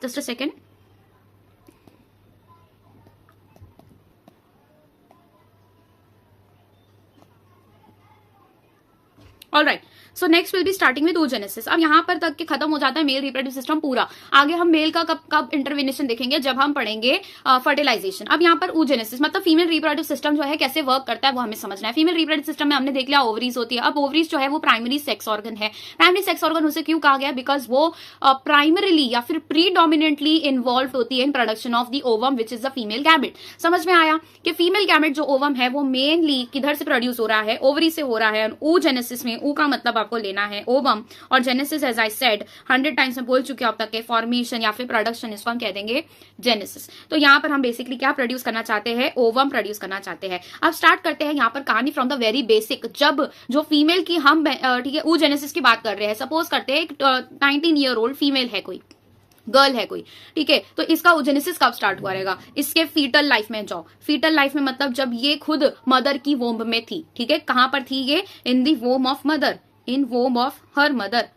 Just a second. Alright, so next will be starting with oogenesis। अब यहाँ पर तक के खत्म हो जाता है मेल रिप्रोडक्टिव सिस्टम पूरा। आगे हम मेल का कब कब इंटरवेनेशन देखेंगे, जब हम पढ़ेंगे फर्टिलाइजेशन। अब यहाँ पर oogenesis मतलब फीमेल रिप्रोडक्टिव सिस्टम जो है कैसे वर्क करता है वो हमें समझना है। फीमेल रिप्रोडक्टिव सिस्टम में हमने देख लिया ओवरीज होती है। अब ओवरीज जो है वो प्राइमरी सेक्स ऑर्गन है। प्राइमरी सेक्स ऑर्गन उसे क्यों कहा गया, बिकॉज वो प्राइमरीली या फिर प्रीडोमिनेंटली इन्वॉल्व होती है in production of the ovum which is the female gamete. समझ में आया कि फीमेल गैमेट जो ओवम है वो मेनली किधर से प्रोड्यूस हो रहा है, ओवरी से हो रहा है। oogenesis में ऊ का मतलब आपको लेना है ओवम, और genesis as I said 100 times में बोल चुके हो अब तक के, फॉर्मेशन या फिर प्रोडक्शन, इसको हम कह देंगे जेनेसिस। तो यहाँ पर हम बेसिकली क्या प्रोड्यूस करना चाहते हैं, ओवम प्रोड्यूस करना चाहते हैं। अब स्टार्ट करते हैं यहाँ पर कहानी फ्रॉम द वेरी बेसिक। जब जो फीमेल की हम ठीक है oogenesis की बात कर रहे हैं, सपोज करते हैं 19 ईयर ओल्ड फीमेल है, कोई गर्ल है कोई, ठीक है, तो इसका oogenesis कब स्टार्ट हुआ रहेगा, इसके फीटल लाइफ में जाओ। फीटल लाइफ में मतलब जब ये खुद मदर की वोम्ब में थी, ठीक है, कहां पर थी ये, in the womb of mother, in womb of her mother,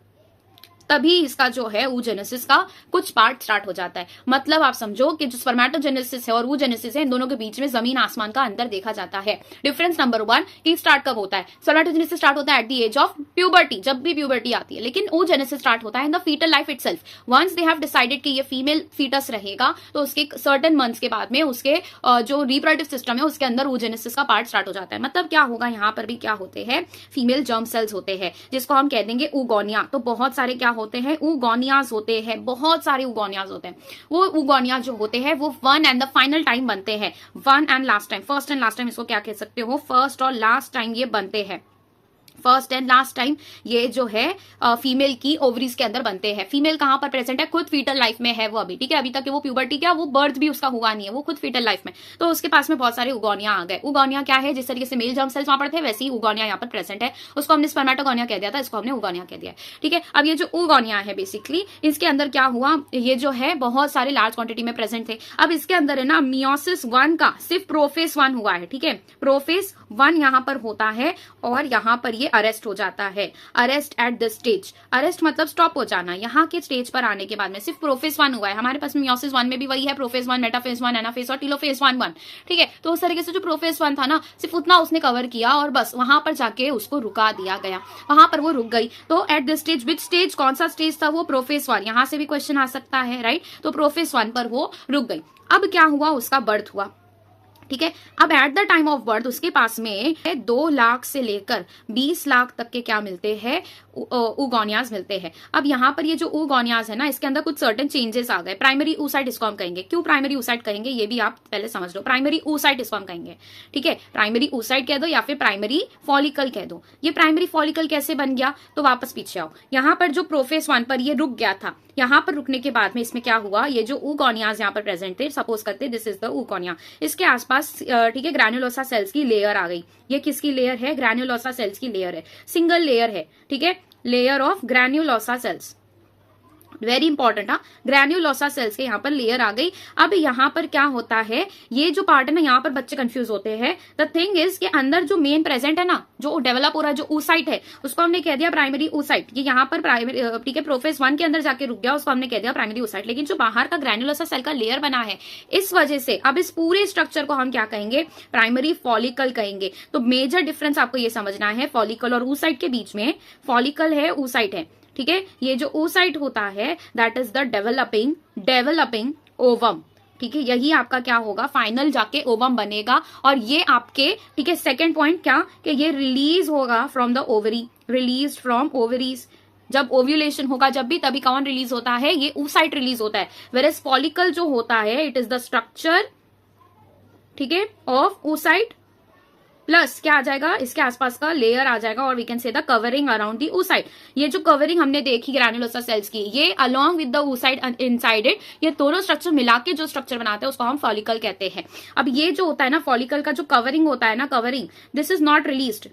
तभी इसका जो है oogenesis का कुछ पार्ट स्टार्ट हो जाता है। मतलब आप समझो कि जो स्पर्मेटोजेनेसिस है और oogenesis है, इन दोनों के बीच में जमीन आसमान का अंतर देखा जाता है। डिफरेंस नंबर 1 कि स्टार्ट कब होता है, स्पर्मेटोजेनेसिस स्टार्ट होता है at the age of puberty, जब भी प्यूबर्टी आती है, लेकिन oogenesis स्टार्ट होता है in the foetal life itself. Once they have decided कि ये फीमेल फीटस रहेगा, तो उसके सर्टेन मंथ्स के बाद में उसके जो रिप्रोडक्टिव सिस्टम है उसके अंदर oogenesis का पार्ट स्टार्ट हो जाता है। मतलब क्या होगा, यहाँ पर भी क्या होते हैं, फीमेल जर्म सेल्स होते हैं, जिसको हम कह देंगे oogonia। तो बहुत सारे क्या होते हैं, oogoनियाज होते हैं, बहुत सारे oogoनियाज होते हैं। वो oogonia जो होते हैं वो one and the final time बनते हैं, one and last time, first and last time इसको क्या कह सकते हो, फर्स्ट और लास्ट टाइम ये बनते हैं। फर्स्ट एंड लास्ट टाइम ये जो है फीमेल की ओवरीज के अंदर बनते हैं। फीमेल कहां पर प्रेजेंट है, खुद फीटल लाइफ में है वो अभी, ठीक है, अभी तक वो प्यूबर्टी क्या, वो बर्थ भी उसका हुआ नहीं है, वो खुद फीटल लाइफ में, तो उसके पास में बहुत सारे oogonia आ गए। oogonia क्या है, जिस तरीके से मेल जर्म सेल्स वहां पर थे वैसे ही oogonia यहाँ पर प्रेजेंट है। उसको हमने स्पर्मेटोगोनिया कह दिया था, इसको हमने oogonia कह दिया, ठीक है। अब ये जो oogonia है बेसिकली, इसके अंदर क्या हुआ, ये जो है बहुत सारे लार्ज क्वांटिटी में प्रेजेंट थे। अब इसके अंदर है ना मियोसिस 1 का सिर्फ प्रोफेस 1 हुआ है, ठीक है, प्रोफेस 1 यहाँ पर होता है और यहाँ पर ये अरेस्ट हो जाता है। Arrest at the stage, arrest मतलब स्टॉप हो जाना, यहाँ के स्टेज पर आने के बाद में सिर्फ प्रोफेस 1 हुआ है। हमारे पास मियोसिस 1 में भी वही है, प्रोफेस 1, मेटाफेस 1, एनाफेस और टीलोफेस 1, ठीक है। तो उस तरीके से जो प्रोफेस 1 था ना, सिर्फ उतना उसने कवर किया और बस वहां पर जाके उसको रुका दिया गया, वहां पर वो रुक गई। तो at the stage, which stage, कौन सा स्टेज था वो, प्रोफेस 1, यहां से भी क्वेश्चन आ सकता है, राइट। तो प्रोफेस 1 पर वो रुक गई। अब क्या हुआ, उसका बर्थ हुआ, ठीक है। अब eight the time of birth उसके पास में 2 लाख से लेकर 20 लाख तक के क्या मिलते हैं, oogoनियाज मिलते हैं। अब यहाँ पर ये जो oogoनियाज है ना, इसके अंदर कुछ सर्टेन चेंजेस आ गए। प्राइमरी oocyte इसको हम कहेंगे। क्यों प्राइमरी oocyte कहेंगे ये भी आप पहले समझ लो। प्राइमरी oocyte इसको हम कहेंगे, ठीक है, प्राइमरी oocyte कह दो या फिर प्राइमरी फॉलिकल कह दो। ये प्राइमरी फॉलिकल कैसे बन गया, तो वापस पीछे आओ, यहाँ पर जो प्रोफेस 1 पर ये रुक गया था, यहाँ पर रुकने के बाद में इसमें क्या हुआ, ये जो oogoनियाज यहाँ पर प्रेजेंट थे, सपोज करते दिस इज द oogonia, इसके आसपास ठीक है ग्रैन्युलोसा सेल्स की लेयर आ गई। ये किसकी लेयर है, ग्रैन्युलोसा सेल्स की लेयर है, सिंगल लेयर है, ठीक है, layer of granulosa cells, very important. हाँ, ग्रैन्युलोसा सेल्स के यहाँ पर लेयर आ गई। अब यहाँ पर क्या होता है, ये जो पार्ट है ना, यहाँ पर बच्चे कंफ्यूज होते हैं। द थिंग इज कि अंदर जो मेन प्रेजेंट है ना, जो डेवलप हो रहा है, जो oocyte है, उसको हमने कह दिया प्राइमरी oocyte। ये यहाँ पर प्राइमरी, ठीक है, प्रोफेस 1 के अंदर जाके रुक गया, उसको हमने कह दिया प्राइमरी oocyte। लेकिन जो बाहर का ग्रैन्युलोसा सेल का लेयर बना है, इस वजह से अब इस पूरे स्ट्रक्चर को हम क्या कहेंगे, प्राइमरी फॉलिकल कहेंगे। तो मेजर डिफरेंस आपको ये समझना है फॉलिकल और oocyte के बीच में। फॉलिकल है, oocyte है, ठीक है। ये जो oocyte होता है that is the developing ovum, ठीक है। यही आपका क्या होगा, फाइनल जाके ओवम बनेगा। और ये आपके, ठीक है, सेकंड पॉइंट क्या, कि ये रिलीज होगा from the ovary, release from ovaries. जब ओव्यूलेशन होगा, जब भी, तभी कौन रिलीज होता है, ये oocyte रिलीज होता है। वेयरएज फॉलिकल जो होता है, इट इज द स्ट्रक्चर, ठीक है, ऑफ oocyte प्लस क्या आ जाएगा, इसके आसपास का लेयर आ जाएगा, और we can say the covering around the oocyte। ये जो कवरिंग हमने देखी ग्रैन्युलोसा सेल्स की, ये along with the oocyte inside it, ये दोनों स्ट्रक्चर मिला के जो स्ट्रक्चर बनाते हैं उसको हम फॉलिकल कहते हैं। अब ये जो होता है ना फॉलिकल का जो कवरिंग होता है ना, covering, this is not released,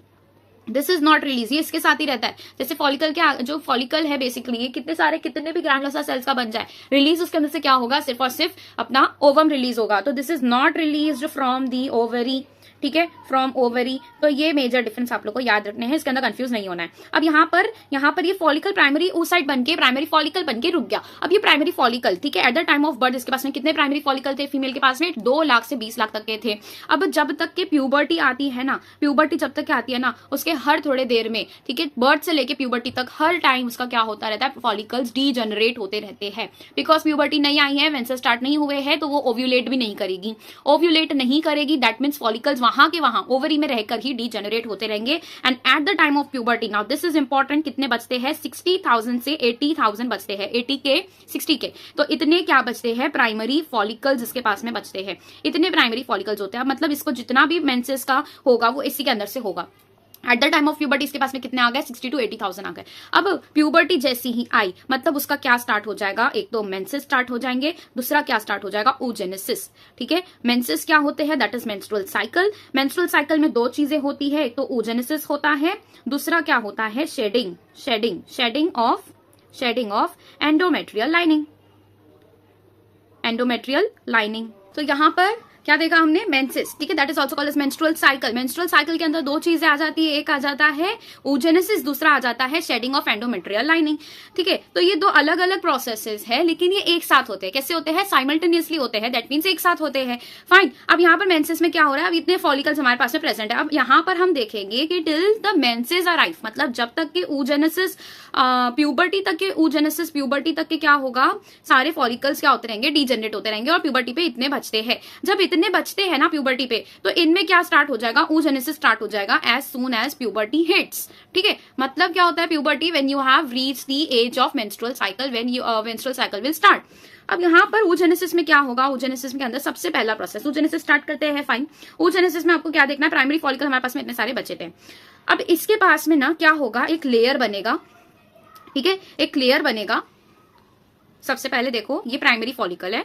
this is not release, ये इसके साथ ही रहता है। जैसे फॉलिकल के जो फॉलिकल है बेसिकली, ये कितने भी ग्रैन्युलोसा सेल्स का बन जाए, रिलीज उसके अंदर से क्या होगा, सिर्फ और सिर्फ अपना ओवम रिलीज होगा। तो this is not released from the ovary, ठीक है, फ्रॉम ओवरी। तो ये मेजर डिफरेंस आप लोग को याद रखने हैं, इसके अंदर कंफ्यूज नहीं होना है। अब यहाँ पर ये फॉलिकल प्राइमरी oocyte बन के प्राइमरी फॉलिकल बन के रुक गया। अब ये प्राइमरी फॉलिकल, ठीक है, at the time of birth इसके पास में कितने प्राइमरी फॉलिकल थे फीमेल के पास में? 2 लाख से 20 लाख तक के थे। अब जब तक के प्यूबर्टी आती है ना, प्यूबर्टी जब तक आती है ना, उसके हर थोड़े देर में, ठीक है, बर्थ से लेके प्यूबर्टी तक हर टाइम उसका क्या होता रहता है? फॉलिकल्स डीजनरेट होते रहते हैं। बिकॉज प्यूबर्टी नहीं आई है, मेंसेस स्टार्ट नहीं हुए हैं, तो वो ओव्यूलेट भी नहीं करेगी। ओव्यूलेट नहीं करेगी, दैट मीन्स फॉलिकल्स वहां के वहां ओवरी में रहकर ही डीजनरेट होते रहेंगे। And eight the time of puberty, now this is important, कितने बचते हैं? 60,000 से 80,000 बचते हैं, 80 के 60 के। तो इतने क्या बचते हैं? प्राइमरी फॉलिकल्स इसके पास में बचते हैं। इतने प्राइमरी फॉलिकल्स होते हैं, मतलब इसको जितना भी मेंसेस का होगा वो इसी के अंदर से होगा। Eight the time of puberty इसके पास में कितने आ गए? 60 to 80,000 आ गए। अब प्यूबर्टी जैसी ही आई, मतलब उसका क्या स्टार्ट हो जाएगा? एक तो मेंसेस स्टार्ट हो जाएंगे, दूसरा क्या स्टार्ट हो जाएगा? oogenesis। ठीक है, मेंसेस क्या होते हैं? That is menstrual cycle. Menstrual cycle में 2 चीजें होती है, एक तो oogenesis होता है, दूसरा क्या होता है? Shedding of endometrial lining. तो यहां पर क्या देखा हमने? मेंसेस, ठीक है, that is also called as menstrual cycle. Menstrual cycle के अंदर 2 चीजें आ जाती है, एक आ जाता है oogenesis, दूसरा आ जाता है शेडिंग ऑफ एंडोमेट्रियल लाइनिंग। ठीक है, तो ये 2 अलग अलग प्रोसेसेस है, लेकिन ये एक साथ होते हैं। कैसे होते हैं? साइमल्टेनियसली होते हैं, दैट मीन्स एक साथ होते हैं। फाइन। अब यहाँ पर मेंसेस में क्या हो रहा है? अब इतने फॉलिकल्स हमारे पास में प्रेजेंट है। अब यहाँ पर हम देखेंगे कि टिल द मेंसेस अराइव, मतलब जब तक के oogenesis, प्यूबर्टी तक के oogenesis, प्यूबर्टी तक के क्या होगा? सारे फॉलिकल्स क्या होते रहेंगे? डीजनरेट होते रहेंगे, और प्यूबर्टी पे इतने बचते हैं। जब इतने बचते हैं ना प्यूबर्टी पे, तो इनमें क्या स्टार्ट हो जाएगा? oogenesis स्टार्ट हो जाएगा as soon as puberty hits. ठीक है, मतलब क्या होता है puberty? When you have reached the age of menstrual cycle, when menstrual cycle will start. अब यहाँ पर oogenesis में क्या होगा? oogenesis के अंदर सबसे पहला प्रोसेस oogenesis स्टार्ट करते हैं। फाइन, oogenesis में आपको क्या देखना है? प्राइमरी फॉलिकल हमारे पास में इतने सारे बचे थे। अब इसके पास में ना क्या होगा? एक लेयर बनेगा। ठीक है, एक लेयर बनेगा। सबसे पहले देखो, ये प्राइमरी फॉलिकल है,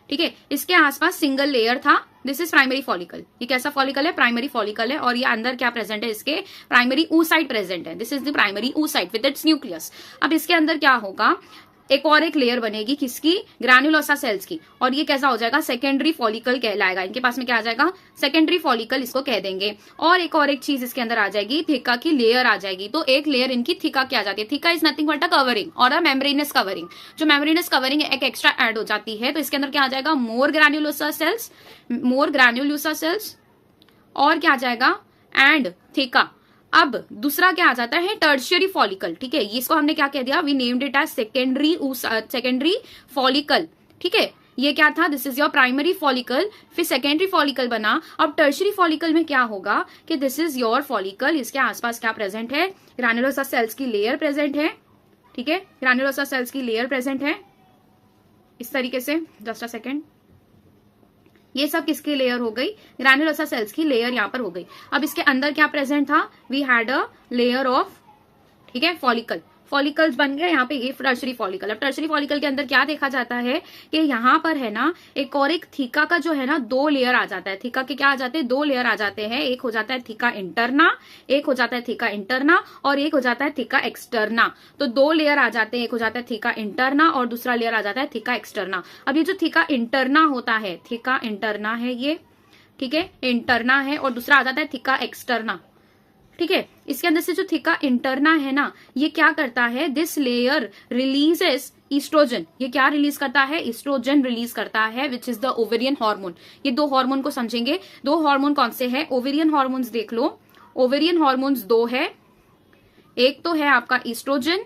ठीक है, इसके आसपास सिंगल लेयर था। This is primary follicle. ये कैसा फॉलिकल है? प्राइमरी फॉलिकल है, और ये अंदर क्या प्रेजेंट है? इसके प्राइमरी oocyte प्रेजेंट है। This is the primary oocyte with its nucleus. अब इसके अंदर क्या होगा? एक लेयर बनेगी, किसकी? ग्रैन्युलोसा सेल्स की, और ये कैसा हो जाएगा? सेकेंडरी फॉलिकल कहलाएगा। इनके पास में क्या आ जाएगा? सेकेंडरी फॉलिकल इसको कह देंगे। और एक चीज इसके अंदर आ जाएगी, थीका की लेयर आ जाएगी। तो एक लेयर इनकी थीका की आ जाती है। Theca is nothing but a covering और अ मेम्ब्रेनस कवरिंग। जो मेम्ब्रेनस कवरिंग एक एक्स्ट्रा ऐड हो जाती है, तो इसके अंदर क्या आ जाएगा? मोर ग्रैन्युलोसा सेल्स, और क्या आ जाएगा? And theca. अब दूसरा क्या आ जाता है? Tertiary follicle. ठीक है, इसको हमने क्या कह दिया? We named it as secondary follicle. ठीक है, ये क्या था? This is your primary follicle, फिर सेकेंडरी फॉलिकल बना। अब टर्शियरी फॉलिकल में क्या होगा कि दिस इज योर फॉलिकल, इसके आसपास क्या प्रेजेंट है? ग्रैन्युलोसा सेल्स की लेयर प्रेजेंट है। ठीक है, ग्रैन्युलोसा सेल्स की लेयर प्रेजेंट है इस तरीके से। जस्ट अ सेकेंड, ये सब किसकी लेयर हो गई? ग्रैन्युलोसा सेल्स की लेयर यहाँ पर हो गई। अब इसके अंदर क्या प्रेजेंट था? We had a layer of, ठीक है, फॉलिकल्स बन गए यहाँ पे। ये टर्शियरी फॉलिकल। अब टर्शियरी फॉलिकल के अंदर क्या देखा जाता है कि यहाँ पर है ना एक थीका का जो है ना 2 लेयर आ जाता है। थीका के क्या आ जाते हैं? 2 लेयर आ जाते हैं। एक हो जाता है थीका इंटरना, और एक हो जाता है थीका एक्सटर्ना। तो 2 लेयर आ जाते हैं, एक हो जाता है थीका इंटरना और दूसरा लेयर आ जाता है थीका एक्सटर्ना। अब ये जो थीका इंटरना होता है, थीका इंटरना है ये, ठीक है, इंटरना है, और दूसरा आ जाता है थीका एक्सटर्ना। ठीक है, इसके अंदर से जो थीका इंटरना है ना, ये क्या करता है? This layer releases oestrogen. ये क्या रिलीज करता है? ईस्ट्रोजन रिलीज करता है, which is the ovarian hormone. ये 2 हार्मोन को समझेंगे। 2 हार्मोन कौन से हैं? ओवेरियन हार्मोन्स देख लो। ओवेरियन हार्मोन्स 2 है, एक तो है आपका ईस्ट्रोजन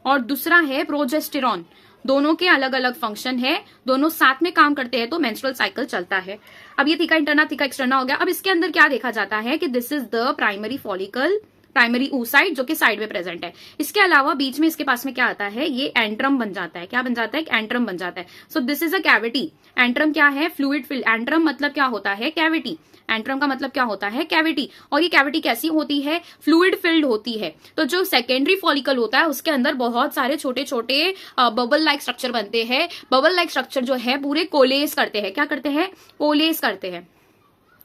और दूसरा है प्रोजेस्टेरॉन। दोनों के अलग अलग फंक्शन है, दोनों साथ में काम करते हैं तो मेंस्ट्रुअल साइकिल चलता है। अब ये थीका इंटरना थीका एक्सटर्ना हो गया। अब इसके अंदर क्या देखा जाता है कि this is the primary follicle, primary oocyte जो कि साइड में प्रेजेंट है। इसके अलावा बीच में इसके पास में क्या आता है? ये एंट्रम बन जाता है। क्या बन जाता है? एंट्रम बन जाता है। So this is a cavity. Antrum क्या है? Fluid filled. एंट्रम मतलब क्या होता है? कैविटी। एंट्रम का मतलब क्या होता है? कैविटी। और ये कैविटी कैसी होती है? फ्लूइड फिल्ड होती है। तो जो सेकेंडरी फॉलिकल होता है उसके अंदर बहुत सारे छोटे छोटे बबल लाइक स्ट्रक्चर बनते हैं। बबल लाइक स्ट्रक्चर जो है पूरे कोलेस करते हैं। क्या करते हैं? कोलेस करते हैं।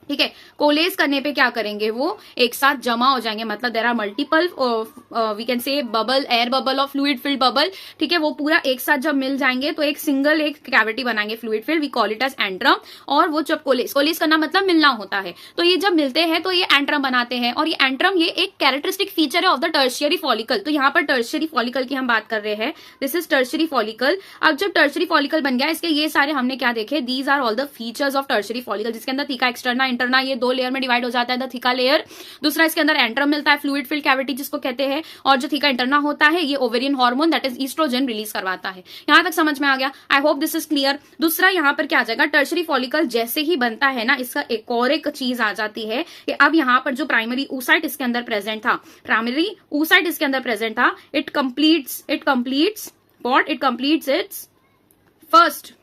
ठीक है। कोलेज करने पे क्या करेंगे, वो एक साथ जमा हो जाएंगे, मतलब there are multiple we can say bubble, air bubble और फ्लूइड फिल्ड बबल, ठीक है। वो पूरा एक साथ जब मिल जाएंगे तो एक सिंगल एक कैविटी बनाएंगे fluid filled, we call it as antrum. और वो जब कोलेज करना मतलब मिलना होता है, तो ये जब मिलते हैं तो ये एंट्रम बनाते हैं। और ये एंट्रम ये एक कैरेक्टरिस्टिक फीचर है ऑफ द टर्शियरी फॉलिकल। तो यहाँ पर टर्शियरी फॉलिकल की हम बात कर रहे हैं, दिस इज टर्शियरी फॉलिकल। अब जब टर्शियरी फॉलिकल बन गया, इसके ये सारे हमने क्या देखे, these are all the features of tertiary follicle, जिसके अंदर थीका एक्सटर्ना इंटरना ये दो लेयर में डिवाइड हो जाता है, द थीका लेयर। दूसरा इसके अंदर एंट्रम मिलता है, फ्लूइड फिल्ड कैविटी जिसको कहते हैं। और जो थीका इंटरना होता है ये ovarian hormone that is oestrogen release करवाता है। यहां तक समझ में आ गया, I hope this is clear. दूसरा यहाँ पर क्या आ जाएगा, टर्शियरी फॉलिकल जैसे ही बनता है ना, इसका एक और एक चीज आ जाती है कि अब यहाँ पर जो प्राइमरी oocyte इसके अंदर प्रेजेंट था, प्राइमरी oocyte इसके अंदर प्रेजेंट था, it completes it's first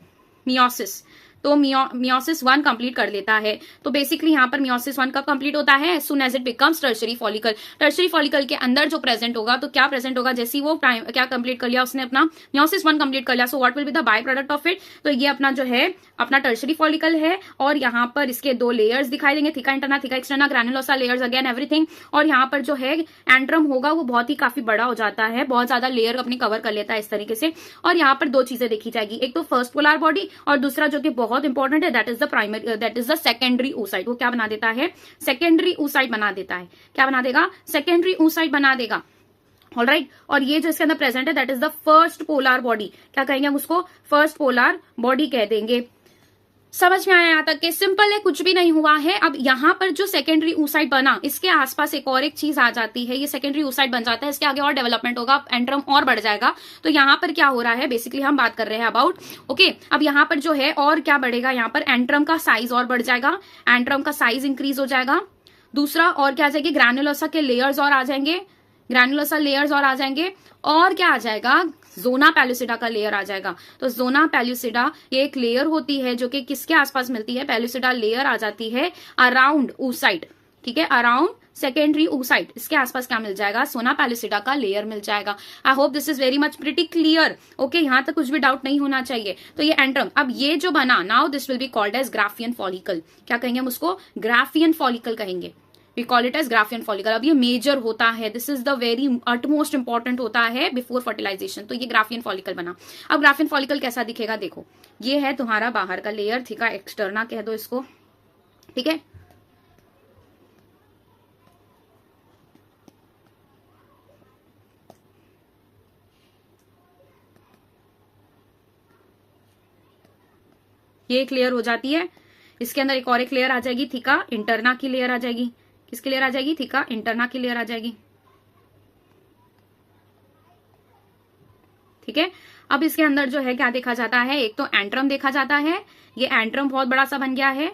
meiosis. तो मियोसिस 1 कंप्लीट कर लेता है। तो बेसिकली यहाँ पर मियोसिस 1 कब कंप्लीट होता है, as soon as it becomes tertiary follicle. Tertiary follicle के अंदर जो प्रेजेंट होगा, तो क्या प्रेजेंट होगा, जैसे वो क्या कंप्लीट कर लिया उसने, अपना मियोसिस 1 कंप्लीट कर लिया, so what will be the by product of it. तो ये अपना जो है अपना टर्शियरी फॉलिकल है, और यहाँ पर इसके दो लेयर्स दिखाई देंगे, theca interna, theca externa, granulosa layers again everything. और यहाँ पर जो है एंट्रम होगा वो बहुत ही काफी बड़ा हो जाता है, बहुत ज्यादा लेयर अपने कवर कर लेता है इस तरीके से। और यहाँ पर दो चीजें देखी जाएगी, एक तो फर्स्ट पोलर बॉडी, और दूसरा जो कि बहुत इंपॉर्टेंट है that is the primary, that is the secondary oocyte। वो क्या बना देता है, सेकेंडरी oocyte बना देता है। क्या बना देगा, सेकेंडरी oocyte बना देगा। ऑलराइट, और ये जो इसके अंदर प्रेजेंट है that is the first polar body. क्या कहेंगे हम उसको, फर्स्ट पोलर बॉडी कह देंगे। समझ में आया यहाँ तक के, सिंपल है, कुछ भी नहीं हुआ है। अब यहाँ पर जो सेकेंडरी oocyte बना, इसके आसपास एक और एक चीज आ जाती है, ये सेकेंडरी oocyte बन जाता है, इसके आगे और डेवलपमेंट होगा, एंट्रम और बढ़ जाएगा। तो यहाँ पर क्या हो रहा है, बेसिकली हम बात कर रहे हैं अबाउट, ओके। अब यहाँ पर जो है और क्या बढ़ेगा, यहाँ पर एंट्रम का साइज और बढ़ जाएगा, एंट्रम का साइज इंक्रीज हो जाएगा। दूसरा और क्या आ जाएगी, ग्रैनुलोसा के लेयर्स और आ जाएंगे, ग्रैनुलोसा लेयर्स और आ जाएंगे। और क्या आ जाएगा, जोना पेलुसिडा का लेयर आ जाएगा। तो जोना पेलुसिडा ये एक लेयर होती है जो कि किसके आसपास मिलती है, पेलुसिडा लेयर आ जाती है अराउंड oocyte, ठीक है, अराउंड सेकेंडरी oocyte। इसके आसपास क्या मिल जाएगा, सोना पेलुसिडा का लेयर मिल जाएगा। आई hope this is very much pretty clear, okay. यहां तक कुछ भी डाउट नहीं होना चाहिए। तो ये एंट्रम, अब ये जो बना, now this will be called as Graafian follicle. क्या कहेंगे हम उसको, ग्राफियन फॉलिकल कहेंगे, we call it as Graafian follicle. अब ये मेजर होता है, this is the very utmost important होता है बिफोर फर्टिलाइजेशन। तो ये ग्राफियन फॉलिकल बना। अब ग्राफियन फॉलिकल कैसा दिखेगा, देखो ये है तुम्हारा बाहर का लेयर, थीका एक्सटर्ना कह दो इसको, ठीक है। ये एक लेयर हो जाती है, इसके अंदर एक और एक लेयर आ जाएगी, थीका इंटरना की लेयर आ जाएगी। किसकी लेयर आ जाएगी, थीका इंटरना की लेयर आ जाएगी, ठीक है। अब इसके अंदर जो है क्या देखा जाता है, एक तो एंट्रम देखा जाता है, ये एंट्रम बहुत बड़ा सा बन गया है।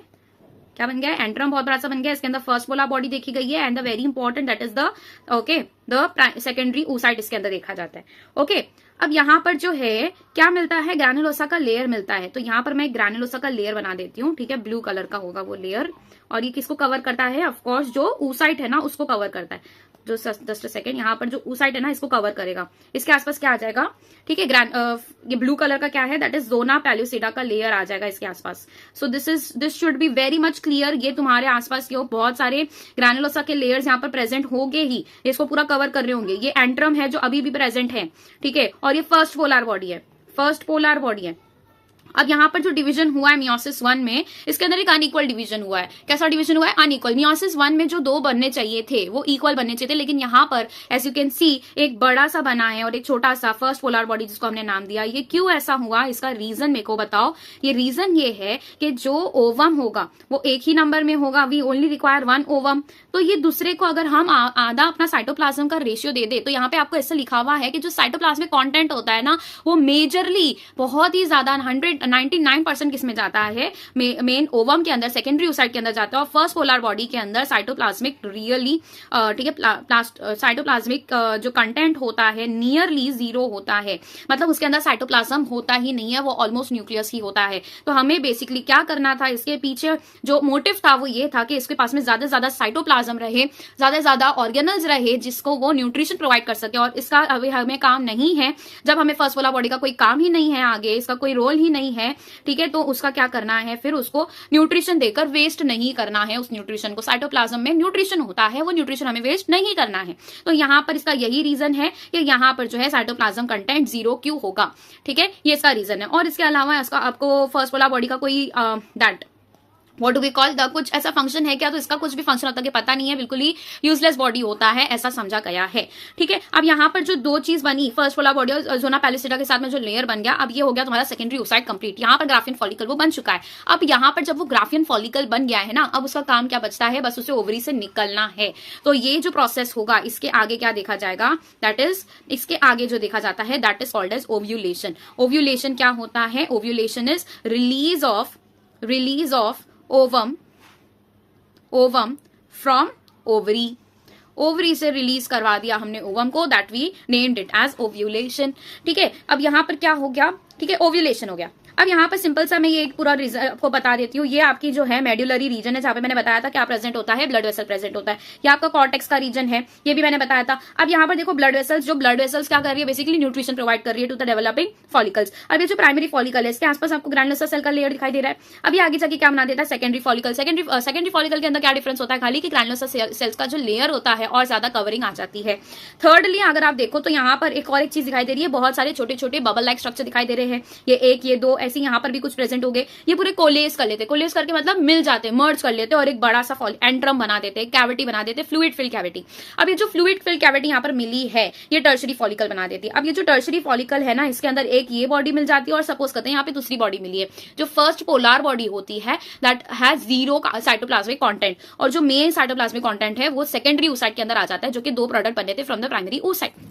क्या बन गया, एंट्रम बहुत बड़ा सा बन गया। इसके अंदर फर्स्ट पोलर बॉडी देखी गई है, and the very important that is the, okay, the secondary oocyte इसके अंदर देखा जाता है, ओके। अब यहाँ पर जो है क्या मिलता है, ग्रैनुलोसा का लेयर मिलता है। तो यहाँ पर मैं ग्रैनुलोसा का लेयर बना देती हूँ, ठीक है, ब्लू कलर का होगा वो लेयर। और ये किसको कवर करता है, ऑफकोर्स जो oocyte है ना उसको कवर करता है। जो जस्ट सेकेंड, यहाँ पर जो oocyte है ना इसको कवर करेगा। इसके आसपास क्या आ जाएगा, ठीक है, ये ब्लू कलर का क्या है, दैट इज जोना पेलुसिडा का लेयर आ जाएगा इसके आसपास। So this should be very much clear. ये तुम्हारे आसपास के बहुत सारे ग्रैनुलोसा के लेयर्स यहाँ पर प्रेजेंट होंगे ही, इसको पूरा कवर कर रहे होंगे। ये एंट्रम है जो अभी भी प्रेजेंट है, ठीक है। और ये फर्स्ट पोलर बॉडी है, फर्स्ट पोलर बॉडी है। अब यहाँ पर जो डिवीजन हुआ है मियोसिस 1 में, इसके अंदर एक अनइक्वल डिवीजन हुआ है। कैसा डिवीजन हुआ है, अनइक्वल। मियोसिस 1 में जो दो बनने चाहिए थे वो इक्वल बनने चाहिए थे, लेकिन यहाँ पर एज यू कैन सी एक बड़ा सा बना है और एक छोटा सा फर्स्ट पोलर बॉडी जिसको हमने नाम दिया। ये क्यों ऐसा हुआ, इसका रीजन मेरे को बताओ। ये रीजन ये है कि जो ओवम होगा वो एक ही नंबर में होगा, वी ओनली रिक्वायर 1 ओवम। तो ये दूसरे को अगर हम आधा अपना साइटोप्लाज्म का रेशियो दे दे, तो यहाँ पे आपको ऐसा लिखा हुआ है कि जो साइटोप्लाज्मिक कंटेंट होता है ना वो मेजरली बहुत ही ज्यादा 99% किस में जाता है, मेन ओवम के अंदर, सेकेंडरी oocyte के अंदर जाता है। और फर्स्ट पोलर बॉडी के अंदर साइटोप्लाज्मिक रियली, ठीक है, साइटोप्लाज्मिक जो कंटेंट होता है नियरली 0 होता है, मतलब उसके अंदर साइटोप्लाज्म होता ही नहीं है, वो ऑलमोस्ट न्यूक्लियस ही होता है। तो हमें बेसिकली क्या करना था, इसके पीछे जो मोटिव था वो ये था कि इसके पास में ज्यादा से ज्यादा साइटोप्लाज्म रहे, ज्यादा से ज्यादा ऑर्गेनल्स रहे जिसको वो न्यूट्रिशन प्रोवाइड कर सके। और इसका अभी हमें काम नहीं है, जब हमें फर्स्ट पोलर बॉडी का कोई काम ही नहीं है आगे, इसका कोई रोल ही नहीं नहीं है, ठीक है, तो उसका क्या करना है, फिर उसको न्यूट्रिशन देकर वेस्ट नहीं करना है। उस न्यूट्रिशन को, साइटोप्लाज्म में न्यूट्रिशन होता है, वो न्यूट्रिशन हमें वेस्ट नहीं करना है। तो यहाँ पर इसका यही रीजन है कि यहाँ पर जो है साइटोप्लाज्म कंटेंट 0 क्यों होगा, ठीक है, ये इसका रीजन है। और इसके अलावा इसका आपको फर्स्ट पोलर बॉडी का कोई that what do we call the कुछ ऐसा फंक्शन है क्या, तो इसका कुछ भी फंक्शन होता है कि पता नहीं है, बिल्कुल ही यूजलेस बॉडी होता है, ऐसा समझा गया है, ठीक है। अब यहाँ पर जो दो चीज बनी, फर्स्ट पोलर बॉडी और जोना पैलिस्टिडा के साथ में जो लेयर बन गया, अब ये हो गया तुम्हारा सेकेंडरी oocyte कंप्लीट। यहाँ पर ग्राफियन फॉलिकल वो बन चुका है। अब यहाँ पर जब वो ग्राफियन फॉलिकल बन गया है ना, अब उसका काम क्या बचता है, बस उसे ओवरी से निकलना है। तो ये जो प्रोसेस होगा, इसके आगे क्या देखा जाएगा, दैट इज, इसके आगे जो देखा जाता है that is called as ovulation. Ovulation क्या होता है, ovulation is release of ovum from ovary. Ovary से रिलीज करवा दिया हमने ओवम को, that we named it as ovulation, ठीक है। अब यहाँ पर क्या हो गया, ठीक है, ओव्यूलेशन हो गया। अब यहाँ पर सिंपल सा मैं ये एक पूरा आपको बता देती हूँ। ये आपकी जो है मेड्युलरी रीजन है, जहाँ पे मैंने बताया था क्या प्रेजेंट होता है, ब्लड वेसल प्रेजेंट होता है। ये आपका कॉर्टेक्स का रीजन है, ये भी मैंने बताया था। अब यहाँ पर देखो ब्लड वेसल्स, जो ब्लड वेसल्स क्या कर रही है, बेसिकली न्यूट्रिशन प्रोवाइड कर रही है टू द डेवलपिंग फॉलिकल्स। अब ये जो प्राइमरी फॉलिकल है, इसके आसपास आपको ग्रैनुलोसा सेल का लेयर दिखाई दे रहा है। अब ये आगे जाके क्या बना देता है, सेकेंडरी फॉलिकल। सेकेंडरी फॉलिकल के अंदर क्या डिफरेंस होता है, खाली कि ग्रैनुलोसा सेल्स का जो लेयर होता है और ज्यादा कवरिंग आ जाती है। थर्डली अगर आप देखो तो यहाँ पर एक और एक चीज दिखाई दे रही है, बहुत सारे छोटे छोटे बबल लाइक स्ट्रक्चर दिखाई दे रहे हैं। ये एक, ये दो, ऐसे यहाँ पर भी कुछ प्रेजेंट हो गए। ये पूरे कोलेस कर लेते, कोलेस करके मतलब मिल जाते, मर्ज कर लेते और एक बड़ा सा एंट्रम बना देते, कैविटी बना देते, फ्लूइड फिल कैविटी। अब ये जो फ्लूइड फिल कैविटी यहाँ पर मिली है, ये टर्शरी फॉलिकल बना देती है। अब ये जो टर्शरी फॉलिकल है ना, इसके अंदर एक ये बॉडी मिल जाती है और सपोज करते हैं यहाँ पे दूसरी बॉडी मिली है। जो फर्स्ट पोलर बॉडी होती है दैट हैज 0 साइटोप्लाज्मिक कंटेंट, और जो मेन साइटोप्लाज्मिक कंटेंट है वो सेकेंडरी oocyte के अंदर आ जाता है, जो कि 2 प्रोडक्ट बने थे फ्रॉम द प्राइमरी oocyte,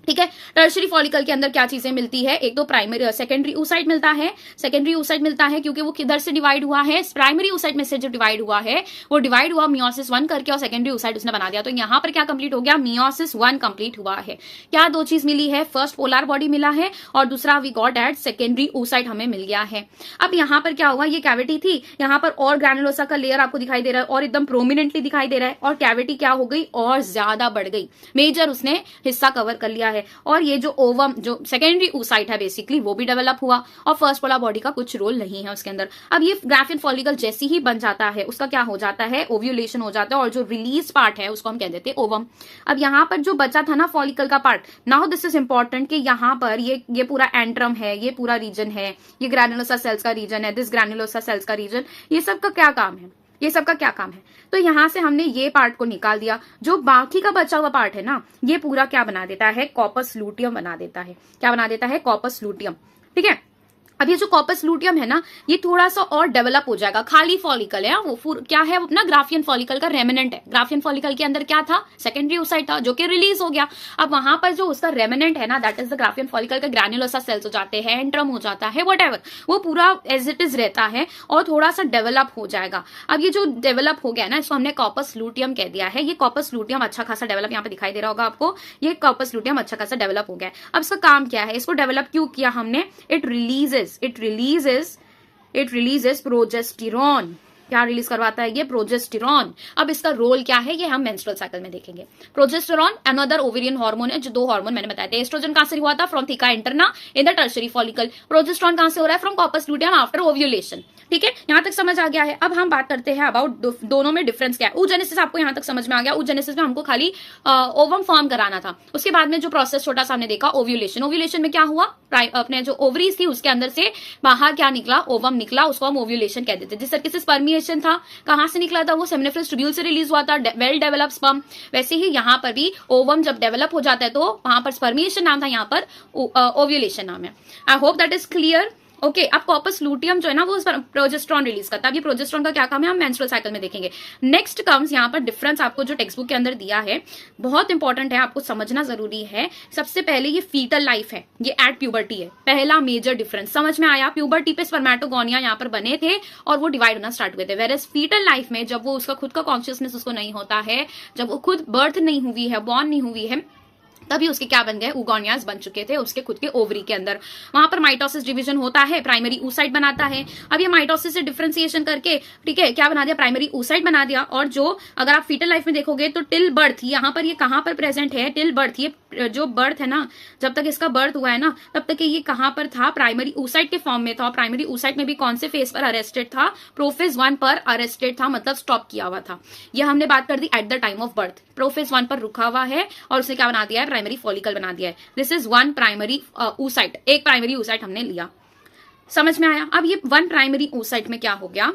ठीक है। टर्शरी फॉलिकल के अंदर क्या चीजें मिलती है, एक तो प्राइमरी सेकेंडरी oocyte मिलता है। सेकेंडरी oocyte मिलता है क्योंकि वो किधर से डिवाइड हुआ है, प्राइमरी oocyte में से जो डिवाइड हुआ है, वो डिवाइड हुआ मियोसिस 1 करके और सेकेंडरी oocyte उसने बना दिया। तो यहाँ पर क्या कंप्लीट हो गया, मियोसिस 1 कंप्लीट हुआ है। क्या दो चीज मिली है, फर्स्ट पोलर बॉडी मिला है और दूसरा we got at secondary oocyte हमें मिल गया है। अब यहाँ पर क्या हुआ, ये कैविटी थी, यहाँ पर और ग्रैनुलोसा का लेयर आपको दिखाई दे रहा है और एकदम प्रोमिनेंटली दिखाई दे रहा है, और कैविटी क्या हो गई, और ज्यादा बढ़ गई, मेजर उसने हिस्सा कवर कर लिया है। और ये जो ओवम, जो सेकेंडरी oocyte है बेसिकली, वो भी डेवलप हुआ और फर्स्ट पोलर बॉडी का कुछ रोल नहीं है उसके अंदर। अब ये ग्राफियन फॉलिकल जैसे ही बन जाता है, उसका क्या हो जाता है, ओव्यूलेशन हो जाता है, और जो रिलीज पार्ट है उसको हम कह देते हैं ओवम। अब यहाँ पर जो बचा था ना फॉलिकल का part, now this is important कि यहाँ पर ये पूरा एंट्रम है, ये पूरा रीजन है, ये ग्रैनुलोसा सेल्स का रीजन है, दिस ग्रैनुलोसा सेल्स का रीजन, ये सब का क्या काम है, ये सब का क्या काम है। तो यहां से हमने ये पार्ट को निकाल दिया, जो बाकी का बचा हुआ पार्ट है ना, ये पूरा क्या बना देता है, कॉर्पस लूटियम बना देता है। क्या बना देता है, कॉर्पस लूटियम, ठीक है। अब ये जो कॉर्पस लूटियम है ना, ये थोड़ा सा और डेवलप हो जाएगा। खाली फॉलिकल है वो क्या है, अपना ग्राफियन फॉलिकल का रेमिनेंट है। ग्राफियन फॉलिकल के अंदर क्या था, सेकेंडरी oocyte था, जो कि रिलीज हो गया। अब वहां पर जो उसका रेमिनेंट है ना, that is the Graafian follicle का ग्रैनुलोसा सेल्स हो जाते हैं, एंट्रम हो जाता है, व्हाटएवर, वो पूरा एज इट इज रहता है और थोड़ा सा डेवलप हो जाएगा। अब ये जो डेवलप हो गया ना, इसको हमने कॉर्पस लूटियम कह दिया है। ये कॉर्पस लूटियम अच्छा खासा डेवलप, यहाँ पे दिखाई दे रहा होगा आपको, ये कॉर्पस लूटियम अच्छा खासा डेवलप हो गया। अब इसका काम क्या है, इसको डेवलप क्यों किया हमने, इट रिलीजेस प्रोजेस्टेरॉन। क्या रिलीज करवाता है ये, प्रोजेस्टेरॉन। अब इसका रोल क्या है, ये हम मेंस्ट्रुअल साइकिल में देखेंगे। प्रोजेस्टेरॉन अनदर ओवेरियन हार्मोन है, जो 2 हार्मोन मैंने बताए थे। एस्ट्रोजन कहां से हुआ था, from theca interna in the tertiary follicle. Progesterone कहां से हो रहा है, from corpus luteum after ovulation, ठीक है। यहां तक समझ आ गया है। अब हम बात करते हैं अबाउट दोनों में डिफरेंस क्या है। oogenesis आपको यहां तक समझ में आ गया। oogenesis में हमको खाली ओवम फॉर्म कराना था। उसके बाद में जो प्रोसेस छोटा सा हमने देखा, ओव्यूलेशन। ओव्यूलेशन में क्या हुआ, अपने जो ओवरीज थी उसके अंदर से बाहर क्या निकला, ओवम निकला, उसको हम ओव्यूलेशन कहते थे। जिस तरीके से स्पर्मिएशन था, कहां से निकला था, वो सेमिनिफरस ट्यूब्यूल से रिलीज हुआ था, वेल डेवलप्ड स्पर्म। वैसे ही यहाँ पर भी ओवम जब डेवलप हो जाता है तो वहां पर स्पर्मिएशन नाम था, यहाँ पर ओव्यूलेशन नाम है। I hope that is clear. Okay, अब कॉर्पस लूटियम जो है ना, वो प्रोजेस्टेरॉन रिलीज करता है। अब ये प्रोजेस्टेरॉन का क्या काम है, हम मेंस्ट्रुअल साइकिल में देखेंगे। नेक्स्ट कम्स यहाँ पर डिफरेंस, आपको जो टेक्स्ट बुक के अंदर दिया है बहुत इंपॉर्टेंट है, आपको समझना जरूरी है। सबसे पहले ये फीटल लाइफ है, ये एट प्यूबर्टी है, पहला मेजर डिफरेंस समझ में आया। प्यूबर्टी पे स्पर्मेटोगोनिया यहाँ पर बने थे और वो डिवाइड होना स्टार्ट हुए थे। वेयर एज फीटल लाइफ में जब वो उसका खुद का कॉन्शियसनेस उसको नहीं होता है, जब वो खुद बर्थ नहीं हुई है, बॉर्न नहीं हुई है, तभी उसके क्या बन गए, उगोनियाज बन चुके थे उसके खुद के ओवरी के अंदर। वहां पर माइटोसिस डिवीजन होता है, प्राइमरी oocyte बनाता है। अब ये माइटोसिस से डिफरेंशिएशन करके, ठीक है, क्या बना दिया, प्राइमरी oocyte बना दिया। और जो अगर आप फीटल लाइफ में देखोगे तो टिल बर्थ, यहाँ पर ये कहां पर प्रेजेंट है, टिल बर्थ ये जो बर्थ है ना, जब तक इसका बर्थ हुआ है ना, तब तक ये कहां पर था, प्राइमरी oocyte के फॉर्म में था। प्राइमरी oocyte में भी कौन से फेज पर अरेस्टेड था, प्रोफेज 1 पर अरेस्टेड था, मतलब स्टॉप किया हुआ था। यह हमने बात कर दी at the time of birth. Prophase 1 पर रुका हुआ है और उसने क्या बना दिया है, प्राइमरी फॉलिकल बना दिया है। दिस इज 1 प्राइमरी oocyte, एक प्राइमरी oocyte हमने लिया। समझ में आया? अब ये 1 प्राइमरी oocyte में क्या हो गया,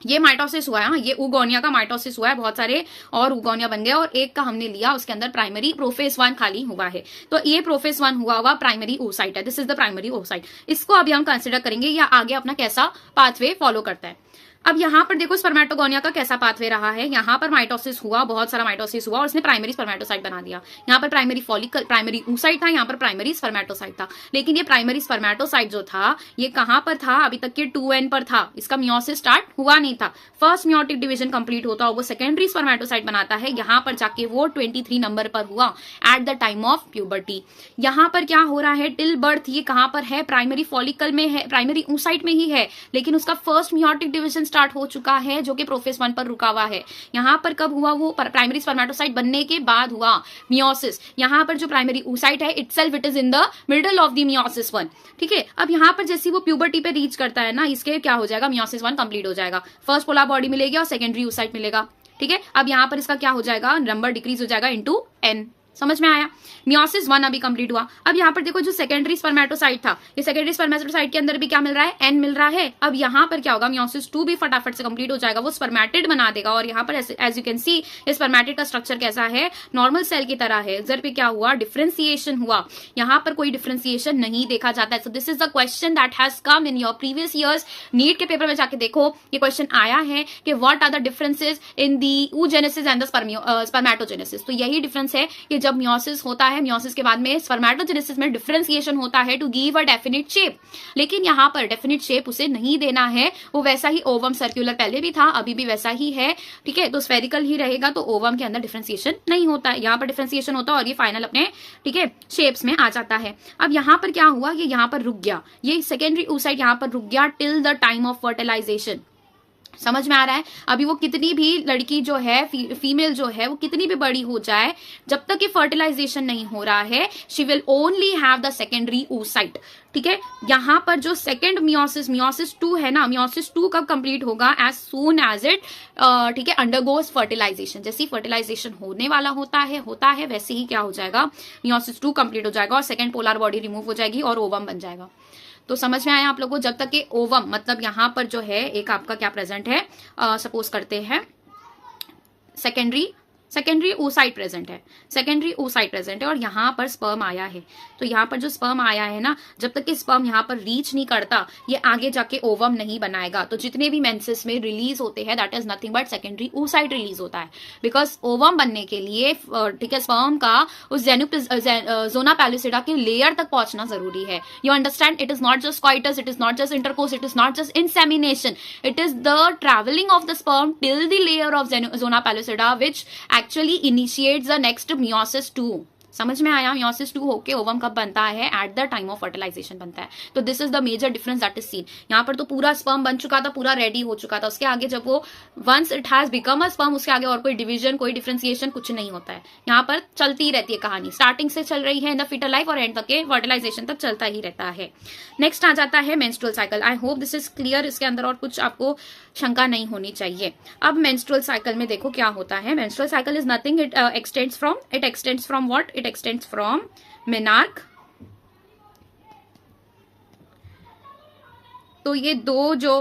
ये माइटोसिस हुआ है, ये उगोनिया का माइटोसिस हुआ है, बहुत सारे और उगोनिया बन गए और एक का हमने लिया, उसके अंदर प्राइमरी प्रोफेज 1 खाली हुआ है। तो ये प्रोफेज 1 हुआ प्राइमरी oocyte है। This is the primary oocyte। इसको अभी हम कंसिडर करेंगे या आगे अपना कैसा पाथवे फॉलो करता है। अब यहाँ पर देखो स्पर्मेटोगोनिया का कैसा पाथवे रहा है। यहाँ पर माइटोसिस हुआ, बहुत सारा माइटोसिस हुआ और उसने प्राइमरी स्पर्मेटोसाइट बना दिया। यहाँ पर प्राइमरी फॉलिकल, प्राइमरी oocyte था, यहाँ पर प्राइमरी स्पर्मेटोसाइट था। लेकिन ये प्राइमरी स्पर्मेटोसाइट जो था ये कहां पर था, अभी तक के 2n पर था, इसका मियोसिस स्टार्ट हुआ नहीं था। फर्स्ट मियोटिक डिवीजन कंप्लीट होता है, वो सेकेंडरी स्पर्मेटोसाइट बनाता है, यहाँ पर जाके वो 23 नंबर पर हुआ at the time of puberty. यहाँ पर क्या हो रहा है, टिल बर्थ ये कहां पर है, प्राइमरी फॉलिकल में है, प्राइमरी oocyte में ही है, लेकिन उसका फर्स्ट मियोटिक डिवीजन स्टार्ट हो चुका है जो कि प्रोफेज 1 पर रुका हुआ है। यहां पर कब हुआ, वो प्राइमरी स्पर्मेटोसाइट बनने के बाद हुआ मियोसिस। यहां पर जो प्राइमरी oocyte है itself it is in the middle of the meiosis 1। ठीक है, अब यहां पर जैसे वो प्यूबर्टी पे रीच करता है ना, इसके क्या हो जाएगा, मियोसिस 1 कंप्लीट हो जाएगा, फर्स्ट पोलर बॉडी मिलेगी और सेकेंडरी oocyte मिलेगा। ठीक है, अब यहां पर इसका क्या हो जाएगा, नंबर डिक्रीज हो जाएगा इनटू n। समझ में आया? मियोसिस 1 अभी कंप्लीट हुआ। अब यहाँ पर देखो जो सेकेंडरी स्पर्मेटोसाइट था, ये सेकेंडरी स्पर्मेटोसाइट के अंदर भी क्या मिल रहा है, n मिल रहा है। अब यहाँ पर क्या होगा, मियोसिस 2 भी फटाफट से कंप्लीट हो जाएगा, वो स्पर्मेटिड बना देगा। और यहाँ पर as you can see spermatid का स्ट्रक्चर कैसा है, नॉर्मल सेल की तरह है। इधर पे क्या हुआ, डिफरेंशिएशन हुआ, यहाँ पर कोई डिफरेंशिएशन नहीं देखा जाता है। So this is the question that has come in your previous years. NEET के पेपर में जाके देखो, ये क्वेश्चन आया है कि what are the differences in the oogenesis and the spermatogenesis. तो यही डिफरेंस है कि जब मियोसिस होता है, मियोसिस के बाद में स्पर्मेटोजेनेसिस में डिफरेंशिएशन होता है to give a definite shape. लेकिन यहाँ पर डेफिनिट शेप उसे नहीं देना है, वो वैसा ही ओवम सर्कुलर पहले भी था, अभी भी वैसा ही है। ठीक है, तो स्फेरिकल ही रहेगा, तो ओवम के अंदर डिफरेंशिएशन नहीं होता है, यहाँ पर डिफरेंशिएशन होता है और ये फाइनल अपने ठीक है शेप्स में आ जाता है। अब यहाँ पर क्या हुआ, ये यहाँ पर रुक गया, ये सेकेंडरी oocyte यहाँ पर रुक गया till the time of fertilisation. समझ में आ रहा है? अभी वो कितनी भी लड़की जो है, फीमेल जो है, वो कितनी भी बड़ी हो जाए, जब तक ये फर्टिलाइजेशन नहीं हो रहा है, she will only have the secondary oocyte। ठीक है, यहाँ पर जो सेकेंड मियोसिस 2 है ना, मियोसिस 2 कब कंप्लीट होगा, एज सून एज इट ठीक है अंडरगोज फर्टिलाइजेशन। जैसे ही फर्टिलाइजेशन होने वाला होता है वैसे ही क्या हो जाएगा, मियोसिस 2 कंप्लीट हो जाएगा और सेकेंड पोलर बॉडी रिमूव हो जाएगी और ओवम बन जाएगा। तो समझ में आया आप लोगों को? जब तक कि ओवम मतलब यहाँ पर जो है एक आपका क्या प्रेजेंट है, सपोज करते हैं सेकेंडरी oocyte प्रेजेंट है, सेकेंडरी oocyte प्रेजेंट है और यहाँ पर स्पर्म आया है। तो यहाँ पर जो स्पर्म आया है ना, जब तक कि स्पर्म यहाँ पर रीच नहीं करता, ये आगे जाके ओवम नहीं बनाएगा। तो जितने भी मेंसेस में रिलीज होते हैं that is nothing but secondary oocyte release होता है, बिकॉज ओवम बनने के लिए ठीक है स्पर्म का उस जोना पैलिसिडा के लेयर तक पहुंचना जरूरी है। You understand? It is not just coitus, it is not just intercourse, it is not just insemination, it is the travelling of the sperm till the layer of zona pellucida which actually initiates the next meiosis 2। समझ में आया? Meiosis 2 होके ovum कब बनता है, at the time of fertilisation बनता है। तो this is the major difference that is seen. यहाँ पर तो पूरा स्पर्म बन चुका था, पूरा रेडी हो चुका था, उसके आगे जब वो once it has become a sperm, उसके आगे और कोई डिवीजन, कोई डिफरेंशिएशन कुछ नहीं होता है। यहाँ पर चलती रहती है कहानी, स्टार्टिंग से चल रही है इन द फीटल लाइफ और एंड तक के फर्टिलाइजेशन तक चलता ही रहता है। नेक्स्ट आ जाता है menstrual cycle. I hope this is clear, इसके अंदर और कुछ आपको शंका नहीं होनी चाहिए। अब मेंस्ट्रुअल साइकिल में देखो क्या होता है। Menstrual cycle is nothing, it extends from what, it extends from menarche. तो ये दो जो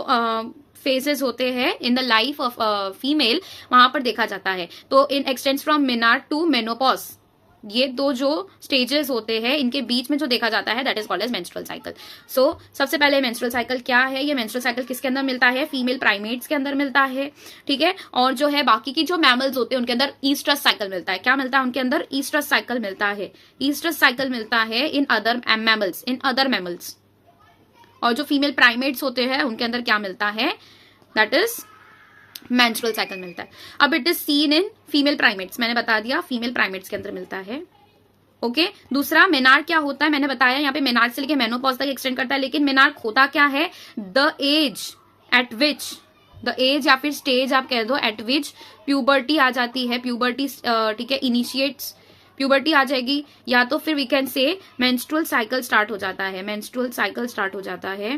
फेजेस होते हैं in the life of female, वहां पर देखा जाता है। तो in extends from menarche to menopause, ये दो जो स्टेजेस होते हैं इनके बीच में जो देखा जाता है that is called as menstrual cycle. So सबसे पहले मेंस्ट्रुअल साइकिल क्या है, ये मेंस्ट्रुअल साइकिल किसके अंदर मिलता है, फीमेल प्राइमेट्स के अंदर मिलता है। ठीक है, और जो है बाकी की जो मैमल्स होते हैं उनके अंदर ईस्ट्रस साइकिल मिलता है। क्या मिलता है उनके अंदर? ईस्ट्रस साइकिल मिलता है। ईस्ट्रस साइकिल मिलता है इन अदर मैमल्स। और जो फीमेल प्राइमेट्स होते हैं उनके अंदर क्या मिलता है, दैट इज मेंस्ट्रुअल साइकिल मिलता है। अब it is seen in female primates, मैंने बता दिया फीमेल प्राइमेट्स के अंदर मिलता है। ओके, दूसरा मेनार्क क्या होता है, मैंने बताया यहाँ पे मेनार्क से लेके मेनोपॉज तक एक्सटेंड करता है। लेकिन मेनार्क होता क्या है, द एज या फिर स्टेज आप कह दो एट विच प्यूबर्टी आ जाती है। प्यूबर्टी ठीक है इनिशिएट्स प्यूबर्टी आ जाएगी, या तो फिर we can say menstrual cycle start हो जाता है, मेंस्ट्रुअल साइकिल स्टार्ट हो जाता है।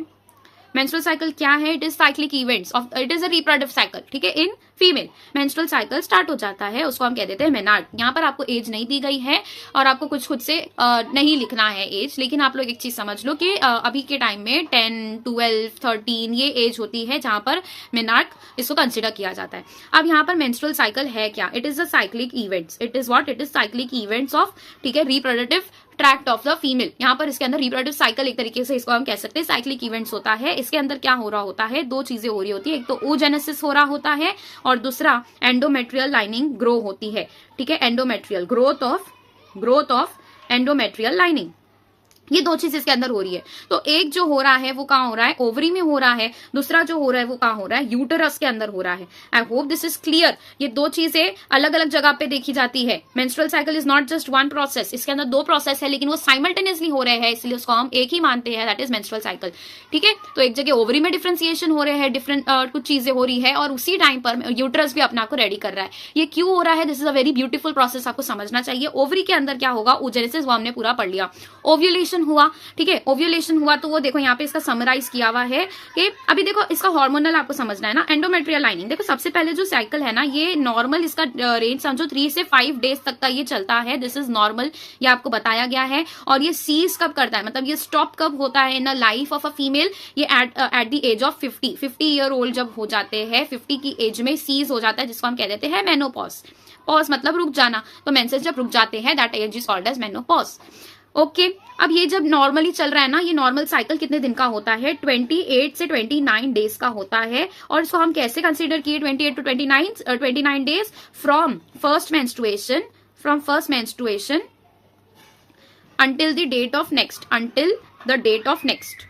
मेंस्ट्रुअल साइकिल क्या है? It is cyclic events of, it is a reproductive cycle, ठीक है, in female. Menstrual cycle start हो जाता है, उसको हम कह देते हैं मेनार्ड। यहाँ पर आपको एज नहीं दी गई है और आपको कुछ खुद से नहीं लिखना है एज, लेकिन आप लोग एक चीज समझ लो कि अभी के टाइम में 10, 12, 13 ये एज होती है जहां पर मेनार्ड इसको कंसिडर किया जाता है। अब यहाँ पर मेंस्ट्रुअल साइकिल है क्या? It is a cyclic events, it is what? It is cyclic events of, ठीक है, reproductive tract of the female. यहाँ पर इसके अंदर रिप्रोडक्टिव साइकिल एक तरीके से इसको हम कह सकते हैं साइक्लिक इवेंट्स होता है। इसके अंदर क्या हो रहा होता है? दो चीजें हो रही होती है, एक तो oogenesis हो रहा होता है और दूसरा एंडोमेट्रियल लाइनिंग ग्रो होती है, ठीक है, endometrial growth of endometrial lining. ये दो चीज इसके अंदर हो रही है। तो एक जो हो रहा है वो कहाँ हो रहा है? ओवरी में हो रहा है। दूसरा जो हो रहा है वो कहाँ हो रहा है? यूटरस के अंदर हो रहा है। आई होप दिस इज क्लियर। ये दो चीजें अलग अलग जगह पे देखी जाती है। Menstrual cycle is not just one process, इसके अंदर दो प्रोसेस है, लेकिन वो साइमल्टेनियसली हो रहे हैं, इसलिए उसको हम एक ही मानते हैं, दैट इज मेंस्ट्रुअल साइकिल, ठीक है। तो एक जगह ओवरी में डिफरेंशिएशन हो रहे हैं, डिफरेंट कुछ चीजें हो रही है, और उसी टाइम पर यूटरस भी अपना को रेडी कर रहा है। ये क्यों हो रहा है? This is a very beautiful process, आपको समझना चाहिए। ओवरी के अंदर क्या होगा? oogenesis, वो हमने पूरा पढ़ लिया। ओव्यूलेशन हुआ, ठीक है, ओव्यूलेशन हुआ तो वो देखो यहाँ पे इसका समराइज किया हुआ है कि अभी देखो इसका हार्मोनल आपको समझना है ना। एंडोमेट्रियल लाइनिंग, देखो सबसे पहले जो साइकिल है ना, ये नॉर्मल, इसका रेंज समझो 3 से 5 डेज तक का ये चलता है। दिस इज नॉर्मल, ये आपको बताया गया है। और ये सीज कब करता है, मतलब ये स्टॉप कब होता है in a life of a female? ये at the age of 50 year old जब हो जाते हैं, 50 की एज में सीज हो जाता है, जिसको हम कह देते हैं मेनोपॉज। पॉज मतलब रुक जाना, तो मेंसेस जब रुक जाते हैं, that age is called as menopause. Okay, अब ये जब नॉर्मली चल रहा है ना, ये नॉर्मल साइकिल कितने दिन का होता है? 28 से 29 डेज का होता है। और इसको हम कैसे कंसीडर किए 28 to 29 days? From first menstruation until the date of next,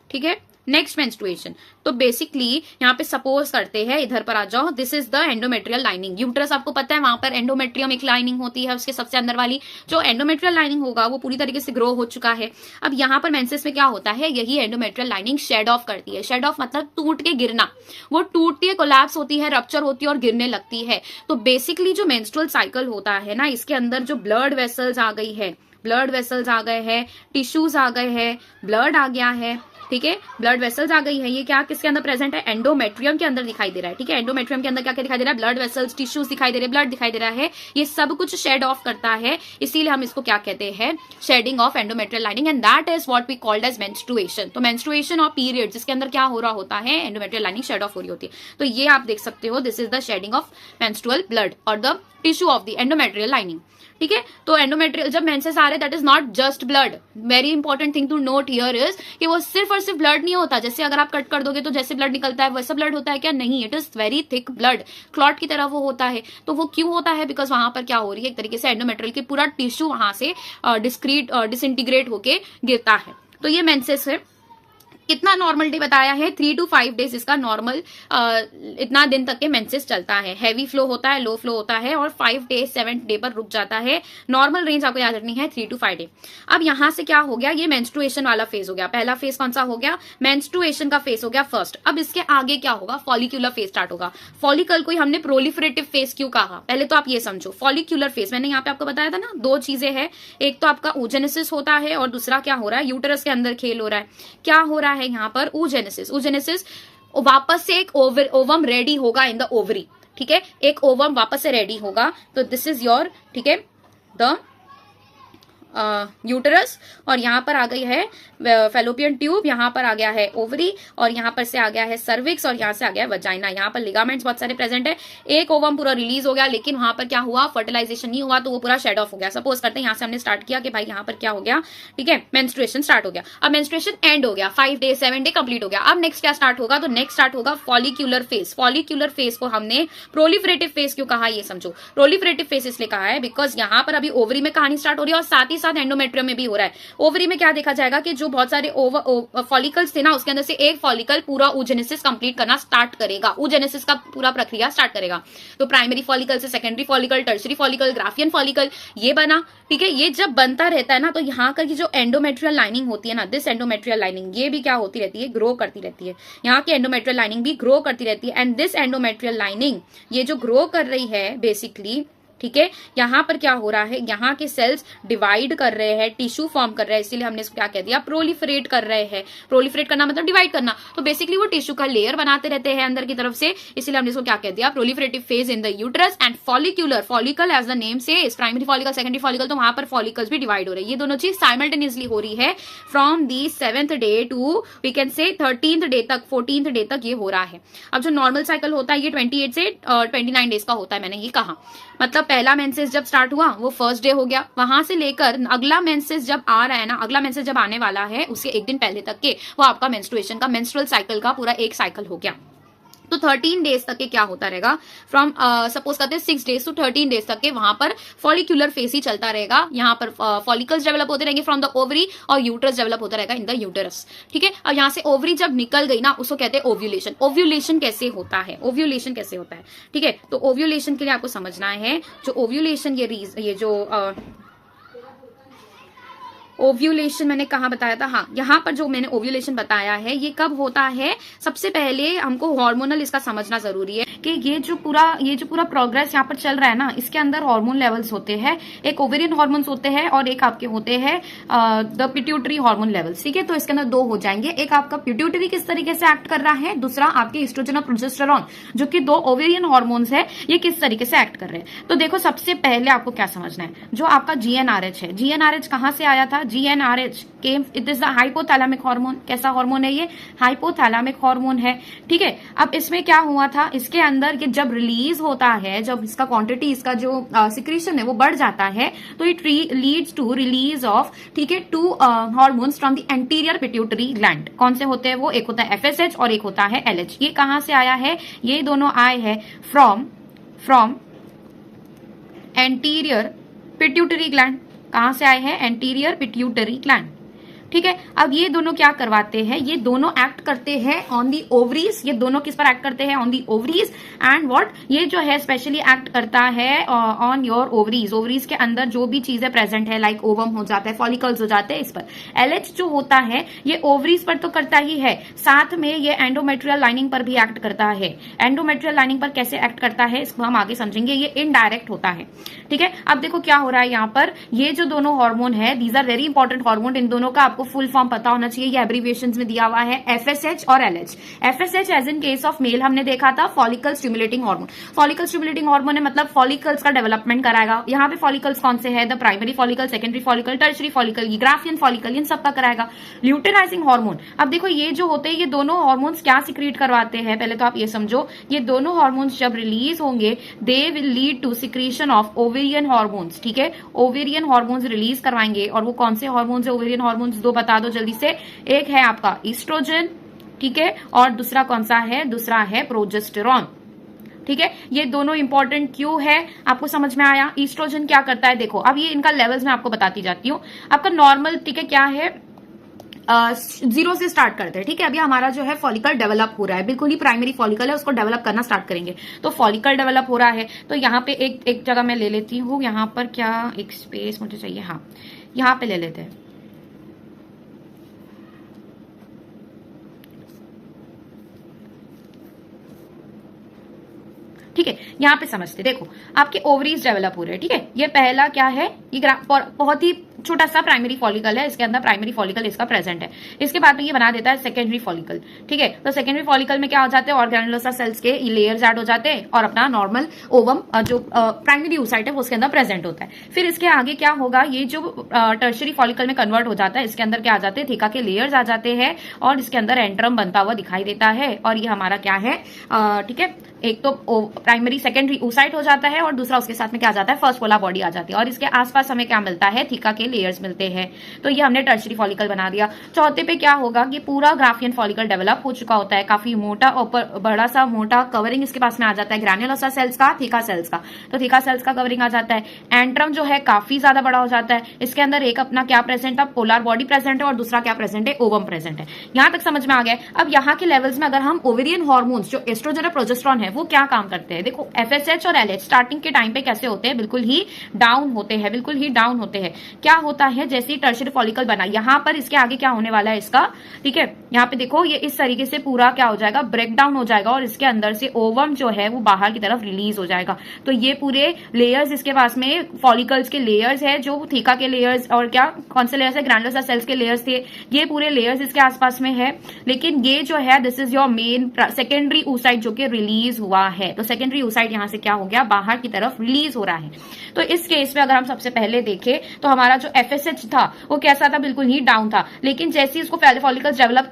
ठीक है, नेक्स्ट मेंस्ट्रुएशन। तो बेसिकली यहाँ पे सपोज करते हैं, इधर पर आ जाओ, this is the endometrial lining. Uterus आपको पता है, वहां पर एंडोमेट्रियम एक लाइनिंग होती है, उसके सबसे अंदर वाली जो एंडोमेट्रियल लाइनिंग होगा वो पूरी तरीके से ग्रो हो चुका है। अब यहाँ पर मेंसेस में क्या होता है? यही एंडोमेट्रियल लाइनिंग शेड ऑफ करती है। शेड ऑफ मतलब टूट के गिरना, वो टूटती है, कोलैप्स होती है, रप्चर होती है और गिरने लगती है। तो बेसिकली जो मेंस्ट्रुअल साइकिल होता है ना, इसके अंदर जो ब्लड वेसल्स आ गई है, ब्लड वेसल्स आ गए हैं, टिश्यूज आ गए हैं, ब्लड आ गया है, ठीक है, ब्लड वेसल्स आ गई है। ये क्या किसके अंदर प्रेजेंट है? एंडोमेट्रियम के अंदर दिखाई दे रहा है, ठीक है। एंडोमेट्रियम के अंदर क्या क्या दिखाई दे रहा है? ब्लड वेसल्स, टिश्यूज दिखाई दे रहे हैं, ब्लड दिखाई दे रहा है। ये सब कुछ शेड ऑफ करता है, इसीलिए हम इसको क्या कहते हैं? Shedding of endometrial lining, and that is what we called as menstruation. तो मेंस्ट्रुएशन और पीरियड जिसके अंदर क्या हो रहा होता है? एंडोमेट्रियल लाइनिंग शेड ऑफ हो रही होती है। तो ये आप देख सकते हो, this is the shedding of menstrual blood और the tissue of the endometrial lining, ठीक है। तो एंडोमेट्रियल जब मेंसेस आ रहे, that is not just blood. Very important thing to note here is कि वो सिर्फ और सिर्फ ब्लड नहीं होता, जैसे अगर आप कट कर दोगे तो जैसे ब्लड निकलता है वैसा ब्लड होता है क्या? नहीं, it is very thick blood, clot की तरह वो होता है। तो वो क्यों होता है? बिकॉज वहां पर क्या हो रही है, एक तरीके से एंडोमेट्रियल की पूरा टिश्यू वहां से डिसइंटीग्रेट होके गिरता है। तो ये मेंसेस है। कितना नॉर्मल डे बताया है? 3 to 5 डेज इसका नॉर्मल इतना दिन तक के मेंसेस चलता है। हैवी फ्लो होता है, लो फ्लो होता है, और 5 डे 7 डे पर रुक जाता है। नॉर्मल रेंज आपको याद रखनी है 3 to 5 डे। अब यहां से क्या हो गया? ये मेंस्ट्रुएशन वाला फेज हो गया। पहला फेज कौन सा हो गया? मेंस्ट्रुएशन का फेज हो गया फर्स्ट। अब इसके आगे क्या होगा? फॉलिक्यूलर फेज स्टार्ट होगा। फॉलिकल को हमने प्रोलिफरेटिव फेज क्यों कहा? पहले तो आप ये समझो, फॉलिक्यूलर फेज मैंने यहाँ पे आपको बताया था ना, दो चीजें हैं, एक तो आपका oogenesis होता है और दूसरा क्या हो रहा है? यूटरस के अंदर खेल हो रहा है। क्या हो रहा है यहाँ पर? oogenesis वापस से एक ओवम रेडी होगा इन द ओवरी, ठीक है, एक ओवम वापस से रेडी होगा। तो दिस इज योर, ठीक है, द यूटरस, और यहाँ पर आ गई है फेलोपियन ट्यूब, यहाँ पर आ गया है ओवरी, और यहाँ पर से आ गया है सर्विक्स, और यहाँ से आ गया है वजाइना। यहाँ पर लिगामेंट्स बहुत सारे प्रेजेंट है। एक ओवम पूरा रिलीज हो गया, लेकिन वहां पर क्या हुआ? फर्टिलाइजेशन नहीं हुआ, तो वो पूरा शेड ऑफ हो गया। सपोज करते हैं यहाँ से हमने स्टार्ट किया कि भाई यहाँ पर क्या हो गया, ठीक है, मेंस्ट्रुएशन स्टार्ट हो गया। अब मेंस्ट्रुएशन एंड हो गया, 5 डे 7 डे कंप्लीट हो गया। अब नेक्स्ट क्या स्टार्ट होगा? तो नेक्स्ट स्टार्ट होगा फॉलिक्यूलर फेज। फॉलिक्यूलर फेज को हमने प्रोलिफरेटिव फेज क्यों कहा? ये समझो, प्रोलिफरेटिव फेज इसलिए कहा है बिकॉज यहाँ पर अभी ओवरी में कहानी स्टार्ट हो रही है, और साथ ही साथ एंडोमेट्रियम में भी हो रहा है। ओवरी में क्या देखा जाएगा कि जो बहुत सारे फॉलिकल्स थे ना, उसके अंदर से एक फॉलिकल पूरा oogenesis कंप्लीट करना स्टार्ट करेगा, oogenesis का पूरा प्रक्रिया स्टार्ट करेगा। तो प्राइमरी फॉलिकल से secondary follicle, tertiary follicle, Graafian follicle, ये बना, ठीक है। ये जब बनता रहता है ना, तो यहाँ का जो एंडोमेट्रियल लाइनिंग होती है ना, दिस एंडोमेट्रियल लाइनिंग, ये भी क्या होती रहती है? ग्रो करती रहती है। यहाँ की एंडोमेट्रियल लाइनिंग भी ग्रो करती रहती है, एंड दिस एंडोमेट्रियल लाइनिंग, ये जो ग्रो कर रही है बेसिकली, ठीक है, यहाँ पर क्या हो रहा है, यहाँ के सेल्स डिवाइड कर रहे हैं, टिश्यू फॉर्म कर रहे हैं, इसीलिए हमने इसको क्या कह दिया, प्रोलिफरेट कर रहे हैं। प्रोलिफरेट करना मतलब डिवाइड करना, तो बेसिकली वो टिश्यू का लेयर बनाते रहते हैं अंदर की तरफ से, इसीलिए हमने इसको क्या कह दिया, proliferative phase in the uterus. And follicular, follicle as the name से, प्राइमरी फॉलिकल सेकेंडरी फॉलिकल, तो वहां पर फॉलिकल्स भी डिवाइड हो रहे हैं। ये दोनों चीज साइमल्टेनियसली हो रही है from the 7th day to we can say 13th day तक, 14th डे तक ये हो रहा है। अब जो नॉर्मल साइकिल होता है ये 28 से 29 डेज का होता है, मैंने ये कहा। मतलब पहला मेंसेस जब स्टार्ट हुआ वो फर्स्ट डे हो गया, वहां से लेकर अगला मेंसेस जब आ रहा है ना, अगला मेंसेस जब आने वाला है उसके एक दिन पहले तक के, वो आपका मेंस्ट्रुएशन का, मेंस्ट्रुअल साइकिल का पूरा एक साइकिल हो गया। तो 13 डेज तक के क्या होता रहेगा, फ्रॉम सपोज करते हैं 6 डेज टू 13 डेज तक के वहां पर फॉलिक्यूलर फेस ही चलता रहेगा। यहाँ पर फॉलिकल्स डेवलप होते रहेंगे फ्रॉम द ओवरी और यूट्रस डेवलप होता रहेगा इन द यूटरस। ठीक है, अब यहाँ से ओवरी जब निकल गई ना, उसको कहते हैं ओव्यूलेशन। ओव्यूलेशन कैसे होता है, ओव्यूलेशन कैसे होता है, ठीक है, तो ओव्यूलेशन के लिए आपको समझना है, जो ओव्यूलेशन ये जो ओव्यूलेशन मैंने कहा बताया था, हाँ, यहाँ पर जो मैंने ओव्यूलेशन बताया है ये कब होता है, सबसे पहले हमको हार्मोनल इसका समझना जरूरी है कि ये जो पूरा प्रोग्रेस यहाँ पर चल रहा है ना, इसके अंदर हार्मोन लेवल्स होते हैं, एक ओवेरियन हार्मोन्स होते हैं और एक आपके होते हैं द पिट्यूटरी हार्मोन लेवल्स। ठीक है, तो इसके अंदर दो हो जाएंगे, एक आपका पिट्यूटरी किस तरीके से एक्ट कर रहा है, दूसरा आपके एस्ट्रोजन और प्रोजेस्टेरॉन जो कि दो ओवेरियन हार्मोन्स है, ये किस तरीके से एक्ट कर रहे हैं। तो देखो सबसे पहले आपको क्या समझना है, जो आपका GnRH है, GnRH कहां से आया था, GnRH came, it is the hypothalamic hormone. कैसा हार्मोन है ये, हाइपोथैलेमिक हार्मोन है। ठीक है, अब इसमें क्या हुआ था, इसके अंदर ये जब रिलीज होता है, जब इसका क्वांटिटी, इसका जो सिक्रीशन है वो बढ़ जाता है, तो it leads to release of, ठीक है, 2 hormones from the anterior pituitary gland. कौन से होते हैं वो, एक होता है FSH और एक होता है LH। ये कहां से आया है, ये दोनों आए हैं फ्रॉम एंटीरियर पिट्यूटरी ग्लैंड। कहां से आए हैं, एंटीरियर पिट्यूटरी ग्लैंड। ठीक है, अब ये दोनों क्या करवाते हैं, ये दोनों एक्ट करते हैं ऑन दी ओवरीज। ये दोनों किस पर एक्ट करते हैं, on the ovaries. And what, ये जो है स्पेशली एक्ट करता है ऑन योर ओवरीज। ओवरीज के अंदर जो भी चीजें प्रेजेंट है, लाइक ओवम हो जाता है, फॉलिकल्स हो जाते हैं, इस पर। LH जो होता है ये ओवरीज पर तो करता ही है, साथ में ये एंडोमेट्रियल लाइनिंग पर भी एक्ट करता है। एंडोमेट्रियल लाइनिंग पर कैसे एक्ट करता है इसको हम आगे समझेंगे, ये इनडायरेक्ट होता है। ठीक है, अब देखो क्या हो रहा है यहाँ पर, ये जो दोनों हार्मोन है, these are very important hormone. इन दोनों का फुल फॉर्म पता होना चाहिए, ये एब्रीविएशंस में दिया हुआ है, FSH और LH। FSH as in case of male हमने देखा था follicle stimulating hormone. Follicle stimulating hormone है मतलब फॉलिकल्स का डेवलपमेंट कराएगा। यहाँ पे फॉलिकल्स कौन से है, the primary follicle, secondary follicle, tertiary follicle, Graafian follicle, इन सब का कराएगा। ल्यूटेनाइजिंग हार्मोन, अब देखो ये जो होते हैं, ये दोनों हार्मोन्स क्या सिक्रीट करवाते हैं, पहले तो आप ये समझो, ये दोनों हार्मोन्स जब रिलीज होंगे they will lead to secretion of ovarian hormones. ठीक है, ओवेरियन हार्मोन्स रिलीज करवाएंगे, और वो कौन से हार्मोन्स है ओवेरियन हार्मोन्स, दो बता दो जल्दी से। एक है आपका ईस्ट्रोजन, ठीक है, और दूसरा कौन सा है, दूसरा है प्रोजेस्टेरॉन। ठीक है, ये दोनों इंपॉर्टेंट क्यों है, आपको समझ में आया। ईस्ट्रोजन क्या करता है, देखो अब ये इनका लेवल्स में आपको बताती जाती हूँ। आपका नॉर्मल, ठीक है, क्या है, 0 से स्टार्ट करते हैं। ठीक है, अभी हमारा जो है फॉलिकल डेवलप हो रहा है, बिल्कुल ही प्राइमरी फॉलिकल है, उसको डेवलप करना स्टार्ट करेंगे। तो फॉलिकल डेवलप हो रहा है, तो यहाँ पे एक जगह मैं ले लेती हूँ, यहाँ पर क्या एक स्पेस मुझे चाहिए, हाँ, यहाँ पे ले लेते हैं। ठीक है, यहाँ पे समझते, देखो आपके ओवरीज डेवलप हो रहे हैं। ठीक है, ये पहला क्या है, ये बहुत ही छोटा सा प्राइमरी फॉलिकल है, इसके अंदर प्राइमरी फॉलिकल इसका प्रेजेंट है। इसके बाद में ये बना देता है सेकेंडरी फॉलिकल। ठीक है, तो सेकेंडरी फॉलिकल में क्या हो जाते हैं, ऑर्गेनुलोसा सेल्स के लेयर्स ऐड हो जाते हैं, और अपना नॉर्मल ओवम जो प्राइमरी oocyte है वो उसके अंदर प्रेजेंट होता है। फिर इसके आगे क्या होगा, ये जो टर्शरी फॉलिकल में कन्वर्ट हो जाता है, इसके अंदर क्या आ जाते हैं, थीका के लेयर्स आ जाते हैं, और इसके अंदर एंट्रम बनता हुआ दिखाई देता है। और ये हमारा क्या है, ठीक है, एक तो प्राइमरी सेकेंडरी oocyte हो जाता है, और दूसरा उसके साथ में क्या आ जाता है, फर्स्ट पोलर बॉडी आ जाती है, और इसके आसपास हमें क्या मिलता है, थीका के लेयर्स मिलते हैं। तो ये हमने टर्शरी फॉलिकल बना दिया। चौथे पे क्या होगा कि पूरा ग्राफियन फॉलिकल डेवलप हो चुका होता है, काफी मोटा और बड़ा सा मोटा कवरिंग इसके पास में आ जाता है, ग्रैन्युलोसा सेल्स का, थीका सेल्स का। तो थीका सेल्स का कवरिंग आ जाता है। एंट्रम जो है काफी ज्यादा बड़ा हो जाता है, इसके अंदर एक अपना क्या प्रेजेंट है, पोलर बॉडी प्रेजेंट है, और दूसरा क्या प्रेजेंट है, ओवम प्रेजेंट है। यहां तक समझ में आ गया। अब यहाँ के लेवल्स में अगर हम ओवेरियन हार्मोन्स जो एस्ट्रोजन और प्रोजेस्टेरॉन है वो क्या काम करते हैं। देखो FSH और LH स्टार्टिंग के टाइम पे कैसे होते हैं, बिल्कुल ही डाउन होते हैं, बिल्कुल ही डाउन होते हैं। क्या होता है, जैसे ही टर्शियरी फॉलिकल बना, यहाँ पर इसके आगे क्या होने वाला है इसका, ठीक है, यहाँ पे देखो ये इस तरीके से पूरा क्या हो जाएगा, ब्रेक डाउन हो जाएगा और इसके अंदर से ओवम जो है वो बाहर की तरफ रिलीज हो जाएगा। तो ये पूरे लेयर्स इसके पास में फॉलिकल्स के लेयर्स है, जो थीका के लेयर्स और क्या कौन से लेयर्स है, ग्रैनुलर सेल्स के लेयर्स थे, ये पूरे लेयर्स इसके आसपास में है। लेकिन ये जो है this is your main secondary oocyte जो कि रिलीज हुआ है। तो सेकेंडरी oocyte यहां से क्या हो गया, बाहर की तरफ रिलीज हो रहा है। तो इस केस में अगर हम सबसे पहले देखें तो हमारा जो FSH था वो कैसा था, बिल्कुल ही डाउन था। लेकिन जैसे ही उसको फॉलिकल्स डेवलप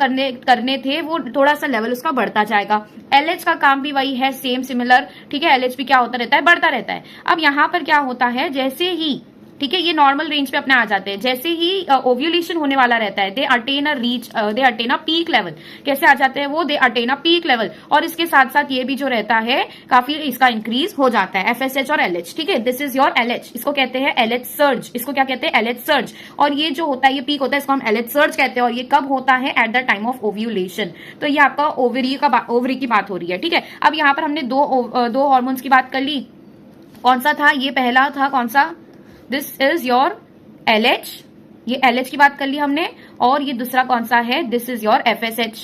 करने थे वो थोड़ा सा लेवल उसका बढ़ता जाएगा। LH का काम भी वही है, सेम सिमिलर, ठीक है, LH भी क्या होता रहता है, बढ़ता रहता है। अब यहां पर क्या होता है, जैसे ही, ठीक है, ये नॉर्मल रेंज पे अपने आ जाते हैं, जैसे ही ओव्यूलेशन होने वाला रहता है, they attain a peak level. कैसे आ जाते हैं वो, they attain a peak level, और इसके साथ साथ ये भी जो रहता है काफी इसका इंक्रीज हो जाता है, FSH और LH, ठीक है। दिस इज योर LH, इसको कहते हैं LH सर्ज, इसको क्या कहते हैं, LH सर्ज। और ये जो होता है, ये पीक होता है, इसको हम LH सर्ज कहते हैं। और ये कब होता है, at the time of ovulation. तो ये आपका ओवरी की बात हो रही है, ठीक है। अब यहाँ पर हमने दो हार्मोन्स की बात कर ली। कौन सा था ये, पहला था कौन सा, दिस इज योर LH, ये LH की बात कर ली हमने। और ये दूसरा कौन सा है, दिस इज योर FSH,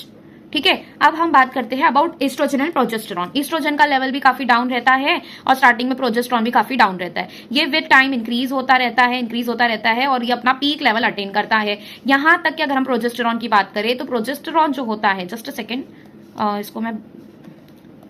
ठीक है। अब हम बात करते हैं about estrogen and progesterone. Estrogen का लेवल भी काफी डाउन रहता है और स्टार्टिंग में प्रोजेस्टेरॉन भी काफी डाउन रहता है। ये विद टाइम इंक्रीज होता रहता है और ये अपना पीक लेवल अटेन करता है। यहां तक कि अगर हम प्रोजेस्टेरॉन की बात करें तो प्रोजेस्टेरॉन जो होता है, जस्ट अ सेकेंड, इसको मैं,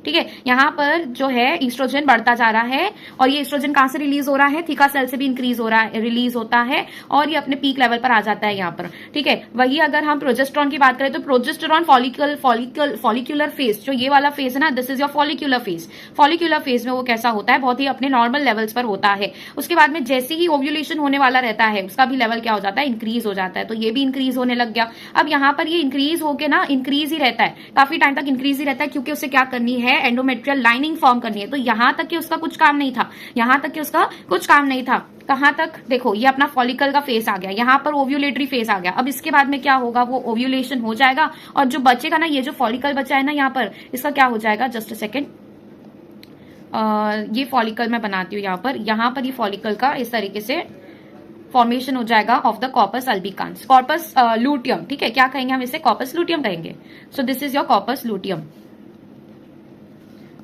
ठीक है, यहाँ पर जो है ईस्ट्रोजन बढ़ता जा रहा है और ये ईस्ट्रोजन कहां से रिलीज हो रहा है, थीका सेल से भी इंक्रीज हो रहा है, रिलीज होता है और ये अपने पीक लेवल पर आ जाता है यहाँ पर, ठीक है। वही अगर हम प्रोजेस्टेरॉन की बात करें तो प्रोजेस्टेरॉन फॉलिक्यूलर फेज, जो ये वाला फेज है ना, this is your follicular phase. Follicular phase में वो कैसा होता है, बहुत ही अपने नॉर्मल लेवल्स पर होता है। उसके बाद में जैसे ही ओव्यूलेशन होने वाला रहता है उसका भी लेवल क्या हो जाता है, इंक्रीज हो जाता है। तो ये भी इंक्रीज होने लग गया। अब यहाँ पर ये इंक्रीज होके ना इंक्रीज ही रहता है, काफी टाइम तक इंक्रीज ही रहता है, क्योंकि उसे क्या करनी है, एंडोमेट्रियल लाइनिंग फॉर्म करनी है। तो यहां तक कि उसका कुछ काम नहीं था, यहां तक कि उसका कुछ काम नहीं था। कहां तक, देखो ये अपना फॉलिकल का फेस आ गया, यहां पर ओव्यूलेटरी फेस आ गया। अब इसके बाद में क्या होगा, वो ओव्यूलेशन हो जाएगा और जो बचेगा ना, ये जो फॉलिकल बचा है ना यहाँ पर, इसका क्या हो जाएगा, जस्ट अ सेकेंड, ये फॉलिकल मैं बनाती हूँ यहाँ पर ये फॉलिकल का इस तरीके से फॉर्मेशन हो जाएगा of the corpus albicans, corpus luteum, ठीक है। क्या कहेंगे हम इसे, कॉर्पस लूटियम कहेंगे। So this is your corpus luteum,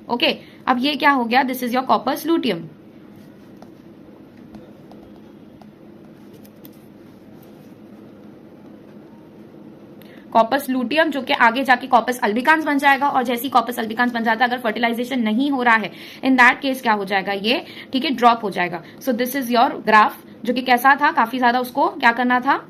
okay. अब ये क्या हो गया, this is your corpus luteum. Corpus luteum जो कि आगे जाके कॉर्पस अल्बिकांस बन जाएगा, और जैसे ही कॉर्पस अल्बिकांस बन जाता है, अगर फर्टिलाइजेशन नहीं हो रहा है, इन दैट केस क्या हो जाएगा ये, ठीक है, ड्रॉप हो जाएगा। सो दिस इज योर ग्राफ, जो कि कैसा था, काफी ज्यादा उसको क्या करना था,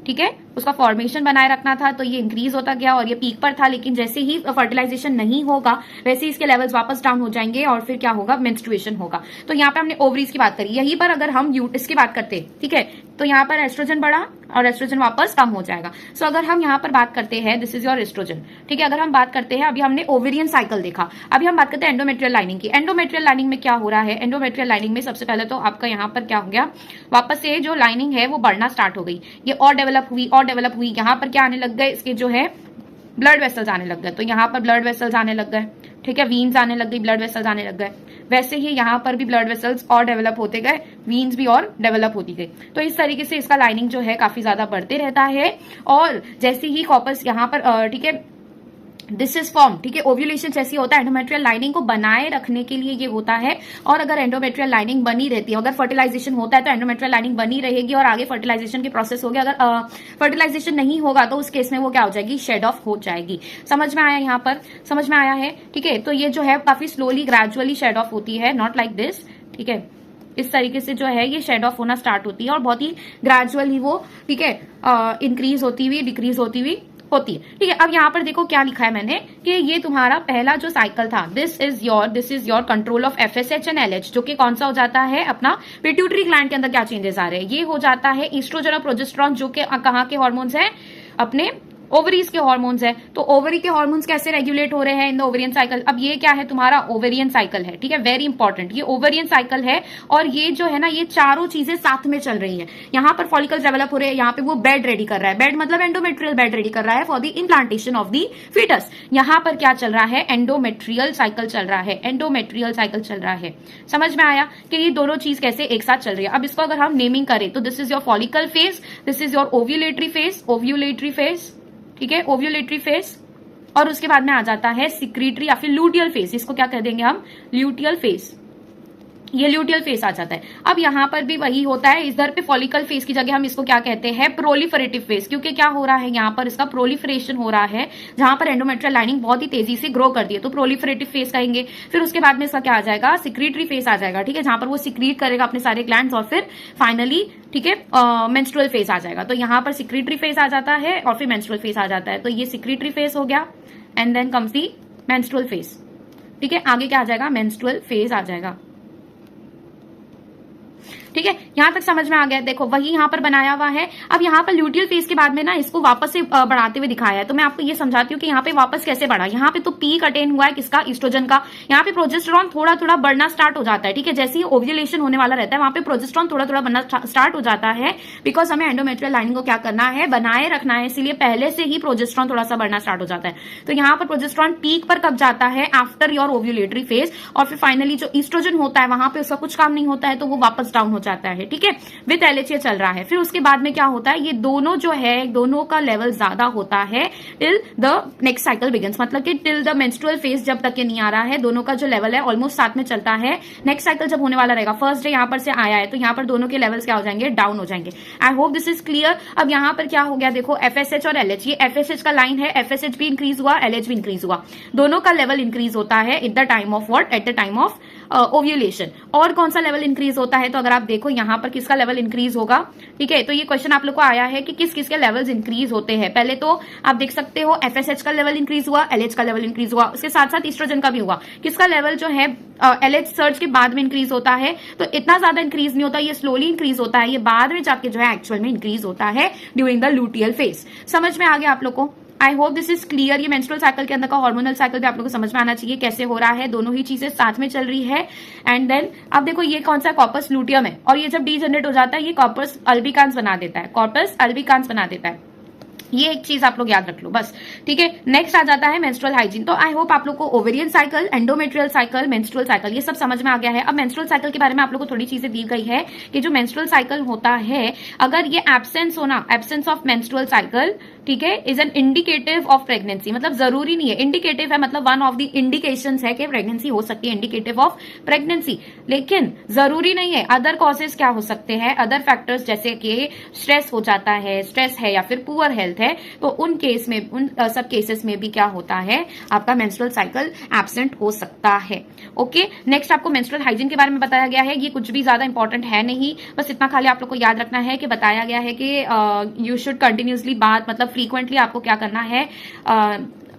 ठीक है, उसका फॉर्मेशन बनाए रखना था। तो ये इंक्रीज होता गया और ये पीक पर था, लेकिन जैसे ही फर्टिलाइजेशन नहीं होगा वैसे ही इसके लेवल्स वापस डाउन हो जाएंगे और फिर क्या होगा, मेंस्ट्रुएशन होगा। तो यहाँ पे हमने ओवरीज की बात करी, यहीं पर अगर हम यूट्रस की बात करते, ठीक है, तो यहाँ पर एस्ट्रोजन बढ़ा और एस्ट्रोजन वापस कम हो जाएगा। सो अगर हम यहाँ पर बात करते हैं, दिस इज योर एस्ट्रोजन, ठीक है। अगर हम बात करते हैं, अभी हमने ओवेरियन साइकिल देखा, अभी हम बात करते हैं एंडोमेट्रियल लाइनिंग की। एंडोमेट्रियल लाइनिंग में क्या हो रहा है, एंडोमेट्रियल लाइनिंग में सबसे पहले तो आपका यहाँ पर क्या हो गया, वापस से जो लाइनिंग है वो बढ़ना स्टार्ट हो गई, ये और डेवलप हुई। यहाँ पर क्या आने लग गए, इसके जो है ब्लड वेसल्स आने लग गए। तो यहाँ पर ब्लड वेसल्स आने लग गए, ठीक है, वीन्स आने लग गई, ब्लड वेसल्स आने लग गए। वैसे ही यहाँ पर भी ब्लड वेसल्स और डेवलप होते गए, वीन्स भी और डेवलप होती गई। तो इस तरीके से इसका लाइनिंग जो है काफी ज्यादा बढ़ते रहता है। और जैसे ही कॉर्पस यहाँ पर, ठीक है, दिस इज फॉर्म, ठीक है, ओव्यूलेशन जैसी होता है, एंडोमेट्रियल लाइनिंग को बनाए रखने के लिए ये होता है। और अगर एंडोमेट्रियल लाइनिंग बनी रहती है, अगर फर्टिलाइजेशन होता है तो एंडोमेट्रियल लाइनिंग बनी रहेगी और आगे फर्टिलाइजेशन के प्रोसेस हो गया। अगर फर्टिलाइजेशन नहीं होगा तो उस केस में वो क्या हो जाएगी, शेड ऑफ हो जाएगी। समझ में आया, यहाँ पर समझ में आया है, ठीक है। तो ये जो है काफी स्लोली ग्रेजुअली शेड ऑफ होती है, नॉट लाइक दिस, ठीक है। इस तरीके से जो है ये शेड ऑफ होना स्टार्ट होती है और बहुत ही ग्रेजुअली वो, ठीक है, इंक्रीज होती हुई डिक्रीज होती हुई होती है, ठीक है। अब यहाँ पर देखो क्या लिखा है मैंने, कि ये तुम्हारा पहला जो साइकिल था, this is your control of FSH and LH, जो कि कौन सा हो जाता है, अपना पिट्यूटरी ग्लैंड के अंदर क्या चेंजेस आ रहे हैं, ये हो जाता है ईस्ट्रोजन और प्रोजेस्टेरॉन, जो कि कहाँ के हार्मोन्स हैं, अपने ओवरीज के हॉर्मोन्स है, तो ओवरी के हॉर्मोन्स कैसे रेगुलेट हो रहे हैं इन द ओवेरियन साइकिल। अब ये क्या है, तुम्हारा ओवेरियन साइकिल है, ठीक है, वेरी इंपॉर्टेंट, ये ओवेरियन साइकिल है और ये जो है ना, ये चारों चीजें साथ में चल रही है। यहाँ पर फॉलिकल्स डेवलप हो रहे हैं, यहाँ पे वो बेड रेडी कर रहा है, बेड मतलब एंडोमेट्रियल बेड रेडी कर रहा है for the implantation of the foetus. यहाँ पर क्या चल रहा है, एंडोमेट्रियल साइकिल चल रहा है, एंडोमेट्रियल साइकिल चल रहा है। समझ में आया कि ये दोनों चीज कैसे एक साथ चल रही है। अब इसको अगर हम नेमिंग करें तो this is your follicle phase, this is your ovulatory phase, ovulatory phase, ठीक है, ओव्यूलेटरी फेज, और उसके बाद में आ जाता है सिक्रीटरी या फिर लूटियल फेज, इसको क्या कह देंगे हम, ल्यूटियल फेज, ये ल्यूटियल फेज आ जाता है। अब यहाँ पर भी वही होता है, इधर पे फॉलिकल फेज की जगह हम इसको क्या कहते हैं, प्रोलिफरेटिव फेज, क्योंकि क्या हो रहा है यहाँ पर इसका प्रोलिफरेशन हो रहा है, जहां पर एंडोमेट्रियल लाइनिंग बहुत ही तेजी से ग्रो कर दी है, तो प्रोलिफरेटिव फेज कहेंगे। फिर उसके बाद में इसका क्या आ जाएगा, सिक्रीटरी फेज आ जाएगा, ठीक है, जहां पर वो सिक्रीट करेगा अपने सारे ग्लैंड्स और फिर फाइनली, ठीक है, मेंस्ट्रुअल फेज आ जाएगा। तो यहाँ पर सिक्रीटरी फेज आ जाता है और फिर मेंस्ट्रुअल फेज आ जाता है, तो ये सिक्रीटरी फेज हो गया and then comes the menstrual phase, ठीक है। आगे क्या आ जाएगा, मेंस्ट्रुअल फेज आ जाएगा, ठीक है, यहां तक समझ में आ गया। देखो वही यहां पर बनाया हुआ है। अब यहां पर ल्यूटियल फेज के बाद में ना इसको वापस से बढ़ाते हुए दिखाया है, तो मैं आपको ये समझाती हूँ कि यहाँ पे वापस कैसे बढ़ा। यहाँ पे तो पीक अटेन हुआ है किसका, ईस्ट्रोजन का। यहाँ पे प्रोजेस्टेरॉन थोड़ा थोड़ा बढ़ना स्टार्ट हो जाता है, ठीक है, जैसे ही ओव्यूलेशन होने वाला रहता है वहां पे प्रोजेस्टेरॉन थोड़ा थोड़ा बढ़ना स्टार्ट हो जाता है, बिकॉज हमें एंडोमेट्रियल लाइनिंग को क्या करना है, बनाए रखना है, इसीलिए पहले से ही प्रोजेस्टेरॉन थोड़ा सा बढ़ना स्टार्ट हो जाता है। तो यहाँ पर प्रोजेस्टेरॉन पीक पर कब जाता है, आफ्टर योर ओव्यूलेटरी फेज, और फिर फाइनली जो ईस्ट्रोजन होता है वहां पे उसका कुछ काम नहीं होता है, तो वो वापस डाउन हो जाता है, ठीक है, विद एलएचए चल रहा है। फिर उसके बाद में क्या होता है, ये दोनों जो है, दोनों का लेवल ज्यादा होता है till the next cycle begins, मतलब कि टिल द मेंस्ट्रुअल फेज जब तक ये नहीं आ रहा है, दोनों का जो लेवल है ऑलमोस्ट साथ में चलता है। नेक्स्ट साइकिल जब होने वाला रहेगा, फर्स्ट डे यहाँ पर से आया है, तो यहाँ पर दोनों के लेवल्स क्या हो जाएंगे, डाउन हो जाएंगे। आई होप दिस इज क्लियर। अब यहाँ पर क्या हो गया, देखो एफएसएच और एलएच, ये एफएसएच का लाइन है, एफएसएच भी इंक्रीज हुआ, एलएच भी इंक्रीज हुआ, दोनों का लेवल इंक्रीज होता है at the time of what, eight the time of ovulation. और कौन सा लेवल इंक्रीज होता है, तो अगर आप देखो यहाँ पर किसका लेवल इंक्रीज होगा, ठीक है, तो ये क्वेश्चन आप लोग को आया है कि किस किस के लेवल्स इंक्रीज होते हैं। पहले तो आप देख सकते हो एफएसएच का लेवल इंक्रीज हुआ, एलएच का लेवल इंक्रीज हुआ, उसके साथ साथ ईस्ट्रोजन का भी हुआ। किसका लेवल जो है एलएच सर्च के बाद में इंक्रीज होता है, तो इतना ज्यादा इंक्रीज नहीं होता, ये स्लोली इंक्रीज होता है, ये बाद में जाके जो है एक्चुअल में इंक्रीज होता है ड्यूरिंग द लूटियल फेज। समझ में आ गया आप लोग को। आई होप दिस इज क्लियर। ये मेंस्ट्रुअल साइकिल के अंदर का हार्मोनल साइकिल भी आप लोगों को समझ में आना चाहिए कैसे हो रहा है, दोनों ही चीजें साथ में चल रही है। एंड देन अब देखो ये कौन सा कॉर्पस लूटियम है, और ये जब डीजनरेट हो जाता है ये कॉर्पस अल्बिकांस बना देता है, कॉर्पस अल्बिकांस बना देता है। ये एक चीज आप लोग याद रख लो बस, ठीक है। नेक्स्ट आ जाता है मेंस्ट्रुअल हाइजीन। तो आई होप आप लोग को ovarian cycle, endometrial cycle, menstrual cycle ये सब समझ में आ गया है। अब मेंस्ट्रुअल साइकिल के बारे में आप लोग को थोड़ी चीजें दी गई है कि जो मेंस्ट्रुअल साइकिल होता है, अगर ये एब्सेंस होना, एब्सेंस ऑफ मेंस्ट्रुअल साइकिल, ठीक है, is an indicative of pregnancy, मतलब जरूरी नहीं है, इंडिकेटिव है, मतलब वन ऑफ द इंडिकेशंस है कि प्रेगनेंसी हो सकती है, इंडिकेटिव ऑफ प्रेगनेंसी, लेकिन जरूरी नहीं है। अदर कॉजेस क्या हो सकते हैं, अदर फैक्टर्स जैसे कि स्ट्रेस हो जाता है, स्ट्रेस है या फिर पुअर हेल्थ है, तो उन केस में, उन सब केसेस में भी क्या होता है, आपका मेंस्ट्रुअल साइकिल एब्सेंट हो सकता है। ओके, नेक्स्ट आपको मेंस्ट्रुअल हाइजीन के बारे में बताया गया है। ये कुछ भी ज्यादा इंपॉर्टेंट है नहीं, बस इतना खाली आप लोग को याद रखना है कि बताया गया है कि यू शुड कंटिन्यूसली बात, मतलब फ्रीक्वेंटली आपको क्या करना है,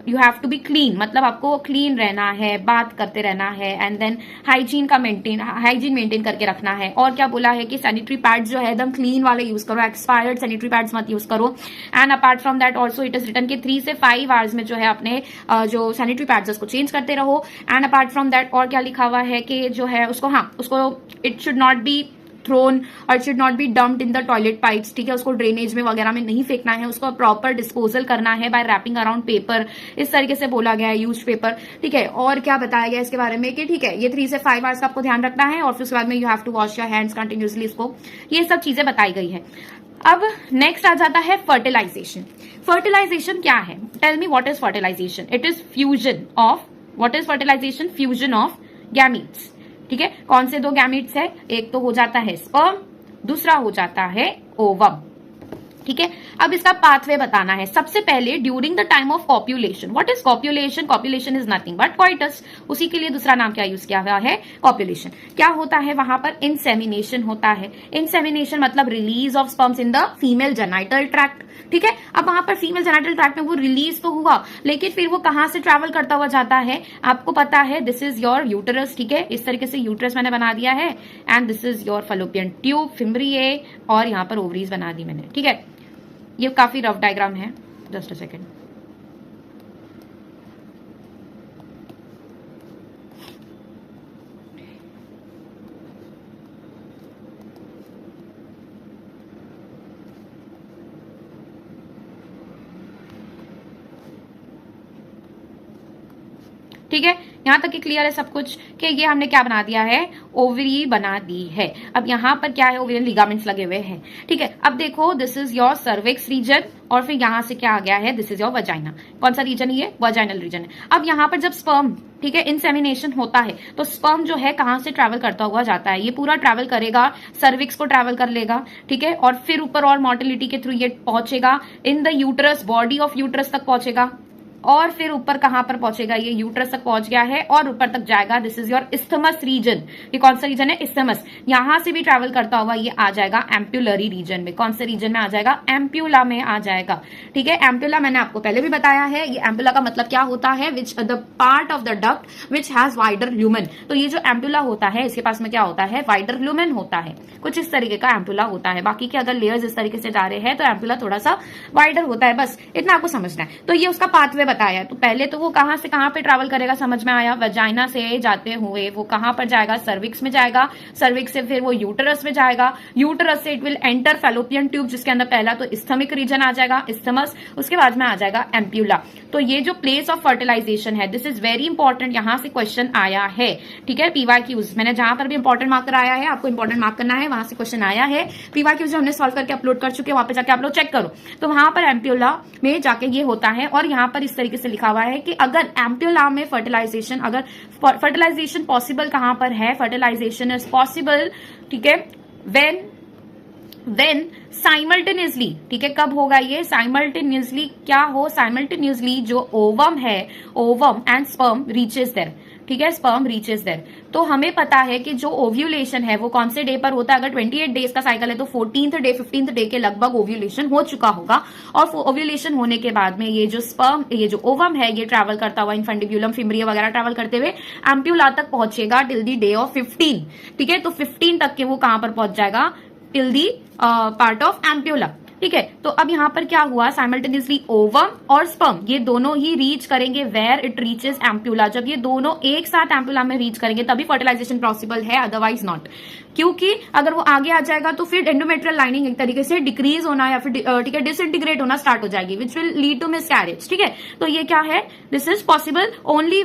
you have to be clean, मतलब आपको क्लीन रहना है, बात करते रहना है, एंड देन हाइजीन मेंटेन करके रखना है। और क्या बोला है कि सैनिटरी पैड्स जो है एकदम क्लीन वाले यूज करो, एक्सपायर्ड सैनिटरी पैड्स मत यूज करो। And apart from that also it is written कि 3 से 5 आवर्स में जो है अपने जो सैनिटरी पैड्स उसको चेंज करते रहो। एंड अपार्ट फ्रॉम दैट और क्या लिखा हुआ है कि जो है उसको it should not be thrown और should not be dumped in the toilet pipes, ठीक है, उसको ड्रेनेज में वगैरह में नहीं फेंकना है, उसको प्रॉपर डिस्पोजल करना है बाय रैपिंग अराउंड पेपर, इस तरीके से बोला गया है, यूज पेपर, ठीक है। और क्या बताया गया इसके बारे में कि ठीक है ये 3 से 5 आवर्स का आपको ध्यान रखना है, और फिर उसके बाद में you have to wash your hands continuously, इसको ये सब चीजें बताई गई है। अब नेक्स्ट आ जाता है फर्टिलाइजेशन। फर्टिलाइजेशन क्या है, tell me what is fertilisation. It is fusion of, what is fertilisation, fusion of gametes, ठीक है। कौन से 2 गैमीट्स है, एक तो हो जाता है स्पर्म, दूसरा हो जाता है ओवम, ठीक है। अब इसका पाथवे बताना है। सबसे पहले during the time of copulation, what is copulation, copulation is nothing but coitus, उसी के लिए दूसरा नाम क्या यूज किया हुआ है, कॉप्यूलेशन। क्या होता है वहां पर, इंसेमिनेशन होता है। इंसेमिनेशन मतलब release of sperms in the female genital tract, ठीक है। अब वहां पर फीमेल जेनाइटल ट्रैक्ट में वो रिलीज तो हुआ, लेकिन फिर वो कहां से ट्रैवल करता हुआ जाता है, आपको पता है, दिस इज योर यूटरस, ठीक है, इस तरीके से यूटरस मैंने बना दिया है, and this is your fallopian tube, fimbriae, और यहाँ पर ओवरीज बना दी मैंने, ठीक है। ये काफी रफ डायग्राम है, जस्ट अ सेकेंड। ठीक है, यहां तक कि क्लियर है सब कुछ कि ये हमने क्या बना दिया है, ओवरी बना दी है। अब यहाँ पर क्या है, ओवेरियन लिगामेंट्स लगे हुए हैं। ठीक है, अब देखो this is your cervix region और फिर यहां से क्या आ गया है, दिस इज योर वजाइना। कौन सा रीजन है ये, वजाइनल रीजन है। अब यहाँ पर जब स्पर्म, ठीक है, इंसेमिनेशन होता है तो स्पर्म जो है कहां से ट्रैवल करता हुआ जाता है, ये पूरा ट्रैवल करेगा, सर्विक्स को ट्रैवल कर लेगा, ठीक है, और फिर ऊपर और मोटिलिटी के थ्रू ये पहुंचेगा in the uterus, body of uterus तक पहुंचेगा और फिर ऊपर कहां पर पहुंचेगा, ये यूट्रस तक पहुंच गया है और ऊपर तक जाएगा, this is your isthmus region. ये कौन सा रीजन है, इस्थमस। यहां से भी ट्रैवल करता हुआ ये आ जाएगा एम्प्यूलरी रीजन में। कौन से रीजन में आ जाएगा, एम्प्यूला में आ जाएगा। ठीक है, एम्प्यूला मैंने आपको पहले भी बताया है, ये एम्प्यूला का मतलब क्या होता है, which the part of the duct which has wider lumen. तो ये जो एम्प्यूला होता है इसके पास में क्या होता है, वाइडर ल्यूमेन होता है, कुछ इस तरीके का एम्प्यूला होता है। बाकी के अगर लेयर्स इस तरीके से जा रहे हैं तो एम्प्यूला थोड़ा सा वाइडर होता है, बस इतना आपको समझना है। तो ये उसका पाथवे बताया है। तो पहले तो वो कहां से कहां पे ट्रैवल करेगा, समझ में आया, वजाइना से जाते हुए वो कहां पर जाएगा, सर्विक्स में जाएगा, सर्विक्स से फिर वो यूटरस में जाएगा, यूटरस से it will enter fallopian tube, जिसके अंदर पहला तो इस्थमिक रीजन आ जाएगा, इस्थमस, उसके बाद में आ जाएगा एम्प्यूला। तो ये जो प्लेस ऑफ फर्टिलाइजेशन है, दिस इज वेरी इंपॉर्टेंट, यहां से क्वेश्चन आया है। ठीक है, पीवाईक्यूज मैंने जहां पर भी इंपॉर्टेंट मार्कर आया है, आपको इंपॉर्टेंट मार्क करना है, वहां से क्वेश्चन आया है। पीवाईक्यूज जो हमने सॉल्व करके अपलोड कर चुके हैं, वहां पे जाके आप लोग चेक करो। तो वहां पर एम्प्यूला में जाके ये होता है और यहां पर इस तरीके से लिखा हुआ है कि अगर एम्प्यूला में फर्टिलाइजेशन, अगर फर्टिलाइजेशन पॉसिबल कहां पर है, फर्टिलाइजेशन इज पॉसिबल, ठीक है, वेन साइमल्टेनियसली, ठीक है, कब होगा ये, साइमल्टेनियसली क्या हो, साइमल्टेनियसली जो ओवम है, ovum and sperm reaches there, ठीक है, स्पर्म रीचेस देयर। तो हमें पता है कि जो ओव्यूलेशन है वो कौन से डे पर होता है, अगर 28 डेज का साइकिल है तो 14th डे 15th डे के लगभग ओव्यूलेशन हो चुका होगा। और ओव्यूलेशन होने के बाद में ये जो स्पर्म, ये जो ओवम है, ये ट्रैवल करता हुआ इनफंडिब्यूलम, फिम्ब्रिया वगैरह ट्रैवल करते हुए एम्प्यूला तक पहुंचेगा टिल दी डे ऑफ 15। ठीक है, तो 15 तक के वो कहां पर पहुंच जाएगा, till the part of ampulla. ठीक है, तो अब यहां पर क्या हुआ, साइमल्टेनियसली ओवम और स्पर्म ये दोनों ही रीच करेंगे वेयर इट रीचेस एम्प्यूला। जब ये दोनों एक साथ एम्प्यूला में रीच करेंगे तभी फर्टिलाइजेशन पॉसिबल है, अदरवाइज नॉट। क्योंकि अगर वो आगे आ जाएगा तो फिर एंडोमेट्रियल लाइनिंग एक तरीके से डिक्रीज होना या फिर ठीक है डिसइंटीग्रेट होना स्टार्ट हो जाएगी, which will lead to miscarriage. ठीक है, तो ये क्या है, this is possible only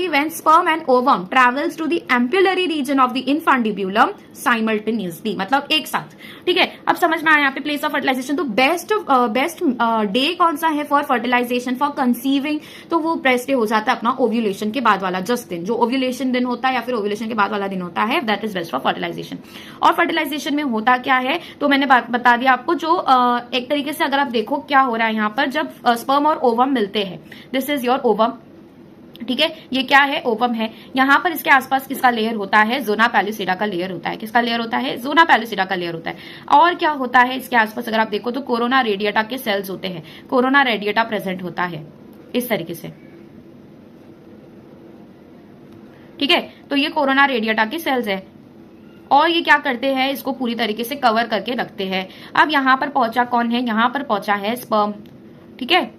when sperm and ovum travels to the ampullary region of the infundibulum simultaneously, मतलब एक साथ। ठीक है, अब समझ में आया यहाँ पे प्लेस ऑफ फर्टिलाइजेशन। तो बेस्ट डे कौन सा है फॉर फर्टिलाइजेशन, फॉर कंसीविंग, तो वो बेस्ट डे हो जाता है अपना ओव्यूलेशन के बाद वाला जस्ट दिन, जो ओव्यूलेशन दिन होता है या फिर ओव्यूलेशन के बाद वाला दिन होता है, that is best for fertilisation. और फर्टिलाइजेशन में होता क्या है, तो मैंने बता दिया आपको, जो एक तरीके से अगर आप देखो क्या हो रहा है यहाँ पर, जब स्पर्म और ओवम मिलते हैं, दिस इज योर ओवम। ठीक है, ये क्या है, ओवम है। यहां पर इसके आसपास किसका लेयर होता है, जोना पैलिसिडा का लेयर होता है। किसका लेयर होता है, जोना पैलिसिडा का लेयर होता है। और क्या होता है इसके आसपास, अगर आप देखो तो कोरोना रेडिएटा के सेल्स होते हैं, कोरोना रेडिएटा प्रेजेंट होता है इस तरीके से। ठीक है, तो ये कोरोना रेडिएटा के सेल्स है और ये क्या करते हैं, इसको पूरी तरीके से कवर करके रखते हैं। अब यहां पर पहुंचा कौन है, यहां पर पहुंचा है स्पर्म। ठीक है,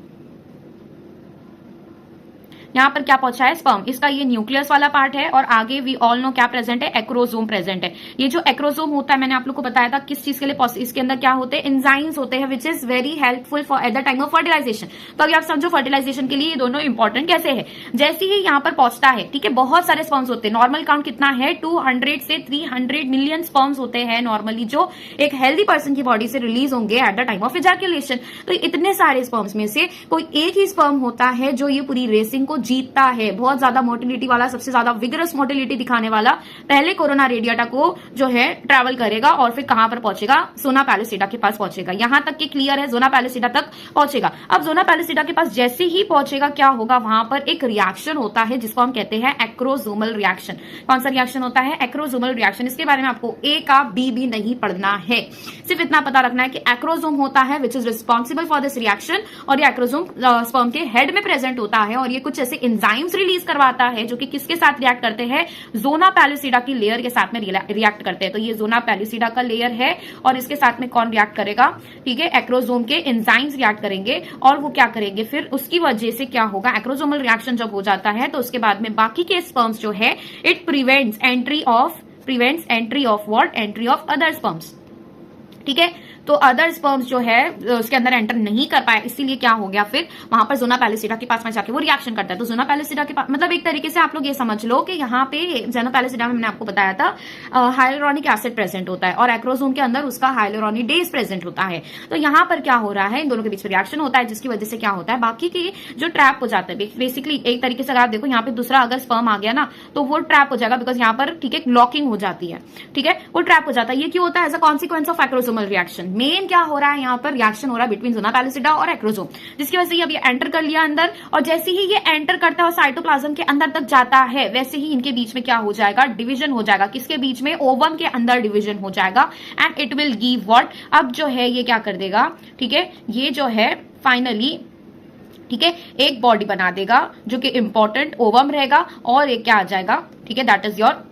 यहाँ पर क्या पहुंचा है, स्पर्म। इसका ये न्यूक्लियस वाला पार्ट है और आगे वी ऑल नो क्या प्रेजेंट है, एक्रोसोम प्रेजेंट है। ये जो एक्रोसोम होता है मैंने आप लोग को बताया था किस चीज के लिए, इसके अंदर क्या होते हैं, एंजाइम्स होते हैं, which is very helpful for at the time of fertilisation. तो अभी आप समझो फर्टिलाइजेशन के लिए ये दोनों इंपॉर्टेंट कैसे है। जैसे ही यहाँ पर पहुंचता है, ठीक है, बहुत सारे स्पर्म्स होते हैं, नॉर्मल काउंट कितना है, 200 से 300 मिलियन स्पर्म्स होते हैं नॉर्मली, जो एक हेल्दी पर्सन की बॉडी से रिलीज होंगे eight the time of ejaculation. तो इतने सारे स्पर्म्स में से कोई एक ही स्पर्म होता है जो ये पूरी रेसिंग को जीतता है, बहुत ज्यादा मोटिलिटी वाला, सबसे ज्यादा विगरस मोटिलिटी दिखाने वाला, पहले कोरोना रेडिएटा को जो है ट्रैवल करेगा और फिर कहां पर पहुंचेगा, जोना पैलिसिडा के पास पहुंचेगा। यहां तक कि क्लियर है, जोना पैलिसिडा तक पहुंचेगा। अब जोना पैलिसिडा के पास जैसे ही पहुंचेगा क्या होगा, वहां पर एक रिएक्शन होता है जिसको हम कहते हैं एक्रोसोमल रिएक्शन। कौन सा रिएक्शन होता है, एक्रोसोमल रिएक्शन। इसके बारे में आपको ए का बी भी नहीं पढ़ना है, सिर्फ इतना पता रखना है कि एक्रोसोम होता है which is responsible for this reaction और ये एक्रोसोम स्पर्म के हेड में प्रेजेंट होता है और ये कुछ से एंजाइम्स रिलीज करवाता है जो कि किसके साथ रिएक्ट करते हैं, जोना पैलिसिडा की लेयर के साथ में रिएक्ट करते हैं। तो ये जोना पैलिसिडा का लेयर है और इसके साथ में कौन रिएक्ट करेगा, ठीक है, एक्रोसोम के एंजाइम्स रिएक्ट करेंगे और वो क्या करेंगे, फिर उसकी वजह से क्या होगा, एक्रोसोमल रिएक्शन जब हो जाता है तो उसके बाद में बाकी के स्पर्म्स जो है it prevents entry of what, entry of other sperms, ठीक है। तो अदर स्पर्म्स जो है उसके अंदर एंटर नहीं कर पाए, इसीलिए क्या हो गया, फिर वहां पर जोना पैलिसिडा के पास में जाके वो रिएक्शन करता है। तो जोना पैलिसिडा के पास मतलब एक तरीके से आप लोग ये समझ लो कि यहाँ पे जोना पैलिसिडा में मैंने आपको बताया था हाइलुरोनिक एसिड प्रेजेंट होता है और एक्रोसोम के अंदर उसका हाइलुरोनिडेज प्रेजेंट होता है। तो यहाँ पर क्या हो रहा है, इन दोनों के बीच में रिएक्शन होता है जिसकी वजह से क्या होता है, बाकी के जो ट्रैप हो जाता है, बेसिकली एक तरीके से अगर आप देखो यहाँ पे दूसरा अगर स्पर्म आ गया ना तो वो ट्रैप हो जाएगा, बिकॉज यहाँ पर ठीक है लॉकिंग हो जाती है, ठीक है, वो ट्रैप हो जाता है। ये क्यों होता है, as a consequence of acrosomal reaction. Main क्या हो रहा है यहाँ पर, रिएक्शन हो रहा है बिटवीन जोना पैलिसिडा और एक्रोसोम, जिसकी वजह से अब ये एंटर कर लिया अंदर, और जैसे ही ये एंटर करता है और साइटोप्लाज्म के अंदर तक जाता है वैसे ही इनके बीच में क्या हो जाएगा, डिवीजन हो जाएगा। किसके बीच में, ओवम के अंदर डिवीजन हो जाएगा and it will give what, अब जो है ये क्या कर देगा, ठीक है, ये जो है फाइनली, ठीक है, एक बॉडी बना देगा जो कि इंपॉर्टेंट ओवम रहेगा और एक क्या आ जाएगा, ठीक है, दैट इज योर,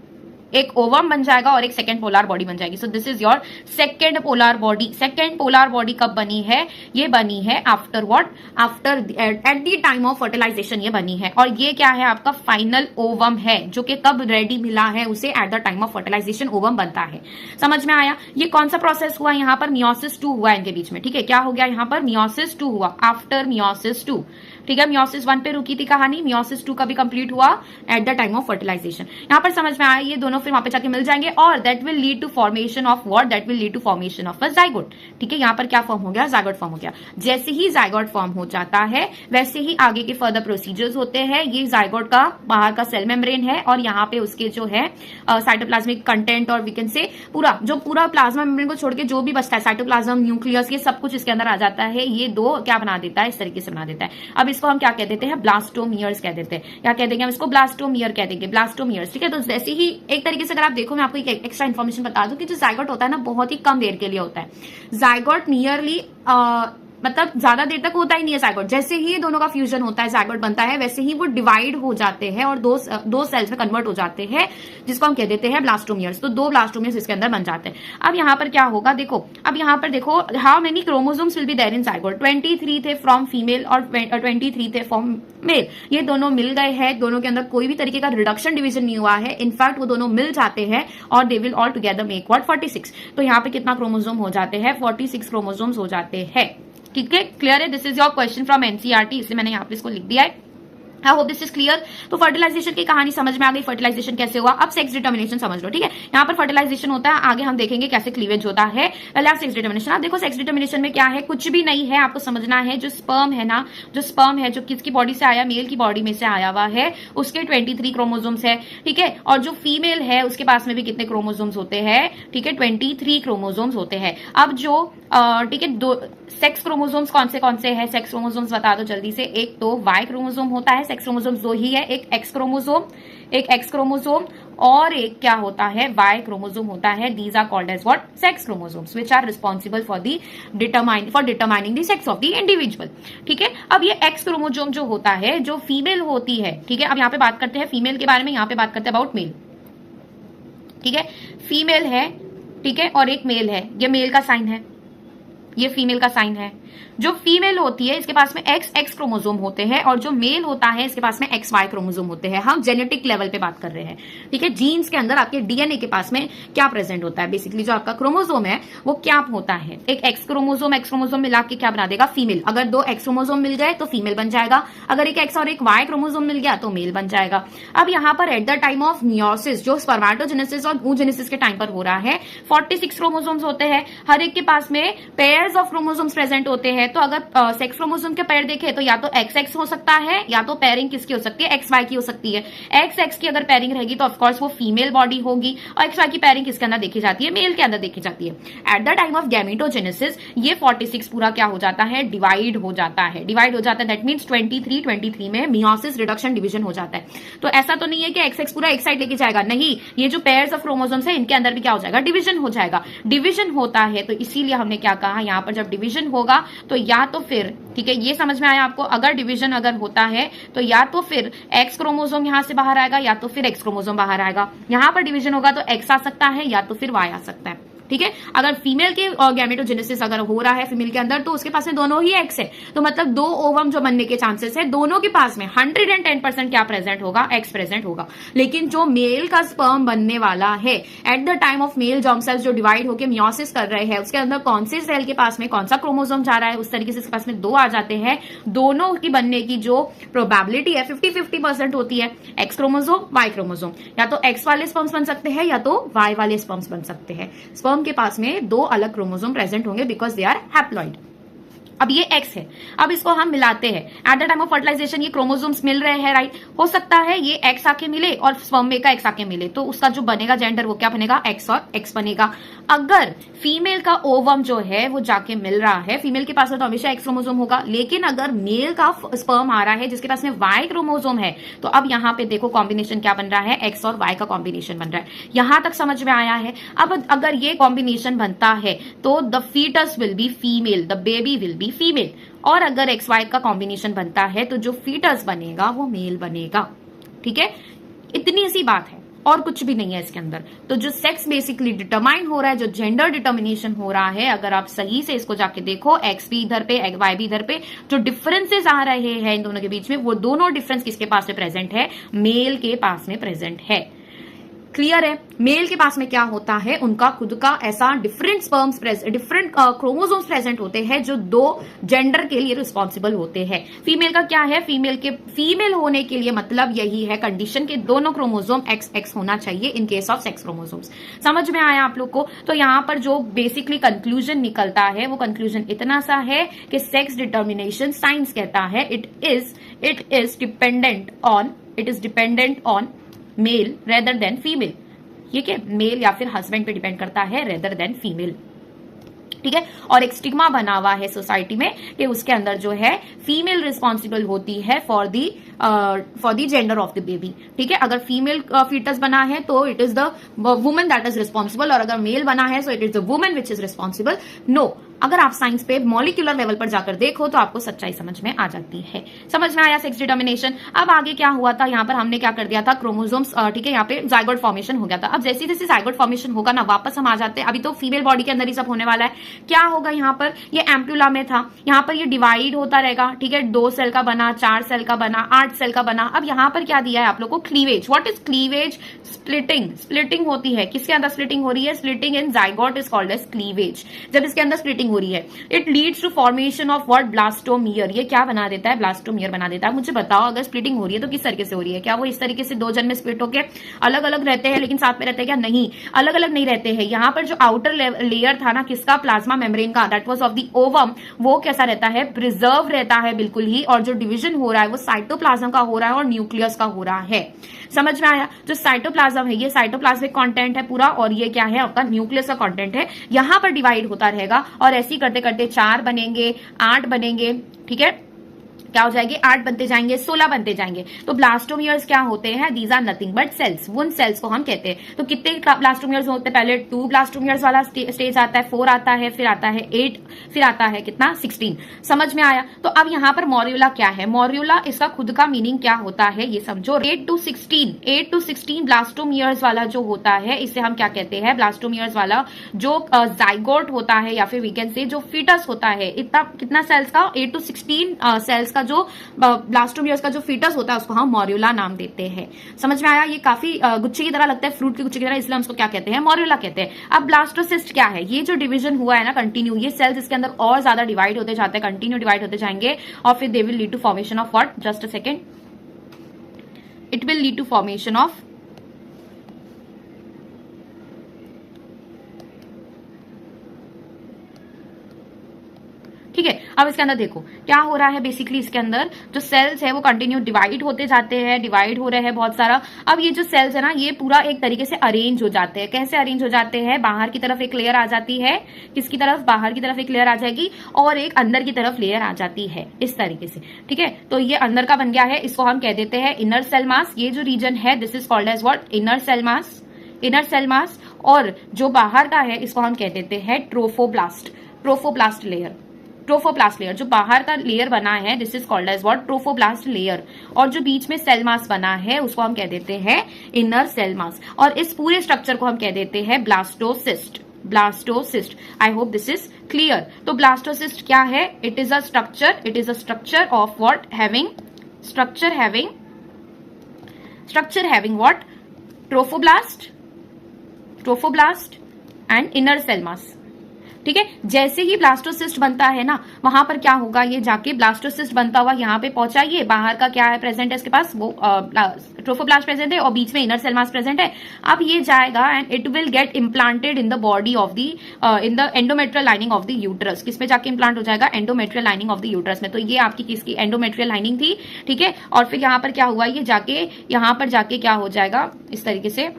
एक ओवम बन जाएगा और एक सेकेंड पोलर बॉडी बन जाएगी। So this is your second polar body. Second polar body कब बनी है, ये बनी है after what, after at the time of fertilisation ये बनी है, और ये क्या है आपका फाइनल ओवम है जो कि कब रेडी मिला है उसे, at the time of fertilisation ovum बनता है। समझ में आया, ये कौन सा प्रोसेस हुआ, यहाँ पर मियोसिस 2 हुआ इनके बीच में, ठीक है, क्या हो गया यहाँ पर, मियोसिस 2 हुआ आफ्टर मियोसिस 2, ठीक है। मियोसिस 1 पे रुकी थी कहानी, मियोसिस 2 का भी कंप्लीट हुआ at the time of fertilisation. यहाँ पर समझ में आया, ये दोनों फिर वहां पे जाके मिल जाएंगे और that will lead to formation of what, that will lead to formation of a zygote, ठीक है। यहाँ पर क्या फॉर्म हो गया, जाइगोट फॉर्म हो गया। जैसे ही जाइगोट फॉर्म हो जाता है वैसे ही आगे के फर्दर प्रोसीजर्स होते हैं। ये जाइगोट का बाहर का सेल मेम्ब्रेन है और यहाँ पे उसके जो है साइटोप्लाज्मिक कंटेंट और वी कैन से पूरा जो पूरा प्लाज्मा मेम्ब्रेन को छोड़ के जो भी बचता है, साइटोप्लाज्म, न्यूक्लियस, ये सब कुछ इसके अंदर आ जाता है। ये दो क्या बना देता है, इस तरीके से बना देता है। अब इसको हम क्या कह देते हैं, ब्लास्टोमियर्स कह देते हैं, क्या कह देंगे हम इसको, ब्लास्टोमियर कह देंगे, ब्लास्टोमियर्स, ठीक है। तो जैसे ही एक तरीके से अगर आप देखो, मैं आपको एक एक्स्ट्रा इन्फॉर्मेशन बता दूं कि जो जाइगोट होता है ना बहुत ही कम देर के लिए होता है। जाइगोट नियरली मतलब ज्यादा देर तक होता ही नहीं है जाइगोट। जैसे ही दोनों का फ्यूजन होता है, जाइगोट बनता है, वैसे ही वो डिवाइड हो जाते हैं और दो सेल्स में कन्वर्ट हो जाते हैं, जिसको हम कह देते हैं ब्लास्टोमियर्स। तो 2 ब्लास्टोमियर्स इसके अंदर बन जाते हैं। अब यहाँ पर क्या होगा, देखो, अब यहाँ पर देखो, how many chromosomes will be there in zygote, 23 थे फ्रॉम फीमेल और 23 थे फ्रॉम मेल। ये दोनों मिल गए हैं, दोनों के अंदर कोई भी तरीके का रिडक्शन डिवीजन नहीं हुआ है। इनफैक्ट वो दोनों मिल जाते हैं और they will all together make what, 46। तो यहाँ पे कितना क्रोमोसोम हो जाते हैं, 46 क्रोमोसोम्स हो जाते हैं, ठीक है। क्लियर है, this is your question from NCERT, इसलिए मैंने यहाँ पे इसको लिख दिया है। आई होप दिस इज क्लियर। तो फर्टिलाइजेशन की कहानी समझ में आ गई, फर्टिलाइजेशन कैसे हुआ। अब सेक्स डिटर्मिनेशन समझ लो, ठीक है। यहाँ पर फर्टिलाइजेशन होता है, आगे हम देखेंगे कैसे क्लीवेज होता है। पहले आप सेक्स डिटर्मिनेशन, आप देखो सेक्स डिटर्मिनेशन में क्या है, कुछ भी नहीं है, आपको समझना है। जो स्पर्म है ना, जो स्पर्म है जो किसकी बॉडी से आया, मेल की बॉडी में से आया हुआ है, उसके 23 क्रोमोसोम्स है, ठीक है। और जो फीमेल है उसके पास में भी कितने क्रोमोसोम्स होते हैं, ठीक है, 23 क्रोमोसोम्स होते हैं। अब जो ठीक है, 2 सेक्स क्रोमोसोम्स कौन से हैं, सेक्स क्रोमोसोम्स बता दो जल्दी से। एक तो वाई क्रोमोसोम होता है, सेक्स क्रोमोसोम्स 2 ही है, एक एक्स क्रोमोसोम और एक क्या होता है, वाई क्रोमोसोम होता है। These are called as what, sex chromosomes, which are responsible for determining the sex of the individual, ठीक है। अब ये एक्स क्रोमोसोम जो होता है, जो फीमेल होती है, ठीक है। अब यहाँ पे बात करते हैं फीमेल के बारे में, यहाँ पे बात करते हैं अबाउट मेल, ठीक है। फीमेल है, ठीक है, और एक मेल है, ये मेल का साइन है, ये फीमेल का साइन है। जो फीमेल होती है इसके पास में एक्स क्रोमोसोम होते हैं और जो मेल होता है इसके पास में XY क्रोमोसोम होते हैं। हम जेनेटिक लेवल पे बात कर रहे हैं, ठीक है। जीन्स के अंदर आपके डीएनए के पास में क्या प्रेजेंट होता है, बेसिकली जो आपका क्रोमोसोम है वो क्या होता है, एक एक्स क्रोमोसोम मिला के क्या बना देगा, फीमेल। अगर 2 एक्स क्रोमोसोम मिल गए तो फीमेल बन जाएगा, अगर एक एक्स और एक वाई क्रोमोसोम मिल गया तो मेल बन जाएगा। अब यहाँ पर eight the time of meiosis, जो स्पर्मेटोजेनेसिस और oogenesis के टाइम पर हो रहा है, 46 क्रोमोसोम्स होते हैं, हर एक के पास में पेयर्स ऑफ क्रोमोसोम्स प्रेजेंट होते हैं। तो अगर सेक्स क्रोमोसोम के पेयर देखे तो या तो XX हो सकता है या तो पेयरिंग किसकी हो सकती है, XY की हो सकती है। XX की अगर पेयरिंग रहेगी तो ऑफकोर्स वो फीमेल बॉडी होगी और XY की पेयरिंग किसके अंदर देखी जाती है, मेल के अंदर देखी जाती है। At the time of gametogenesis ये 46 पूरा क्या हो जाता है, डिवाइड हो जाता है, दैट मीन्स 23 में मियोसिस रिडक्शन डिवीजन हो जाता है। तो ऐसा तो नहीं है कि XX पूरा एक साइड लेके जाएगा, नहीं, ये जो पेयर्स ऑफ क्रोमोसोम्स है इनके अंदर भी क्या हो जाएगा, डिवीजन हो जाएगा। डिवीजन होता है तो इसीलिए हमने क्या कहा, यहाँ पर जब डिवीजन होगा तो या तो फिर, ठीक है, ये समझ में आया आपको, अगर डिवीजन अगर होता है तो या तो फिर एक्स क्रोमोसोम यहां से बाहर आएगा या तो फिर एक्स क्रोमोसोम बाहर आएगा। यहां पर डिवीजन होगा तो एक्स आ सकता है या तो फिर वाई आ सकता है, ठीक है। अगर फीमेल के गैमेटोजेनेसिस अगर हो रहा है फीमेल के अंदर तो उसके पास में दोनों ही एक्स है, तो मतलब 2 ओवम जो बनने के चांसेस है, दोनों के पास में 110% क्या प्रेजेंट होगा, एक्स प्रेजेंट होगा। लेकिन जो मेल का स्पर्म बनने वाला है at the time of male germ cells जो डिवाइड होकर मियोसिस कर रहे हैं, उसके अंदर कौन से सेल के पास में कौन सा क्रोमोसोम जा रहा है, उस तरीके से इसके पास में 2 आ जाते हैं। दोनों की बनने की जो प्रोबेबिलिटी है 50-50% होती है। एक्स क्रोमोसोम, वाई क्रोमोसोम, या तो एक्स वाले स्पर्म्स बन सकते हैं या तो वाई वाले स्पर्म्स बन सकते हैं। स्पर्म के पास में 2 अलग क्रोमोसोम प्रेजेंट होंगे बिकॉज दे आर हैप्लॉइड। अब ये एक्स है, अब इसको हम मिलाते हैं। At the time of fertilisation ये क्रोमोसोम्स मिल रहे हैं, राइट। हो सकता है ये एक्स आके मिले और स्पर्म में का एक्स आके मिले, तो उसका जो बनेगा जेंडर वो क्या बनेगा, एक्स और एक्स बनेगा। अगर फीमेल का ओवम जो है वो जाके मिल रहा है, फीमेल के पास में तो हमेशा एक्स क्रोमोसोम होगा, लेकिन अगर मेल का स्पर्म आ रहा है जिसके पास में वाई क्रोमोसोम है, तो अब यहां पे देखो कॉम्बिनेशन क्या बन रहा है, एक्स और वाई का कॉम्बिनेशन बन रहा है। यहां तक समझ में आया है। अब अगर ये कॉम्बिनेशन बनता है तो the foetus will be female, the baby will be female. और अगर एक्स वाई का कॉम्बिनेशन बनता है तो जो फीटस बनेगा वो मेल बनेगा, ठीक है। इतनी सी बात है और कुछ भी नहीं है इसके अंदर। तो जो सेक्स बेसिकली डिटरमाइन हो रहा है, जो जेंडर डिटर्मिनेशन हो रहा है, अगर आप सही से इसको जाके देखो, एक्स भी इधर पे वाई भी इधर पे, जो डिफरेंसेस आ रहे हैं इन दोनों के बीच में, वो दोनों डिफरेंस किसके पास में प्रेजेंट है, मेल के पास में प्रेजेंट है। क्लियर है। मेल के पास में क्या होता है, उनका खुद का ऐसा different sperms different chromosomes present होते हैं जो 2 जेंडर के लिए रिस्पॉन्सिबल होते हैं। फीमेल का क्या है, फीमेल होने के लिए मतलब यही है कंडीशन के दोनों क्रोमोसोम एक्स एक्स होना चाहिए इन केस ऑफ सेक्स क्रोमोसोम्स। समझ में आया आप लोग को। तो यहां पर जो बेसिकली कंक्लूजन निकलता है वो कंक्लूजन इतना सा है कि सेक्स डिटर्मिनेशन साइंस कहता है it is dependent on male rather than female. ये क्या, मेल या फिर हस्बैंड पे डिपेंड करता है रेदर देन फीमेल, ठीक है। और एक स्टिग्मा बना हुआ है सोसाइटी में कि उसके अंदर जो है फीमेल रिस्पॉन्सिबल होती है for the gender of the baby, ठीक है। अगर फीमेल फीटस बना है तो it is the woman that is responsible, और अगर मेल बना है so it is the woman which is responsible. No, अगर आप साइंस पे मॉलिक्यूलर लेवल पर जाकर देखो तो आपको सच्चाई समझ में आ जाती है। समझ में आया सेक्स डिटर्मिनेशन। अब आगे क्या हुआ था, यहाँ पर हमने क्या कर दिया था, क्रोमोसोम्स, ठीक है, यहाँ पे जाइगोट फॉर्मेशन हो गया था। अब जैसे जैसे जाइगोट फॉर्मेशन होगा ना, वापस हम आ जाते हैं, अभी तो फीमेल बॉडी के अंदर ही सब होने वाला है। क्या होगा यहाँ पर, ये एम्प्यूला में था, यहाँ पर ये डिवाइड होता रहेगा, ठीक है। 2 सेल का बना, 4 सेल का बना, 8 सेल का बना। अब यहाँ पर क्या दिया है आप लोग को, cleavage. What is cleavage, splitting होती है। किसके अंदर स्प्लिटिंग हो रही है, splitting in zygote is called as cleavage. जब इसके अंदर स्प्लिटिंग हो रही है, it leads to formation of what, blastomere. ये क्या बना देता है, ब्लास्टोमियर बना देता है। मुझे बताओ, अगर स्प्लिटिंग हो रही है तो किस तरीके से हो रही है, क्या वो इस तरीके से 2 जन में स्प्लिट होकर अलग अलग रहते हैं लेकिन साथ में रहते हैं क्या, नहीं, अलग अलग नहीं रहते हैं। यहाँ पर जो आउटर लेयर था ना किसका, प्लाज्मा मेम्ब्रेन का, that was of the ovum, वो कैसा रहता है, प्रिजर्व रहता है बिल्कुल ही। और जो डिवीजन हो रहा है वो साइटोप्लाज्म का हो रहा है और न्यूक्लियस का हो रहा है। समझ में आया। जो साइटोप्लाज्म है ये साइटोप्लाज्मिक कंटेंट है पूरा, और ये क्या है आपका न्यूक्लियस का कंटेंट है। यहां पर डिवाइड होता रहेगा और ऐसे ही करते करते 4 बनेंगे, 8 बनेंगे, ठीक है। क्या हो जाएंगे, 8 बनते जाएंगे, 16 बनते जाएंगे। तो ब्लास्टोमियर्स क्या होते हैं, these are nothing but cells, उन सेल्स को हम कहते हैं। तो कितने ब्लास्टोमियर्स होते हैं, पहले 2 ब्लास्टोमियर्स वाला स्टेज आता है, 4 आता है, फिर आता है 8, फिर आता है कितना, 16। समझ में आया। तो अब यहाँ पर मॉर्यूला क्या है, मॉर्यूला इसका खुद का मीनिंग क्या होता है ये समझो। 8 to 16 ब्लास्टोमियर्स वाला जो होता है इसे हम क्या कहते हैं, ब्लास्टोमियर्स वाला जो जाइगोट होता है या फिर वी कैन से जो फीटस होता है, इतना कितना सेल्स का, 8 to 16 सेल्स का जो ब्लास्टोमियर्स का जो फीटस होता है उसको हम मॉर्यूला नाम देते हैं। समझ में आया। ये काफी गुच्छे की तरह लगता है, फ्रूट के गुच्छे की तरह, इसलिए हम उसको क्या कहते हैं, मॉर्यूला कहते हैं। अब ब्लास्टोसिस्ट क्या है, ये जो डिवीजन हुआ है ना कंटिन्यू, ये सेल्स इसके अंदर और ज्यादा डिवाइड होते जाते हैं, कंटिन्यू डिवाइड होते जाएंगे और फिर they will lead to formation of what, just a second, it will lead to formation of, ठीक है। अब इसके अंदर देखो क्या हो रहा है, बेसिकली इसके अंदर जो सेल्स है वो कंटिन्यू डिवाइड होते जाते हैं, डिवाइड हो रहे हैं बहुत सारा। अब ये जो सेल्स है ना ये पूरा एक तरीके से अरेंज हो जाते हैं। कैसे अरेंज हो जाते हैं, बाहर की तरफ एक लेयर आ जाती है, किसकी तरफ, बाहर की तरफ एक लेयर आ जाएगी और एक अंदर की तरफ लेयर आ जाती है इस तरीके से, ठीक है। तो ये अंदर का बन गया है, इसको हम कह देते हैं इनर सेल मास। ये जो रीजन है this is called as what, inner cell mass, inner cell mass. और जो बाहर का है इसको हम कह देते हैं trophoblast. Trophoblast layer. Trophoblast layer, जो बाहर का लेयर बना है, this is called as what, trophoblast layer. और जो बीच में सेल मास बना है उसको हम कह देते हैं इनर सेल मास। और इस पूरे स्ट्रक्चर को हम कह देते हैं blastocyst. Blastocyst, I hope this is clear. तो ब्लास्टोसिस्ट क्या है? It is a structure of what, having structure having what, trophoblast and inner cell mass। ठीक है, जैसे ही ब्लास्टोसिस्ट बनता है ना, वहां पर क्या होगा, ये जाके ब्लास्टोसिस्ट बनता हुआ यहाँ पे पहुंचा। ये बाहर का क्या है प्रेजेंट है इसके पास, वो ट्रोफोब्लास्ट प्रेजेंट है और बीच में इनर सेल मास प्रेजेंट है। अब ये जाएगा and it will get implanted in the body of the in the endometrial lining of the uterus. किसमें जाके इम्प्लांट हो जाएगा? Endometrial lining of the uterus में। तो ये आपकी किसकी एंडोमेट्रियल लाइनिंग थी, ठीक है। और फिर यहाँ पर क्या हुआ, ये जाके यहाँ पर जाके क्या हो जाएगा, इस तरीके से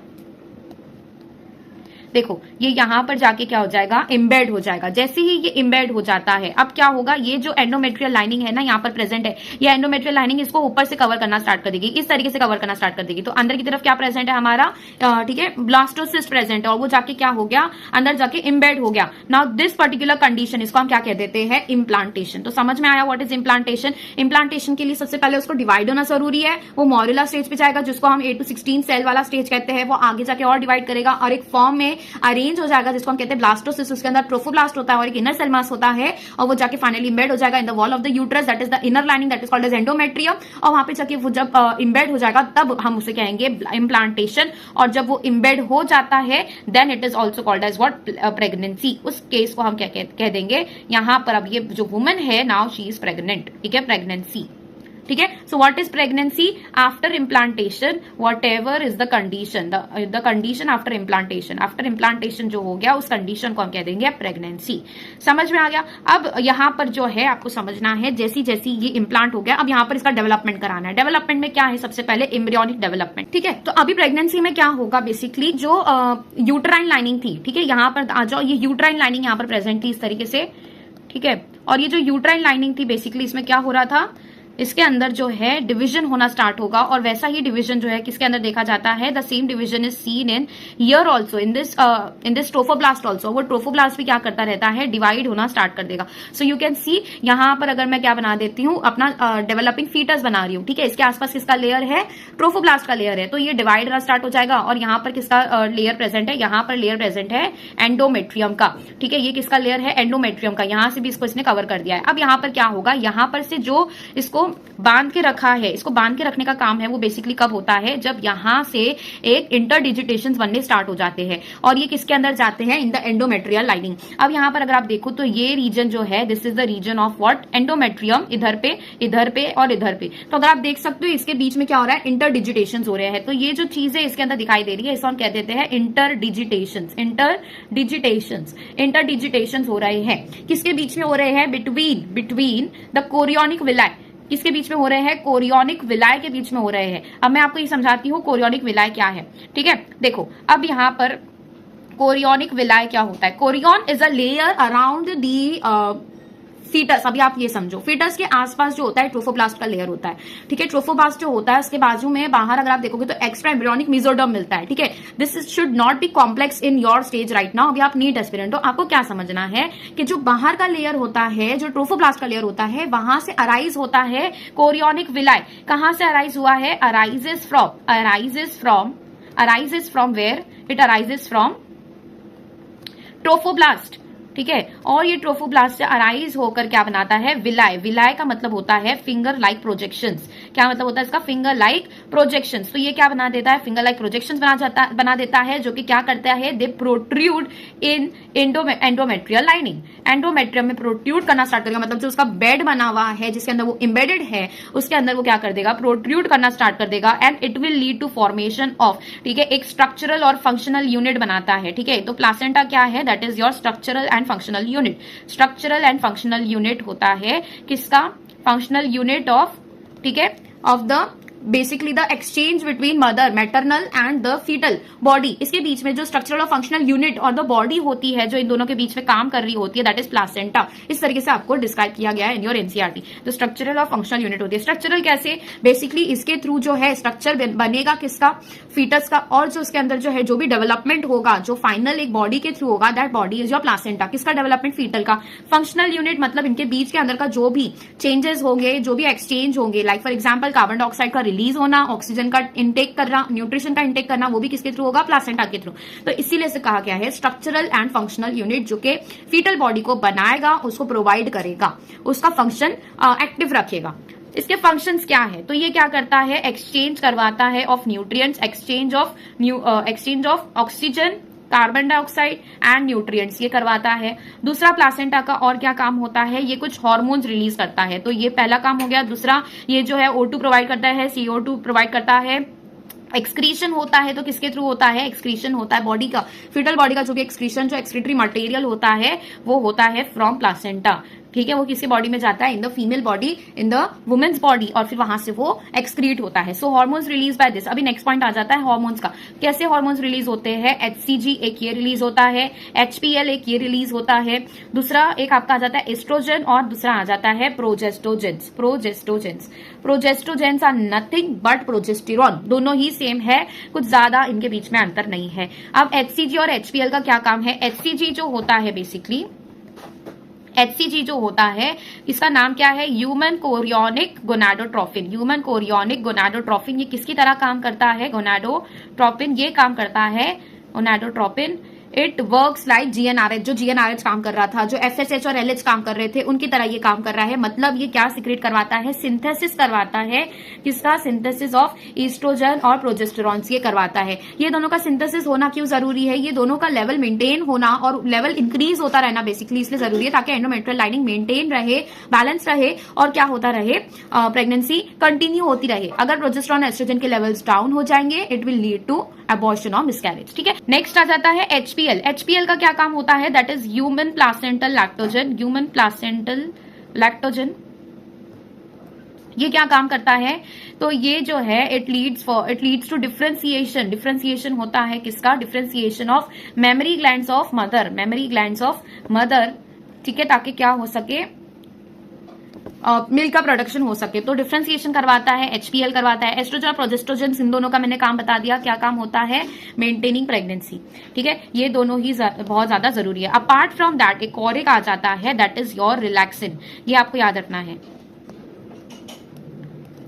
देखो, ये यहां पर जाके क्या हो जाएगा, इम्बेड हो जाएगा। जैसे ही ये इम्बेड हो जाता है, अब क्या होगा, ये जो एंडोमेट्रियल लाइनिंग है ना यहाँ पर प्रेजेंट है, ये एंडोमेट्रियल लाइनिंग इसको ऊपर से कवर करना स्टार्ट कर देगी, इस तरीके से कवर करना स्टार्ट कर देगी। तो अंदर की तरफ क्या प्रेजेंट है हमारा, ठीक है, ब्लास्टोसिस्ट प्रेजेंट है और वो जाके क्या हो गया, अंदर जाके इम्बेड हो गया। नाउ दिस पर्टिकुलर कंडीशन, इसको हम क्या कह देते हैं, इम्प्लांटेशन। तो समझ में आया व्हाट इज इम्प्लांटेशन। इम्प्लांटेशन के लिए सबसे पहले उसको डिवाइड होना जरूरी है। वो मॉड्यूलर स्टेज पे जाएगा, जिसको हम 8 to 16 सेल वाला स्टेज कहते हैं। वो आगे जाके और डिवाइड करेगा और एक फॉर्म में अरेंज हो जाएगा, जिसको हम कहते हैं ब्लास्टोसिस्ट। उसके अंदर ट्रोफोब्लास्ट होता है और एक इनर सेल मास होता है और वो जाके फाइनली इम्बेड हो जाएगा in the wall of the uterus, that is the inner lining, that is called as endometrium. और वहां पे जाके वो जब इम्बेड हो जाएगा तब हम उसे कहेंगे इम्प्लांटेशन। और जब वो इम्बेड हो जाता है then it is also called as what, pregnancy. उस केस को हम क्या कह देंगे यहां पर, अब ये जो वुमन है नाउ शी इज प्रेग्नेंट, ठीक है, प्रेगनेंसी, ठीक है। So what is pregnancy after implantation, what ever is the condition, the condition after implantation. After implantation जो हो गया उस कंडीशन को हम कह देंगे प्रेगनेंसी। समझ में आ गया। अब यहां पर जो है आपको समझना है, जैसी जैसी ये इम्प्लांट हो गया, अब यहां पर इसका डेवलपमेंट कराना है। डेवलपमेंट में क्या है, सबसे पहले एम्ब्रियोनिक डेवलपमेंट, ठीक है। तो अभी प्रेगनेंसी में क्या होगा, बेसिकली जो यूट्राइन लाइनिंग थी, ठीक है, यहां पर आ जाओ, ये यूट्राइन लाइनिंग यहां पर प्रेजेंट थी इस तरीके से, ठीक है। और ये जो यूट्राइन लाइनिंग थी बेसिकली इसमें क्या हो रहा था, इसके अंदर जो है डिवीजन होना स्टार्ट होगा। और वैसा ही डिवीजन जो है किसके अंदर देखा जाता है, the same division is seen in here also, in this trophoblast also. वो ट्रोफोब्लास्ट भी क्या करता रहता है, डिवाइड होना स्टार्ट कर देगा। सो यू कैन सी यहां पर अगर मैं क्या बना देती हूँ, अपना डेवलपिंग फीटस बना रही हूँ, ठीक है। इसके आसपास किसका लेयर है, ट्रोफोब्लास्ट का लेयर है। तो ये डिवाइड होना स्टार्ट हो जाएगा और यहाँ पर किसका लेयर प्रेजेंट है, यहाँ पर लेयर प्रेजेंट है एंडोमेट्रियम का, ठीक है। ये किसका लेयर है, एंडोमेट्रियम का। यहां से भी इसको इसने कवर कर दिया है। अब यहाँ पर क्या होगा, यहाँ पर से जो इसको बांध के रखा है, इसको बांध के रखने का काम है, वो बेसिकली कब होता है, जब यहां से एक इंटरडिजिटेशन बनने स्टार्ट हो जाते हैं और ये किसके अंदर जाते हैं, इन द एंडोमेट्रियल लाइनिंग। अब यहां पर अगर आप देखो तो ये रीजन जो है, this is the region of what, endometrium. इधर पे और इधर पे, तो अगर आप देख सकते हो इसके बीच में क्या हो रहा है, इंटरडिजिटेशन हो रहे हैं। तो ये जो चीज है इसके अंदर दिखाई दे रही है, इसको हम कह देते हैं इंटरडिजिटेशन। इंटरडिजिटेशन हो रहे हैं, किसके बीच में हो रहे हैं, बिटवीन द कोरियोनिक विलाई। किसके बीच में हो रहे हैं, कोरियोनिक विलाय के बीच में हो रहे हैं। अब मैं आपको ये समझाती हूँ कोरियोनिक विलाय क्या है, ठीक है। देखो अब यहाँ पर कोरियोनिक विलाय क्या होता है, chorion is a layer around the foetus. अभी आप ये समझो, फीटस के आसपास जो होता है ट्रोफोब्लास्ट का लेयर होता है, ठीक है। ट्रोफोब्लास्ट जो होता है उसके बाजू में बाहर अगर आप देखोगे तो एक्स्ट्रा एम्ब्रियोनिक मेसोडर्म मिलता है, ठीक है। This should not B complex in your stage right now. अभी आप नीट एस्पिरेंट हो, आपको क्या समझना है कि जो बाहर का लेयर होता है, जो ट्रोफोब्लास्ट का लेयर होता है, वहां से अराइज होता है कोरियोनिक विलाय। कहां से अराइज हुआ है, arises from where, it arises from trophoblast, ठीक है। और ये ट्रोफोब्लास्ट से अराइज होकर क्या बनाता है, विलाय। विलाय का मतलब होता है फिंगर लाइक प्रोजेक्शंस। क्या मतलब होता है इसका, फिंगर लाइक प्रोजेक्शंस। तो ये क्या बना देता है, फिंगर लाइक प्रोजेक्शंस बना देता है, जो कि क्या करता है, दे प्रोट्रूड इन एंडोमेट्रियल लाइनिंग। एंडोमेट्रियम में प्रोट्रूड करना स्टार्ट करेगा, मतलब जो उसका बेड बना हुआ है जिसके अंदर वो इम्बेडेड है, उसके अंदर वो क्या कर देगा, प्रोट्रूड करना स्टार्ट कर देगा and it will lead to formation of, ठीक है, एक स्ट्रक्चरल और फंक्शनल यूनिट बनाता है, ठीक है। तो प्लासेंटा क्या है, that is your structural and functional unit. Structural and functional unit होता है किसका, फंक्शनल यूनिट ऑफ, ठीक है, of the basically the exchange between mother maternal and the foetal body, इसके बीच में जो स्ट्रक्चरल और फंक्शनल यूनिट और द बॉडी होती है जो इन दोनों के बीच में काम कर रही होती है, दैट इज प्लासेंटा। इस तरीके से आपको डिस्क्राइब किया गया है इन योर एनसीईआरटी। तो स्ट्रक्चरल और फंक्शनल यूनिट होती है। स्ट्रक्चरल कैसे, बेसिकली इसके थ्रू जो है स्ट्रक्चर बनेगा किसका, फीटस का, और जो उसके अंदर जो है जो भी डेवलपमेंट होगा जो फाइनल एक बॉडी के थ्रू होगा, that body is your placenta. किसका डेवलपमेंट, फीटल का। फंक्शनल यूनिट मतलब इनके बीच के अंदर का जो भी चेंजेस होंगे, जो भी एक्सचेंज होंगे, like for example carbon dioxide का रिलीज होना, ऑक्सीजन का इंटेक करना, न्यूट्रिशन का इंटेक करना, वो भी किसके थ्रू होगा, प्लासेंटा के थ्रू। तो इसीलिए से कहा गया है स्ट्रक्चरल एंड फंक्शनल यूनिट जो कि फीटल बॉडी को बनाएगा, उसको प्रोवाइड करेगा, उसका फंक्शन एक्टिव रखेगा। इसके फंक्शंस क्या है, तो ये क्या करता है, एक्सचेंज करवाता है of nutrients, exchange of oxygen, carbon dioxide and nutrients, ये करवाता है। दूसरा प्लासेंटा का और क्या काम होता है, ये कुछ हार्मोन्स रिलीज करता है, तो ये पहला काम हो गया। दूसरा ये जो है O2 प्रोवाइड करता है, CO2 प्रोवाइड करता है। एक्सक्रीशन होता है तो किसके थ्रू होता है, एक्सक्रीशन होता है बॉडी का, फीटल बॉडी का जो भी एक्सक्रीशन, जो एक्सक्रीटरी मटेरियल होता है वो होता है फ्रॉम प्लासेंटा। ठीक है, वो किसी बॉडी में जाता है, in the female body, in the women's body, और फिर वहां से वो एक्सक्रीट होता है। So hormones release by this. अभी नेक्स्ट पॉइंट आ जाता है हार्मोन्स का। कैसे हार्मोन्स रिलीज होते हैं, HCG एक ये रिलीज होता है, HPL एक ये रिलीज होता है। दूसरा एक आपका आ जाता है एस्ट्रोजन, और दूसरा आ जाता है प्रोजेस्टोजेंस। प्रोजेस्टोजेंस आर नथिंग बट प्रोजेस्टेरॉन, दोनों ही सेम है, कुछ ज्यादा इनके बीच में अंतर नहीं है। अब HCG और HPL का क्या काम है, HCG जो होता है बेसिकली, HCG जो होता है इसका नाम क्या है, human chorionic gonadotropin. Human chorionic gonadotropin, ये किसकी तरह काम करता है, गोनाडोट्रोपिन ये काम करता है, gonadotropin. It works like GnRH, जो GnRH काम कर रहा था, जो FSH और LH काम कर रहे थे, उनकी तरह ये काम कर रहा है। मतलब ये क्या सीक्रेट करवाता है, सिंथेसिस करवाता है, किसका, सिंथेसिस ऑफ ईस्ट्रोजन और प्रोजेस्टेरॉन्स, ये करवाता है। ये दोनों का सिंथेसिस होना क्यों जरूरी है, ये दोनों का लेवल मेंटेन होना और लेवल इंक्रीज होता रहना बेसिकली इसलिए जरूरी है, ताकि एंडोमेट्रियल लाइनिंग मेंटेन रहे, बैलेंस रहे, और क्या होता रहे, प्रेगनेंसी कंटिन्यू होती रहे। अगर प्रोजेस्टेरॉन एस्ट्रोजन के लेवल्स डाउन हो जाएंगे, it will lead to abortion और मिसकैरेज। ठीक है, नेक्स्ट आ जाता है HPL। HPL का क्या काम होता है, that is human placental lactogen. Human placental lactogen ये क्या काम करता है, तो ये जो है it leads to differentiation. Differentiation होता है किसका, differentiation of mammary glands of mother, mammary glands of mother. ठीक है, ताकि क्या हो सके, मिल्क का प्रोडक्शन हो सके। तो डिफरेंशिएशन करवाता है, HPL करवाता है। एस्ट्रोजन और प्रोजेस्ट्रोजन इन दोनों का मैंने काम बता दिया, क्या काम होता है, मेंटेनिंग प्रेगनेंसी। ठीक है, ये दोनों ही बहुत ज्यादा जरूरी है। अपार्ट फ्रॉम दैट एक और एक आ जाता है, दैट इज योर रिलैक्सिन, ये आपको याद रखना है।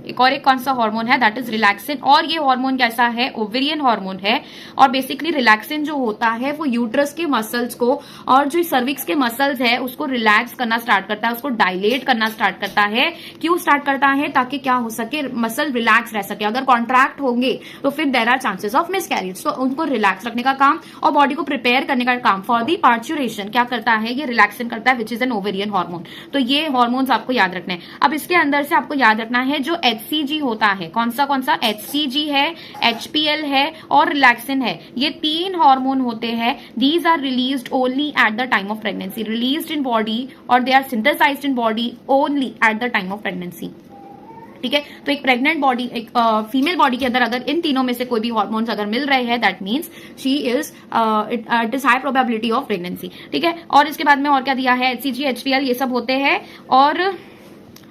एक और एक कौन सा हार्मोन है, दैट इज रिलैक्सिन। और ये हार्मोन कैसा है, ओवेरियन हार्मोन है। और बेसिकली रिलैक्सिन जो होता है वो यूट्रस के मसल्स को और जो सर्विक्स के मसल्स है उसको रिलैक्स करना स्टार्ट करता है, उसको डायलेट करना स्टार्ट करता है। क्यों स्टार्ट करता है, ताकि क्या हो सके, मसल रिलैक्स रह सके। अगर कॉन्ट्रैक्ट होंगे तो फिर there are chances of miscarriage. तो उनको रिलैक्स रखने का काम और बॉडी को प्रिपेयर करने का काम फॉर दी पार्चुरेशन क्या करता है, ये रिलैक्सिन करता है, which is an ovarian hormone. तो ये हार्मोन्स आपको याद रखने हैं। अब इसके अंदर से आपको याद रखना है जो HCG होता है, कौन सा HCG है, HPL है और रिलैक्सिन है। ये तीन हार्मोन होते हैं। These are released only at the time of pregnancy, released in body और they are synthesized in body only at the time of pregnancy. ठीक है, तो एक प्रेग्नेंट बॉडी, एक फीमेल बॉडी के अंदर अगर इन तीनों में से कोई भी हार्मोन्स अगर मिल रहे हैं, that means she is it is high probability of pregnancy. ठीक है, और इसके बाद में और क्या दिया है, HCG, HPL ये सब होते हैं।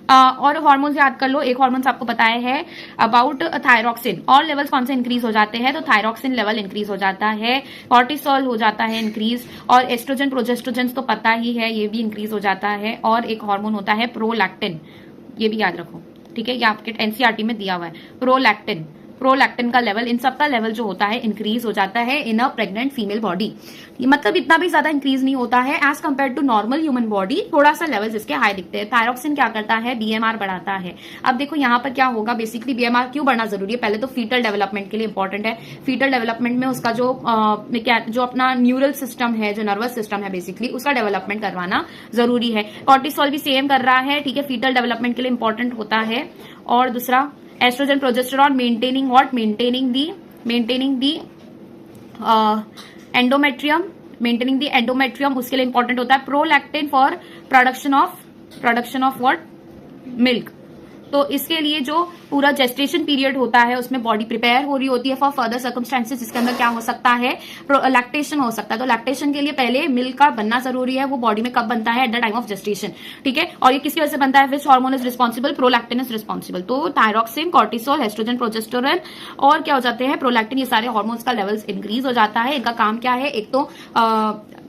और हार्मोन्स याद कर लो। एक हार्मोन्स आपको बताया है अबाउट थायरॉक्सिन। और लेवल्स कौन से इंक्रीज हो जाते हैं, तो थायरॉक्सिन लेवल इंक्रीज हो जाता है, कॉर्टिसोल हो जाता है इंक्रीज, और एस्ट्रोजन प्रोजेस्ट्रोजन तो पता ही है ये भी इंक्रीज हो जाता है। और एक हार्मोन होता है प्रोलैक्टिन, ये भी याद रखो। ठीक है, ये आपके NCERT में दिया हुआ है, प्रोलैक्टिन का लेवल, इन सबका लेवल जो होता है इंक्रीज हो जाता है in a pregnant female body. मतलब इतना भी ज्यादा इंक्रीज नहीं होता है as compare to normal human body, थोड़ा सा लेवल इसके हाई दिखते हैं। थायरॉक्सिन क्या करता है, BMR बढ़ाता है। अब देखो यहाँ पर क्या होगा, बेसिकली BMR क्यों बढ़ना जरूरी है, पहले तो फीटल डेवलपमेंट के लिए इंपॉर्टेंट है। फीटल डेवलपमेंट में उसका जो अपना न्यूरल सिस्टम है, जो नर्वस सिस्टम है बेसिकली, उसका डेवलपमेंट करवाना जरूरी है। कॉर्टिसोल भी सेम कर रहा है। ठीक है, फीटल डेवलपमेंट के लिए इंपॉर्टेंट होता है। और दूसरा estrogen progesterone maintaining what, maintaining the endometrium, maintaining the endometrium उसके लिए इंपॉर्टेंट होता है। Prolactin for production of what, milk. तो इसके लिए जो पूरा जेस्टेशन पीरियड होता है उसमें बॉडी प्रिपेयर हो रही होती है फॉर फर्दर सर्कमस्टेंसेस, जिसके अंदर क्या हो सकता है, लैक्टेशन हो सकता है। तो लैक्टेशन के लिए पहले मिल्क का बनना जरूरी है, वो बॉडी में कब बनता है, at the time of gestation, ठीक है। और ये किसकी वजह से बनता है, which hormone is responsible, prolactin is responsible. तो थायरॉक्सिन, कॉर्टिसोल, एस्ट्रोजन, प्रोजेस्टेरोन और क्या हो जाते हैं, प्रोलैक्टिन, ये सारे हार्मोन्स का लेवल्स इंक्रीज हो जाता है। इनका काम क्या है, एक तो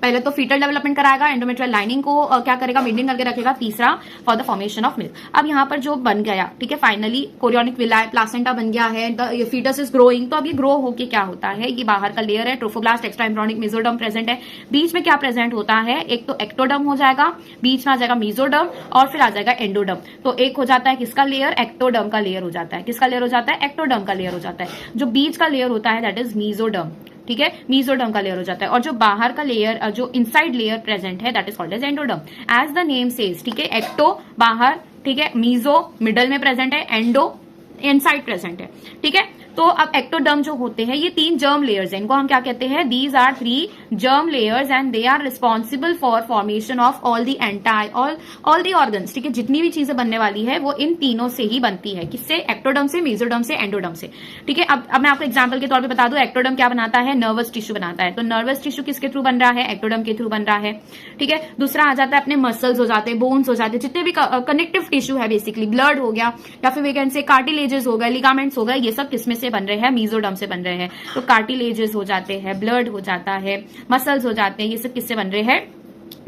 पहले तो फीटल डेवलपमेंट कराएगा, एंडोमेट्रियल लाइनिंग को क्या करेगा, मेंटेन करके रखेगा। तीसरा for the formation of milk. अब यहाँ पर जो बन गया, ठीक है, फाइनली कोरियोनिक विलाई, प्लासेंटा बन गया है, द फीटस इज ग्रोइंग। तो अब ये ग्रो होके क्या होता है, ये बाहर का लेयर है, trophoblast, extra embryonic mesoderm present है। बीच में क्या प्रेजेंट होता है, एक तो एक्टोडर्म हो जाएगा, बीच में आ जाएगा मेसोडर्म और फिर आ जाएगा एंडोडर्म। तो एक हो जाता है किसका लेयर, एक्टोडर्म का लेयर हो जाता है। किसका लेयर हो जाता है, एक्टोडर्म का लेयर हो जाता है। जो बीच का लेयर होता है दैट इज मेसोडर्म, ठीक है, मेसोडर्म का लेयर हो जाता है। और जो बाहर का लेयर, जो इनसाइड लेयर प्रेजेंट है that is called as endoderm. As the name says, ठीक है, एक्टो बाहर, ठीक है, मीजो मिडल में प्रेजेंट है, एंडो इनसाइड प्रेजेंट है, ठीक है। तो अब एक्टोडर्म जो होते हैं ये 3 जर्म लेयर्स हैं, इनको हम क्या कहते हैं, these are 3 germ layers and they are responsible for formation of all the organs, ठीक है। जितनी भी चीजें बनने वाली है वो इन तीनों से ही बनती है। किससे, एक्टोडर्म से, मेसोडर्म से, एंडोडर्म से, ठीक है। अब मैं आपको एग्जांपल के तौर पे बता दूं, एक्टोडर्म क्या बनाता है, नर्वस टिश्यू बनाता है। तो नर्वस टिश्यू किसके थ्रू बन रहा है, एक्टोडर्म के थ्रू बन रहा है, ठीक है। दूसरा आ जाता है अपने मसल्स हो जाते हैं, बोन्स हो जाते हैं, जितने भी कनेक्टिव टिश्यू है, बेसिकली ब्लड हो गया या फिर वी कैन से कार्टिलेजेस हो गए, लिगामेंट्स हो गए, ये सब किसमें से बन रहे हैं, मेसोडर्म से बन रहे हैं। तो कार्टिलेजेस हो जाते हैं, ब्लड हो जाता है, मसल्स हो जाते हैं, ये सब किससे बन रहे हैं,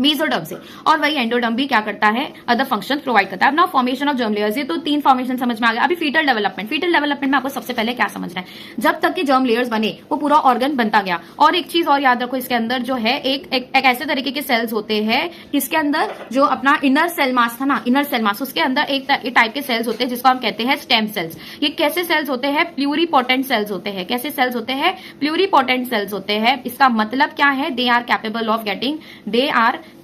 मेसोडर्म से। और वही एंडोडर्म भी क्या करता है, अदर फंक्शन प्रोवाइड करता है। अब now formation of germ layers, ये तो 3 फॉर्मेशन समझ में आ गया। अभी फीटल डेवलपमेंट में आपको सबसे पहले क्या समझना है, जब तक कि जर्म लेयर्स बने वो पूरा ऑर्गन बनता गया। और एक चीज और याद रखो, इसके अंदर जो है एक ऐसे तरीके के सेल्स होते हैं, इसके अंदर जो अपना इनर सेल मास था ना, इनर सेल मास, उसके अंदर एक टाइप के सेल्स होते हैं जिसको हम कहते हैं स्टेम सेल्स। ये कैसे सेल्स होते हैं, प्लूरीपोटेंट सेल्स होते हैं। कैसे सेल्स होते हैं, प्लूरीपोटेंट सेल्स होते हैं। इसका मतलब क्या है, they are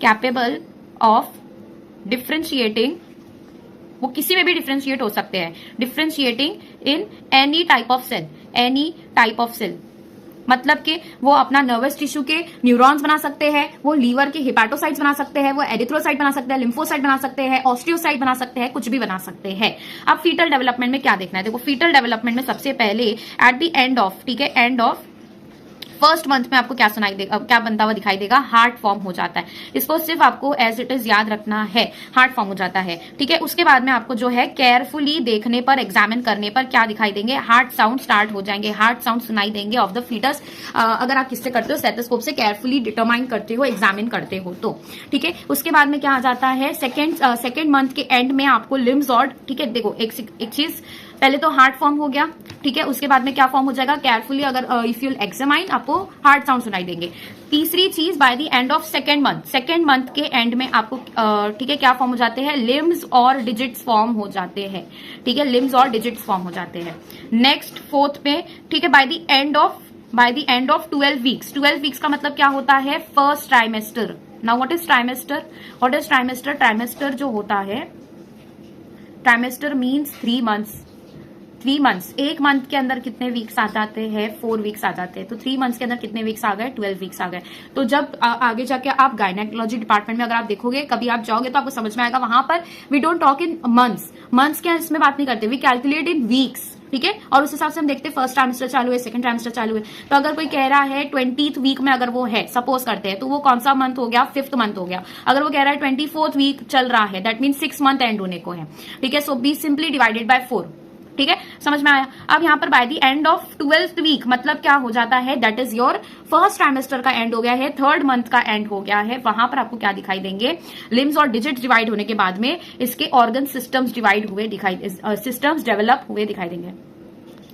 capable of differentiating, वो किसी में भी डिफ्रेंशिएट हो सकते हैं, differentiating in any type of cell. मतलब कि वो अपना नर्वस टिश्यू के न्यूरॉन्स बना सकते हैं, वो लीवर के हिपैटोसाइट्स बना सकते हैं, वो एरिथ्रोसाइट बना सकते हैं, लिम्फोसाइट बना सकते हैं, ऑस्टियोसाइट बना सकते हैं, कुछ भी बना सकते हैं। अब फीटल डेवलपमेंट में क्या देखना है, देखो फीटल डेवलपमेंट में सबसे पहले एट द एंड ऑफ, ठीक है, एंड ऑफ फर्स्ट मंथ में आपको क्या सुनाई देगा, क्या बनता हुआ दिखाई देगा, हार्ट फॉर्म हो जाता है। इसको सिर्फ आपको एज इट इज याद रखना है, हार्ट फॉर्म हो जाता है, ठीक है। उसके बाद में आपको जो है केयरफुली देखने पर, एग्जामिन करने पर क्या दिखाई देंगे, हार्ट साउंड स्टार्ट हो जाएंगे, हार्ट साउंड सुनाई देंगे ऑफ द फीटस। अगर आप किससे करते हो, स्टेथोस्कोप से केयरफुली डिटरमाइन करते हो, एग्जामिन करते हो तो, ठीक है। उसके बाद में क्या आ जाता है, सेकेंड मंथ के एंड में आपको लिम्स और, ठीक है, देखो एक चीज, पहले तो हार्ट फॉर्म हो गया, ठीक है। उसके बाद में क्या फॉर्म हो जाएगा, केयरफुली अगर इफ यू एग्जामाइन आपको हार्ट साउंड सुनाई देंगे। तीसरी चीज, bye the end of second month के एंड में आपको ठीक है क्या फॉर्म हो जाते हैं, लिम्स और डिजिट्स फॉर्म हो जाते हैं, ठीक है, लिम्स और डिजिट्स फॉर्म हो जाते हैं। नेक्स्ट फोर्थ में, ठीक है, bye the end of 12 weeks का मतलब क्या होता है, first trimester. Now what is trimester, trimester जो होता है, ट्राइमेस्टर मीन्स 3 मंथ्स। 3 मंथ्स, एक मंथ के अंदर कितने वीक्स आ जाते हैं, 4 वीक्स आ जाते हैं। तो 3 मंथ्स के अंदर कितने वीक्स आ गए, 12 वीक्स आ गए। तो जब आगे जाके आप गायनेकोलॉजी डिपार्टमेंट में अगर आप देखोगे, कभी आप जाओगे तो आपको समझ में आएगा, वहां पर we don't talk in months के इसमें बात नहीं करते, वी कैलकुलेट इन वीक्स, ठीक है। और उस हिसाब से हम देखते हैं फर्स्ट ट्राइमेस्टर चालू है, सेकंड ट्राइमेस्टर चालू है। तो अगर कोई कह रहा है 20th वीक में अगर वो है, सपोज करते हैं, तो वो कौन सा मंथ हो गया, 5th मंथ हो गया। अगर वो कह रहा है 24th वीक चल रहा है, दैट मीन 6 मंथ एंड होने को है, ठीक है। So be simply divided by 4, ठीक है, समझ में आया। अब यहाँ पर by the end of 12th week मतलब क्या हो जाता है, that is your first trimester का एंड हो गया है, 3rd मंथ का एंड हो गया है। वहां पर आपको क्या दिखाई देंगे, लिम्स और डिजिट्स डिवाइड होने के बाद में इसके ऑर्गन सिस्टम्स डेवलप हुए दिखाई देंगे,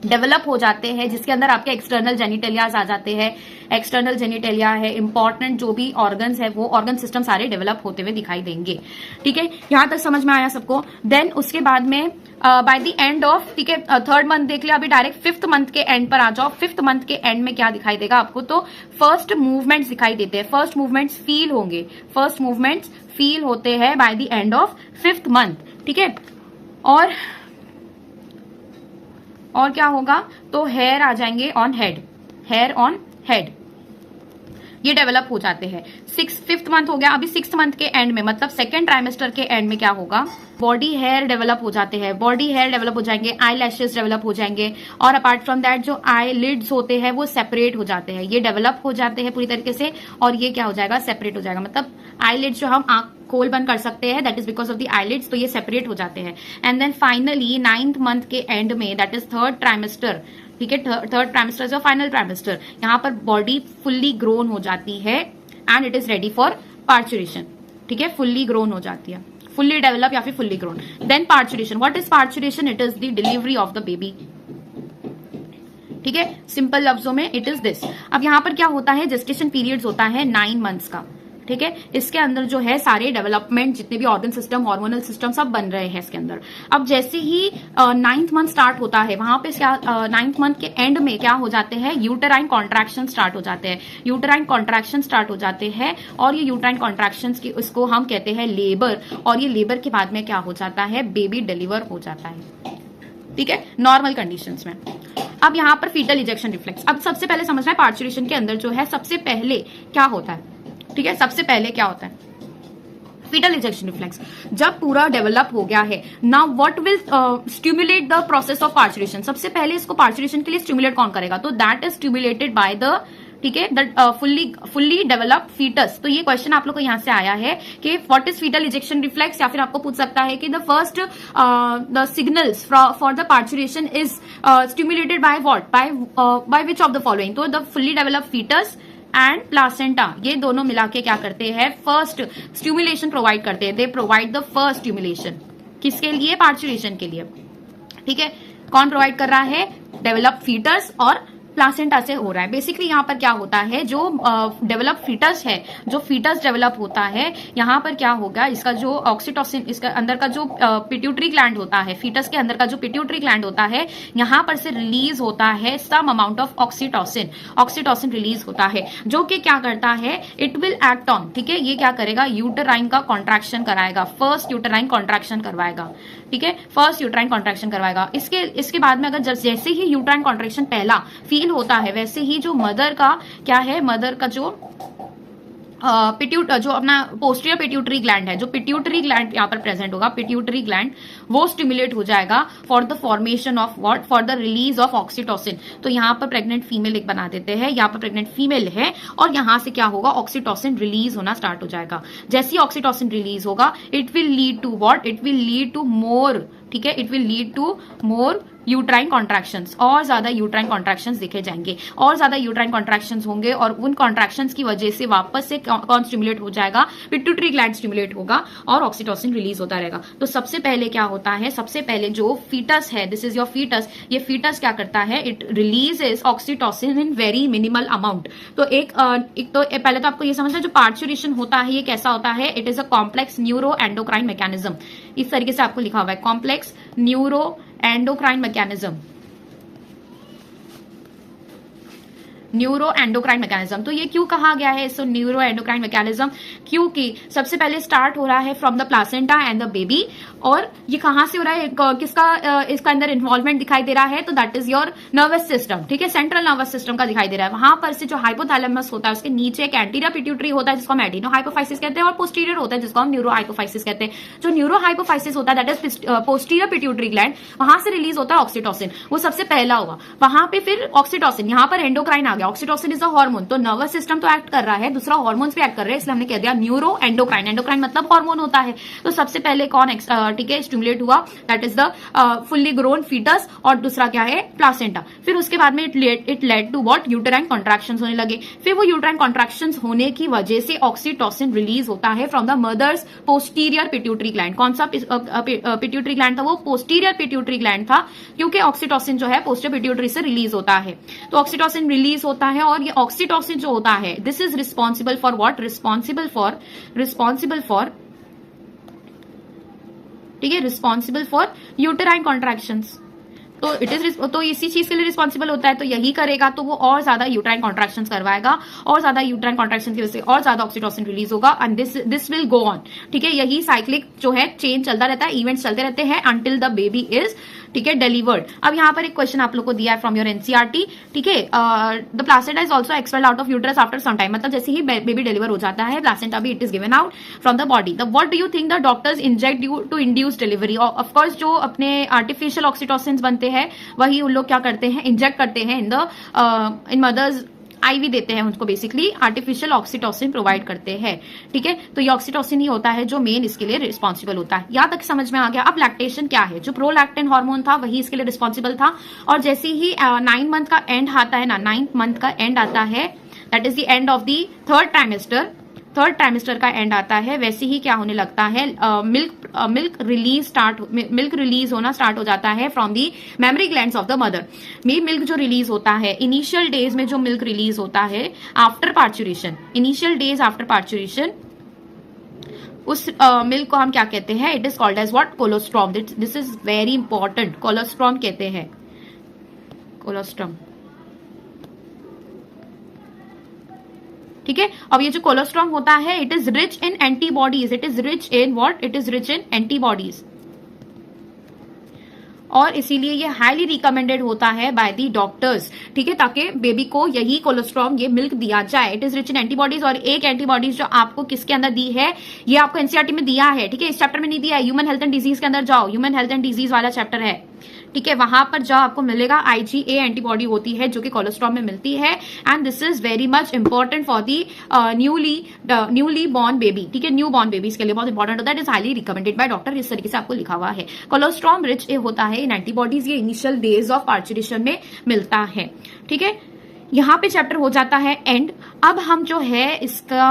डेवलप हो जाते हैं, जिसके अंदर आपके एक्सटर्नल जेनिटेलियाज आ जाते हैं। एक्सटर्नल जेनिटेलिया है, इंपॉर्टेंट जो भी ऑर्गन्स है, वो ऑर्गन सिस्टम सारे डेवलप होते हुए दिखाई देंगे, ठीक है। यहां तक समझ में आया सबको। देन उसके बाद में बाय द एंड ऑफ, ठीक है, 3rd मंथ देख लिया, अभी डायरेक्ट 5th मंथ के एंड पर आ जाओ। 5th मंथ के एंड में क्या दिखाई देगा आपको, तो फर्स्ट मूवमेंट्स दिखाई देते हैं, फर्स्ट मूवमेंट्स फील होंगे, फर्स्ट मूवमेंट्स फील होते हैं by the end of 5th month, ठीक है। और क्या होगा, तो हेयर आ जाएंगे on head, hair on head, ये डेवलप हो जाते हैं। फिफ्थ मंथ हो गया, अभी सिक्स्थ मंथ के एंड में मतलब सेकेंड ट्राइमेस्टर के एंड में क्या होगा, बॉडी हेयर डेवलप हो जाते हैं, बॉडी हेयर डेवलप हो जाएंगे, आई लैशेस डेवलप हो जाएंगे, और अपार्ट फ्रॉम दैट जो आई लिड्स होते हैं वो सेपरेट हो जाते हैं, ये डेवलप हो जाते हैं पूरी तरीके से, और ये क्या हो जाएगा, सेपरेट हो जाएगा। मतलब आई लिड्स जो हम आंख खोल बंद कर सकते हैं, that is because of the eyelids, तो ये सेपरेट हो जाते हैं। And then finally 9th month के एंड में, दैट इज थर्ड ट्राइमेस्टर, ठीक है, थर्ड ट्राइमेस्टर जो फाइनल ट्राइमेस्टर, यहाँ पर बॉडी फुल्ली ग्रोन हो जाती है and it is ready for parturition, ठीक है, फुल्ली ग्रोन हो जाती है, फुल्ली डेवलप या फिर fully grown. Then parturition, what is parturition, it is the delivery of the baby, ठीक है, सिंपल लफ्जों में इट इज दिस। अब यहाँ पर क्या होता है, जेस्टेशन पीरियड्स होता है 9 मंथ्स का, ठीक है, इसके अंदर जो है सारे डेवलपमेंट, जितने भी ऑर्गन सिस्टम, हार्मोनल सिस्टम सब बन रहे हैं इसके अंदर। अब जैसे ही 9th मंथ स्टार्ट होता है, वहां पे क्या 9th मंथ के एंड में क्या हो जाते हैं, यूटेराइन कॉन्ट्रैक्शन स्टार्ट हो जाते हैं, यूटेराइन कॉन्ट्रैक्शन स्टार्ट हो जाते हैं, और ये यूटेराइन कॉन्ट्रैक्शन की उसको हम कहते हैं लेबर, और ये लेबर के बाद में क्या हो जाता है, बेबी डिलीवर हो जाता है, ठीक है, नॉर्मल कंडीशंस में। अब यहाँ पर फीटल इजेक्शन रिफ्लेक्स, अब सबसे पहले समझना है पार्चुरेशन के अंदर जो है सबसे पहले क्या होता है, ठीक है, सबसे पहले क्या होता है, फीटल इजेक्शन रिफ्लेक्स। जब पूरा डेवलप हो गया है, now what will stimulate the process of parturition, सबसे पहले इसको पार्चुरेशन के लिए स्टिमुलेट कौन करेगा, तो that is stimulated by the, ठीक है, दैट फुल्ली डेवलप्ड फीटस। तो ये क्वेश्चन आप लोग को यहां से आया है कि what is fetal ejection reflex, या फिर आपको पूछ सकता है कि the first the signals for the parturition is stimulated by what, by which of the following, तो the fully developed fetus and placenta, ये दोनों मिला के क्या करते हैं, फर्स्ट स्टिमुलेशन प्रोवाइड करते हैं, they provide the first stimulation, किसके लिए, पार्चुरेशन के लिए, ठीक है, कौन प्रोवाइड कर रहा है, डेवलप फीटस और प्लासेंटा से हो रहा है। बेसिकली यहाँ पर क्या होता है, जो डेवलप फीटस है, जो फीटस डेवलप होता है, यहाँ पर क्या होगा, इसका जो ऑक्सीटोसिन, इसका अंदर का जो पिट्यूटरी ग्लैंड होता है, फीटस के अंदर का जो पिट्यूटरी ग्लैंड होता है, यहाँ पर से रिलीज होता है some amount of oxytocin, oxytocin release होता है, जो कि क्या करता है, इट विल एक्ट ऑन, ठीक है, ये क्या करेगा, यूटेराइन का कॉन्ट्रैक्शन कराएगा, फर्स्ट यूटेराइन कॉन्ट्रैक्शन करवाएगा, ठीक है, फर्स्ट यूटेराइन कॉन्ट्रैक्शन करवाएगा। इसके बाद में अगर जैसे ही यूटेराइन कॉन्ट्रैक्शन पहला फील होता है, वैसे ही जो मदर का क्या है, मदर का जो जो अपना पोस्टीरियर पिट्यूटरी ग्लैंड है, जो पिट्यूटरी ग्लैंड यहाँ पर प्रेजेंट होगा, पिट्यूटरी ग्लैंड वो स्टिमुलेट हो जाएगा for the formation of what, for the release of oxytocin. तो यहाँ पर प्रेग्नेंट फीमेल एक बना देते हैं, यहाँ पर प्रेग्नेंट फीमेल है, और यहाँ से क्या होगा, ऑक्सीटोसिन रिलीज होना स्टार्ट हो जाएगा। जैसे ही ऑक्सीटोसिन रिलीज होगा, it will lead to what, it will lead to more, ठीक है, it will lead to more uterine contractions, और ज्यादा यूट्राइन कॉन्ट्रैक्शंस दिखे जाएंगे, और ज्यादा यूट्राइन कॉन्ट्रैक्शंस होंगे, और उन कॉन्ट्रैक्शंस की वजह से वापस से कौन स्टिमुलेट हो जाएगा, पिट्यूटरी ग्लैंड स्टिमुलेट होगा, और ऑक्सीटोसिन रिलीज होता रहेगा। तो सबसे पहले क्या होता है, सबसे पहले जो फीटस है, दिस इज योर फीटस, ये फीटस क्या करता है, it releases oxytocin in very minimal amount. तो एक तो पहले तो आपको ये समझना है, जो पार्चुरेशन होता है ये कैसा होता है, it is a complex neuro endocrine mechanism, इस तरीके से आपको लिखा हुआ है, complex neuro endocrine mechanism, neuro endocrine mechanism. तो ये क्यों कहा गया है इसको न्यूरो एंडोक्राइन मैकेनिज्म, क्योंकि सबसे पहले स्टार्ट हो रहा है from the placenta and the baby, और ये कहां से हो रहा है, किसका इसका अंदर इन्वॉल्वमेंट दिखाई दे रहा है, तो that is your nervous system, ठीक है, सेंट्रल नर्वस सिस्टम का दिखाई दे रहा है। वहां पर से जो हाइपोथैलेमस होता है, उसके नीचे एक एंटीरियर पिट्यूटरी होता है जिसको हम एडिनो हाइपोफाइसिस कहते हैं, और पोस्टीरियर होता है जिसको हम न्यूरो हाइपोफाइसिस कहते हैं। जो न्यूरो हाइपोफाइसिस होता है, that is posterior pituitary gland, वहां से रिलीज होता है ऑक्सीटोसिन, वो सबसे पहला हुआ, वहां पे फिर ऑक्सीटोसिन, यहाँ पर एंडोक्राइन आ गया, ऑक्सीटोसिन इज अ हार्मोन, तो नर्वस सिस्टम तो एक्ट कर रहा है, दूसरा हार्मोन्स भी एक्ट कर रहे हैं, इसलिए हमने कह दिया न्यूरो एंडोक्राइन, एंडोक्राइन मतलब हार्मोन होता है। तो सबसे पहले कौन, ठीक है, स्टिमुलेट हुआ, that is the fully grown foetus, और दूसरा क्या है, प्लासेंटा। फिर उसके बाद में it led to what, uterine contractions होने लगे। फिर वो यूटेराइन कॉन्ट्रैक्शंस होने की वजह से ऑक्सीटोसिन रिलीज होता है from the mother's posterior pituitary gland. कौन सा पिट्यूटरी ग्लैंड था, वो पोस्टीरियर पिट्यूटरी ग्लैंड था, क्योंकि ऑक्सीटोसिन जो है पोस्टीरियर पिट्यूटरी से रिलीज होता है। तो ऑक्सीटोसिन रिलीज होता है, और ये ऑक्सीटोसिन जो होता है, this is responsible for what, responsible for ठीक है, रिस्पॉन्सिबल फॉर यूटेराइन कॉन्ट्रैक्शंस। तो इट इज, तो इसी चीज के लिए रिस्पॉन्सिबल होता है, तो यही करेगा, तो वो और ज्यादा यूट्राइन कॉन्ट्रैक्शंस करवाएगा, और ज्यादा यूट्राइन कॉन्ट्रैक्शन की वजह से और ज्यादा ऑक्सीटोसिन रिलीज होगा, and this will go on, ठीक है, यही साइक्लिक जो है चेंज चलता रहता है, इवेंट्स चलते रहते हैं, अंटिल द बेबी इज ठीक है, डिलीवर्ड। अब यहाँ पर एक क्वेश्चन आप लोग को दिया है फ्रॉम योर एनसीईआरटी, ठीक है, the placenta is also expelled out of uterus after some time, मतलब जैसे ही बेबी डिलीवर हो जाता है प्लासेंटा भी it is given out from the body. The what do you think the doctors inject you to induce delivery? Of course जो अपने artificial oxytocin बनते हैं वही उन लोग क्या करते हैं, इंजेक्ट करते हैं इन मदर्स, आईवी देते हैं उनको, बेसिकली आर्टिफिशियल ऑक्सीटोसिन प्रोवाइड करते हैं, ठीक है। तो ये ऑक्सीटोसिन ही होता है जो मेन इसके लिए रिस्पॉन्सिबल होता है। यहां तक समझ में आ गया। अब लैक्टेशन क्या है? जो प्रोलैक्टिन हार्मोन था वही इसके लिए रिस्पॉन्सिबल था, और जैसे ही 9 मंथ का एंड आता है ना, 9th मंथ का एंड आता है, that is the end of the third trimester का एंड आता है, वैसे ही क्या होने लगता है, मिल्क रिलीज होना स्टार्ट हो जाता है from the mammary glands of the mother. Milk जो रिलीज होता है इनिशियल डेज में, जो मिल्क रिलीज होता है after parturition, initial days after parturition, उस मिल्क को हम क्या कहते हैं? It is called as what? Colostrum. This is very important, colostrum कहते हैं, कोलोस्ट्रॉम, ठीक है। अब ये जो कोलोस्ट्रॉम होता है it is rich in antibodies, it is rich in what? It is rich in antibodies, और इसीलिए ये हाईली रिकमेंडेड होता है बाय दी डॉक्टर्स, ठीक है, ताकि बेबी को यही कोलेस्ट्रॉल, ये मिल्क दिया जाए। It is rich in antibodies, और एक एंटीबॉडीज जो आपको किसके अंदर दी है, ये आपको एनसीईआरटी में दिया है, ठीक है, इस चैप्टर में नहीं दिया है। ह्यूमन हेल्थ एंड डिजीज के अंदर जाओ, ह्यूमन हेल्थ एंड डिजीज वाला चैप्टर है, ठीक है, वहां पर जाओ, आपको मिलेगा IgA एंटीबॉडी होती है जो कि कोलेस्ट्रॉल में मिलती है, and this is very much important for the newly born baby, ठीक है, न्यू बॉर्न बेबीज के लिए बहुत इंपॉर्टेंट होता है। It is highly recommended by doctor, इस तरीके से आपको लिखा हुआ है। कोलेस्ट्रॉल रिच होता है इन एंटीबॉडीज, ये इनिशियल डेज ऑफ पार्चुरेशन में मिलता है, ठीक है। यहाँ पे चैप्टर हो जाता है एंड। अब हम जो है इसका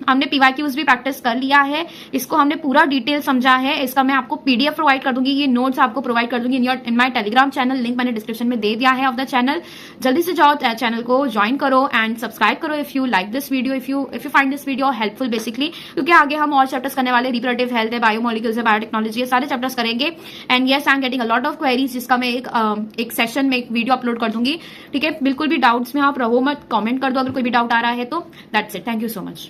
हमने PYQs भी प्रैक्टिस कर लिया है, इसको हमने पूरा डिटेल समझा है, इसका मैं आपको PDF प्रोवाइड कर दूंगी, ये नोट्स आपको प्रोवाइड कर दूंगी in my Telegram channel, link मैंने डिस्क्रिप्शन में दे दिया है ऑफ द चैनल। जल्दी से जाओ चैनल को ज्वाइन करो एंड सब्सक्राइब करो if you like this video, if you find this video helpful basically, क्योंकि आगे हम और चैप्टर्स करने वाले, रिप्रोडक्टिव हेल्थ है, बायोमोलिक्यूल्स है, बायोटेक्नोलॉजी है, सारे चैप्टर्स करेंगे। And yes, I am getting a lot of queries, जिसका मैं एक सेशन में एक वीडियो अपलोड कर दूंगी, ठीक है। बिल्कुल भी डाउट्स में आप रहो मत, कमेंट कर दो अगर कोई भी डाउट आ रहा है तो। That's it, thank you so much.